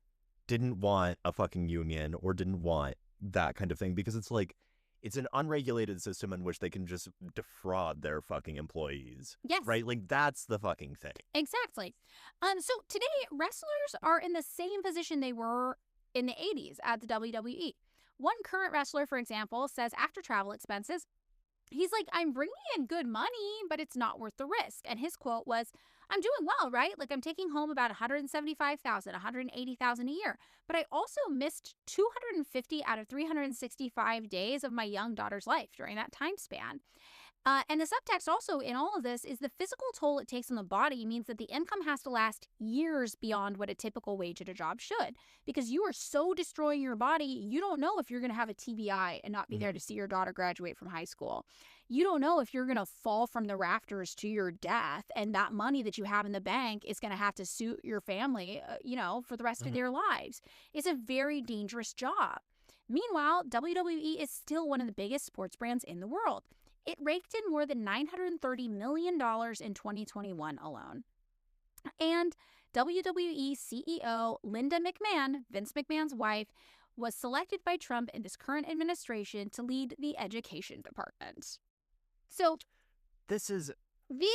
didn't want a fucking union or didn't want that kind of thing, because it's like, it's an unregulated system in which they can just defraud their fucking employees. Yes. Right? Like, that's the fucking thing. Exactly. So today, wrestlers are in the same position they were in the 80s at the WWE. One current wrestler, for example, says after travel expenses, he's like, I'm bringing in good money, but it's not worth the risk. And his quote was, I'm doing well, right? Like, I'm taking home about $175,000, $180,000 a year. But I also missed 250 out of 365 days of my young daughter's life during that time span. And the subtext also in all of this is the physical toll it takes on the body means that the income has to last years beyond what a typical wage at a job should. Because you are so destroying your body, you don't know if you're going to have a TBI and not be there to see your daughter graduate from high school. You don't know if you're going to fall from the rafters to your death, and that money that you have in the bank is going to have to suit your family, for the rest of their lives. It's a very dangerous job. Meanwhile, WWE is still one of the biggest sports brands in the world. It raked in more than $930 million in 2021 alone. And WWE CEO Linda McMahon, Vince McMahon's wife, was selected by Trump in this current administration to lead the education department. So This is the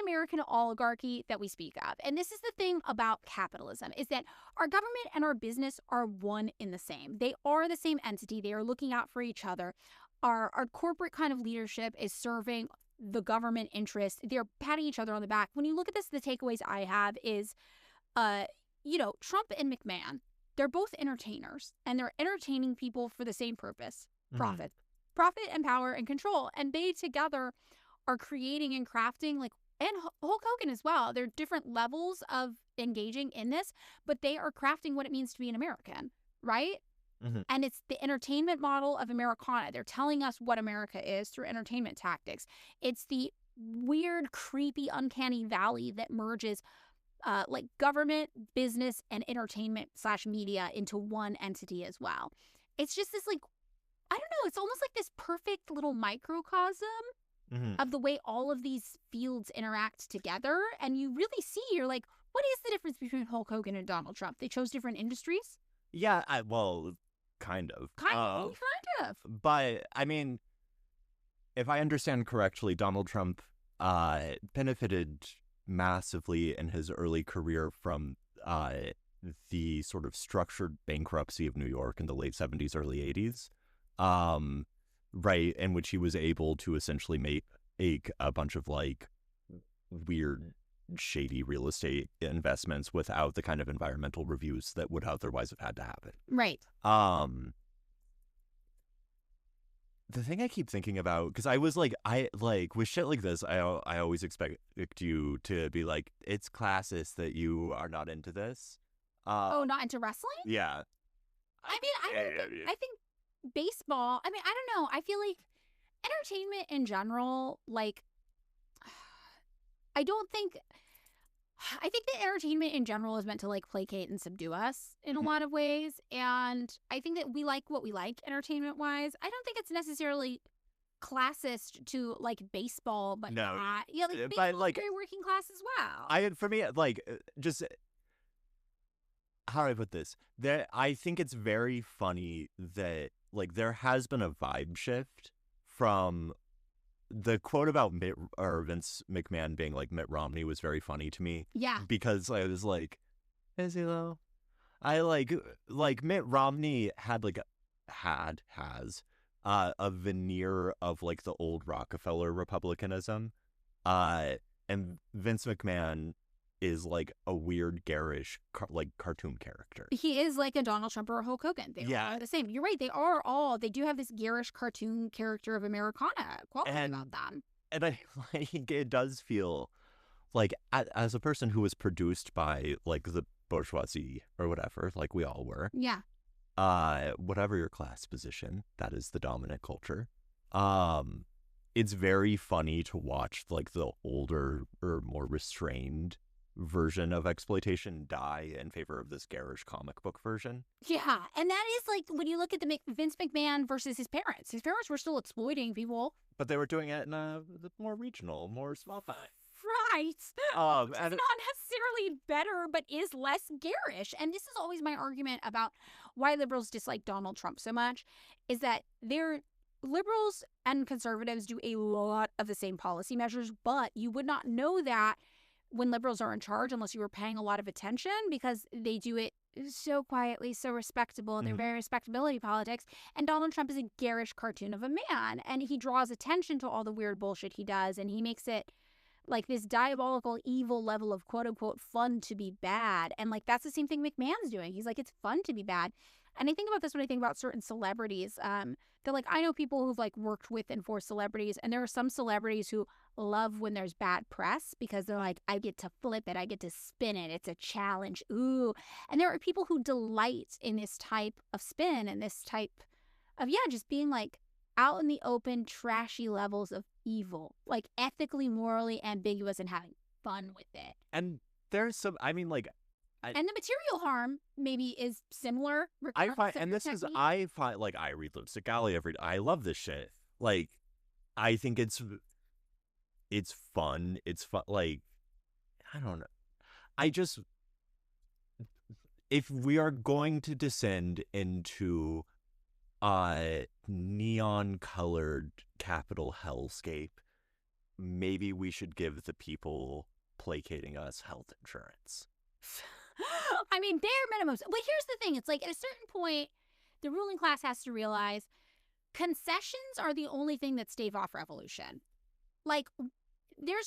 American oligarchy that we speak of. And this is the thing about capitalism, is that our government and our business are one in the same. They are the same entity. They are looking out for each other. Our corporate kind of leadership is serving the government interest. They're patting each other on the back. When you look at this, the takeaways I have is, Trump and McMahon, they're both entertainers, and they're entertaining people for the same purpose, profit. Profit and power and control. And they together are creating and crafting, and Hulk Hogan as well. There are different levels of engaging in this, but they are crafting what it means to be an American, right? And it's the entertainment model of Americana. They're telling us what America is through entertainment tactics. It's the weird, creepy, uncanny valley that merges government, business, and entertainment/media into one entity as well. It's just this, I don't know, it's almost like this perfect little microcosm of the way all of these fields interact together. And you really see, you're like, what is the difference between Hulk Hogan and Donald Trump? They chose different industries? Yeah, kind of. Kind of. But, I mean, if I understand correctly, Donald Trump benefited massively in his early career from the sort of structured bankruptcy of New York in the late 70s, early 80s, right, in which he was able to essentially make a bunch of, weird, shady real estate investments without the kind of environmental reviews that would otherwise have had to happen. Right. The thing I keep thinking about, because I was with shit like this, I always expect you to be like, it's classist that you are not into this. Not into wrestling? Yeah. I think baseball, I don't know. I feel like entertainment in general, I don't think I think that entertainment in general is meant to like placate and subdue us in a lot of ways. And I think that we like what we like entertainment wise. I don't think it's necessarily classist to like baseball, but No, yeah, like but, baseball like, is very working class as well. for me, like, just how do I put this? I think it's very funny that like there has been a vibe shift from the quote about Vince McMahon being like Mitt Romney was very funny to me Yeah. because I was like, is he though? I like Mitt Romney had like has a veneer of like the old Rockefeller Republicanism, and Vince McMahon is like a weird garish like cartoon character. He is like a Donald Trump or a Hulk Hogan. They are the same. You're right. They do have this garish cartoon character of Americana quality about them. And I like it does feel like as a person who was produced by like the bourgeoisie or whatever, like we all were. Yeah. Whatever your class position, that is the dominant culture. It's very funny to watch like the older or more restrained version of exploitation die in favor of this garish comic book version. Yeah, and that is like when you look at the Vince McMahon versus his parents. His parents were still exploiting people, but they were doing it in a more regional, more small time. Right. It's and not necessarily better, but is less garish. And this is always my argument about why liberals dislike Donald Trump so much, is that liberals and conservatives do a lot of the same policy measures, but you would not know that when liberals are in charge unless you were paying a lot of attention, because they do it so quietly, so respectable. They're very respectability politics. And Donald Trump is a garish cartoon of a man, and he draws attention to all the weird bullshit he does, and he makes it like this diabolical, evil level of quote unquote fun to be bad. And like that's the same thing McMahon's doing. He's like, it's fun to be bad. And I think about this when I think about certain celebrities. They're like, I know people who've like worked with and for celebrities, and there are some celebrities who love when there's bad press because they're like, I get to flip it, I get to spin it, it's a challenge. Ooh. And there are people who delight in this type of spin and this type of just being like out in the open, trashy levels of evil, like ethically, morally ambiguous and having fun with it. And there's some, I mean, like, and the material harm maybe is similar. I find like I read Lipstick Alley every day. I love this shit. Like, I think it's fun. It's fun. Like, I don't know. If we are going to descend into neon colored capital hellscape, maybe we should give the people placating us health insurance. I mean, bare minimums. But here's the thing. It's like at a certain point, the ruling class has to realize concessions are the only thing that stave off revolution. Like,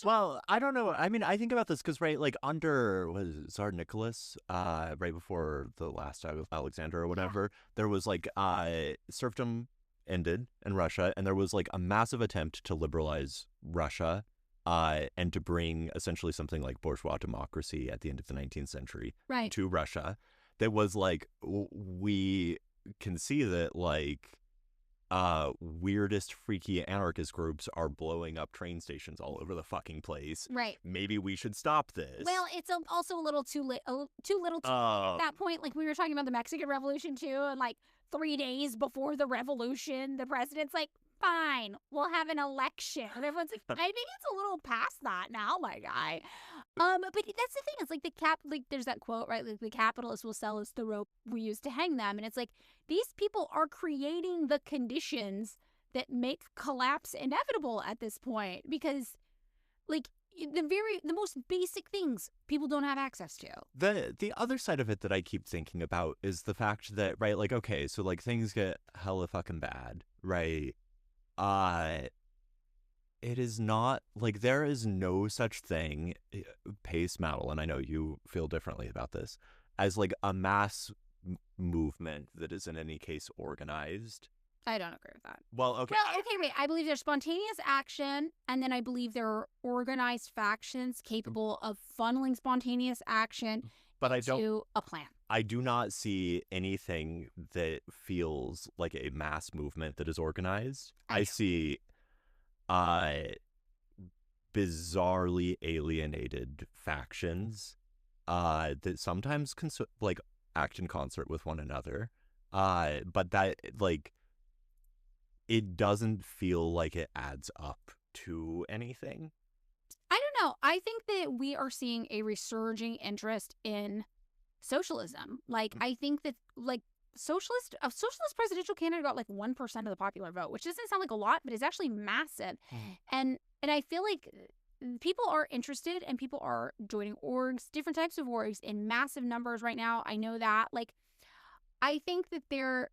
Well, I don't know. I mean, I think about this because, right, like under Tsar Nicholas, right before the last Alexander or whatever, there was like serfdom ended in Russia, and there was like a massive attempt to liberalize Russia and to bring essentially something like bourgeois democracy at the end of the 19th century to Russia. That was like, we can see that like weirdest freaky anarchist groups are blowing up train stations all over the fucking place. Right. Maybe we should stop this. Well, it's also a little too late. Too little at that point. Like we were talking about the Mexican Revolution too, and like 3 days before the revolution, the president's like, fine, we'll have an election. And everyone's like, I think it's a little past that now, my guy. But that's the thing. It's like like there's that quote, right? Like the capitalists will sell us the rope we use to hang them. And it's like these people are creating the conditions that make collapse inevitable at this point, because like the most basic things people don't have access to. The other side of it that I keep thinking about is the fact that, right, like, okay, so like things get hella fucking bad, right? It is not like there is no such thing, Pace Madeline, I know you feel differently about this, as like a mass movement that is in any case organized. I don't agree with that. Well, okay. Wait. I believe there's spontaneous action, and then I believe there are organized factions capable of funneling spontaneous action into a plan. I do not see anything that feels like a mass movement that is organized. I see bizarrely alienated factions that sometimes like act in concert with one another, but that like it doesn't feel like it adds up to anything. I don't know. I think that we are seeing a resurging interest in socialism. Like, I think that like a socialist presidential candidate got like 1% of the popular vote, which doesn't sound like a lot, but it's actually massive. And I feel like people are interested and people are joining orgs, different types of orgs in massive numbers right now. I know that. Like, I think that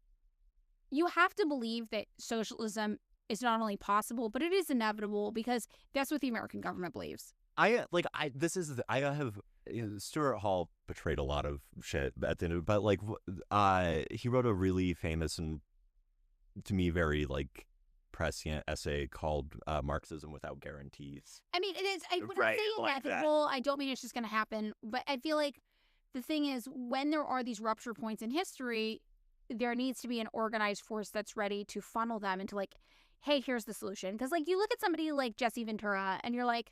you have to believe that socialism is not only possible, but it is inevitable because that's what the American government believes. Stuart Hall betrayed a lot of shit at the end of it, but like he wrote a really famous and to me very like prescient essay called Marxism Without Guarantees. I mean, it is. I wouldn't Right, say like inevitable. I don't mean it's just going to happen, but I feel like the thing is when there are these rupture points in history, there needs to be an organized force that's ready to funnel them into like, hey, here's the solution. Because like you look at somebody like Jesse Ventura and you're like,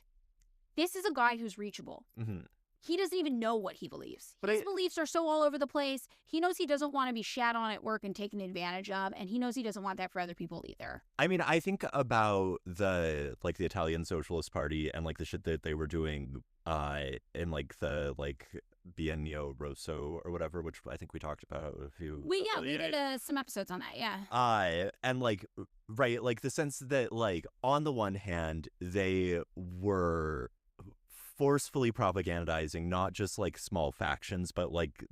this is a guy who's reachable. Mm-hmm. He doesn't even know what he believes. But His beliefs are so all over the place. He knows he doesn't want to be shat on at work and taken advantage of, and he knows he doesn't want that for other people either. I mean, I think about the Italian Socialist Party and like the shit that they were doing in like the like Biennio Rosso or whatever, which I think we talked about a few. We did some episodes on that, yeah. And like right, like the sense that like on the one hand they were forcefully propagandizing not just like small factions, but like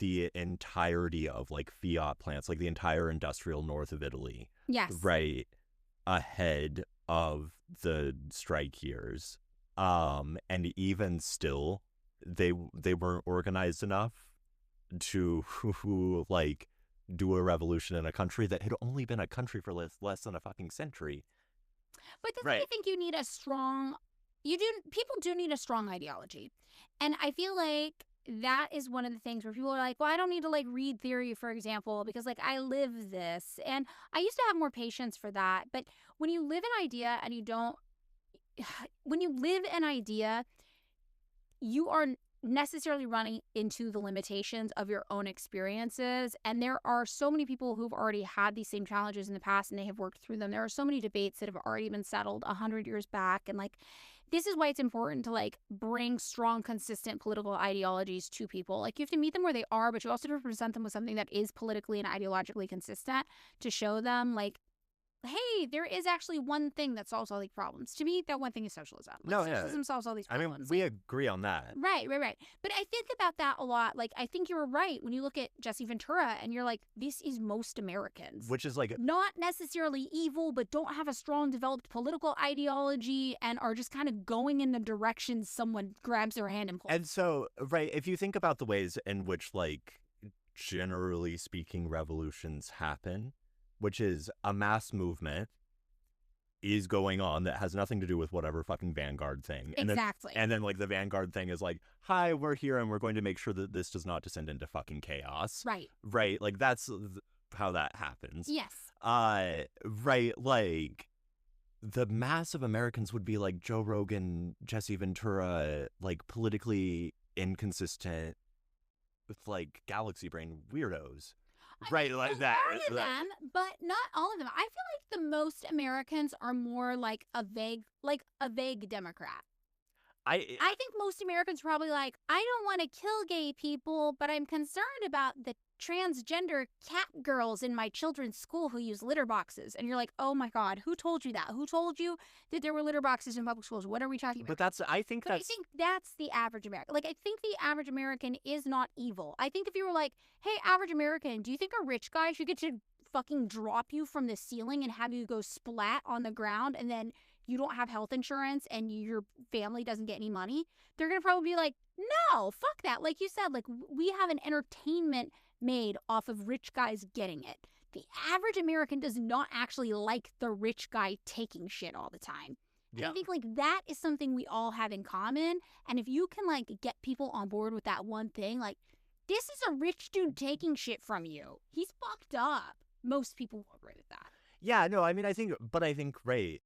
the entirety of like fiat plants, like the entire industrial north of Italy. Yes. Right ahead of the strike years. And even still, they weren't organized enough to like do a revolution in a country that had only been a country for less than a fucking century. But I think you need a strong. People do need a strong ideology. And I feel like that is one of the things where people are like, well, I don't need to like read theory, for example, because like I live this. And I used to have more patience for that. But when you live an idea and you are necessarily running into the limitations of your own experiences. And there are so many people who've already had these same challenges in the past and they have worked through them. There are so many debates that have already been settled 100 years back. And like, this is why it's important to like bring strong, consistent political ideologies to people. Like you have to meet them where they are, but you also have to present them with something that is politically and ideologically consistent to show them like, hey, there is actually one thing that solves all these problems. To me, that one thing is socialism. Like, socialism solves all these problems. I mean, we agree on that. Right. But I think about that a lot. Like, I think you're right when you look at Jesse Ventura and you're like, this is most Americans. Which is like... Not necessarily evil, but don't have a strong developed political ideology and are just kind of going in the direction someone grabs their hand and pulls. And so, right, if you think about the ways in which, like, generally speaking, revolutions happen, which is a mass movement is going on that has nothing to do with whatever fucking vanguard thing. Exactly. And then like the vanguard thing is like, hi, we're here and we're going to make sure that this does not descend into fucking chaos. Right. Right. Like that's how that happens. Yes. Right. Like the mass of Americans would be like Joe Rogan, Jesse Ventura, like politically inconsistent with like galaxy brain weirdos. Right, like that. All of them, but not all of them. I feel like the most Americans are more like a vague Democrat. I think most Americans are probably like, I don't want to kill gay people, but I'm concerned about the transgender cat girls in my children's school who use litter boxes. And you're like, oh my God, who told you that? Who told you that there were litter boxes in public schools? What are we talking about? But I think that's the average American. Like, I think the average American is not evil. I think if you were like, hey, average American, do you think a rich guy should get to fucking drop you from the ceiling and have you go splat on the ground and then you don't have health insurance and your family doesn't get any money? They're going to probably be like, no, fuck that. Like you said, like we have an entertainment made off of rich guys getting it. The average American does not actually like the rich guy taking shit all the time. Yeah. I think like that is something we all have in common. And if you can like get people on board with that one thing, like this is a rich dude taking shit from you. He's fucked up. Most people will agree with that. Yeah, no, I mean, I think, right.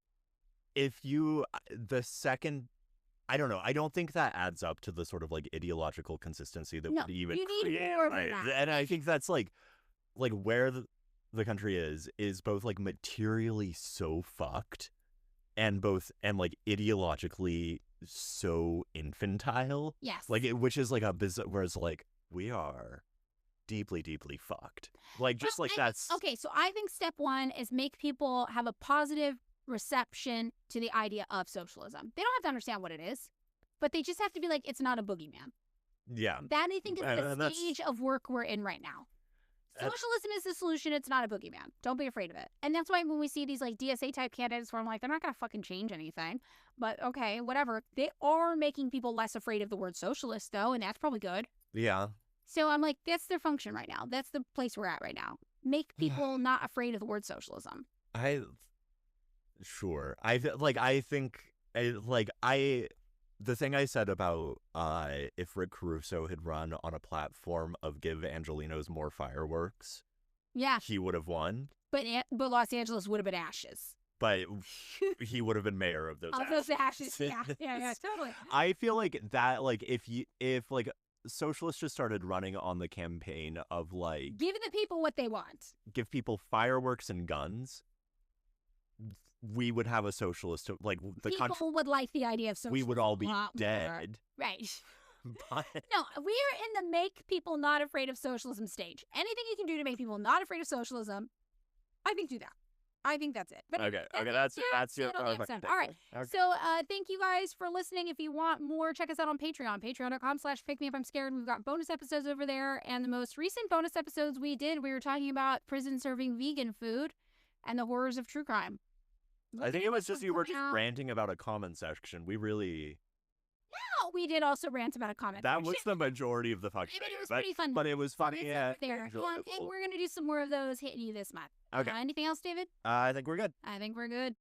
if you the second I don't know. I don't think that adds up to the sort of like ideological consistency that No, would even you need create, more than right? that. And I think that's like where the country is both like materially so fucked and like ideologically so infantile. Yes. Like which is like a business where it's like we are deeply, deeply fucked. Like just like that's okay. So I think step one is make people have a positive reception to the idea of socialism. They don't have to understand what it is, but they just have to be like, it's not a boogeyman. yeah. That I think is the And that's- stage of work we're in right now. Socialism is the solution. It's not a boogeyman. Don't be afraid of it. And that's why when we see these like DSA type candidates where I'm like, they're not going to fucking change anything. But okay, whatever. They are making people less afraid of the word socialist though, and that's probably good. Yeah. So I'm like, that's their function right now. That's the place we're at right now. Make people not afraid of the word socialism. The thing I said about if Rick Caruso had run on a platform of give Angelinos more fireworks, Yeah, he would have won. but Los Angeles would have been ashes. But he would have been mayor of those Of those ashes. Yeah, totally. I feel like that, like if like socialists just started running on the campaign of like Give the people what they want. give people fireworks and guns, we would have a socialist like the People country. would like the idea of socialism. We would all be a lot more. dead. Right. But No, we are in the make people not afraid of socialism stage. Anything you can do to make people not afraid of socialism, I think do that. I think that's it. But okay, that's your it'll be excellent. All right. Okay. So thank you guys for listening. If you want more, check us out on Patreon. Patreon.com/PickMeUpI'mScared. We've got bonus episodes over there. And the most recent bonus episodes we were talking about prison serving vegan food and the horrors of true crime. I think it was just you were just Now- ranting about a comment section. We really No, we did also rant about a comment. that was the majority of the fucking But it was video, pretty fun. But it was funny. It's Yeah. over there. And we're going to do some more of those hitting you this month. Okay. Anything else, David? I think we're good. I think we're good.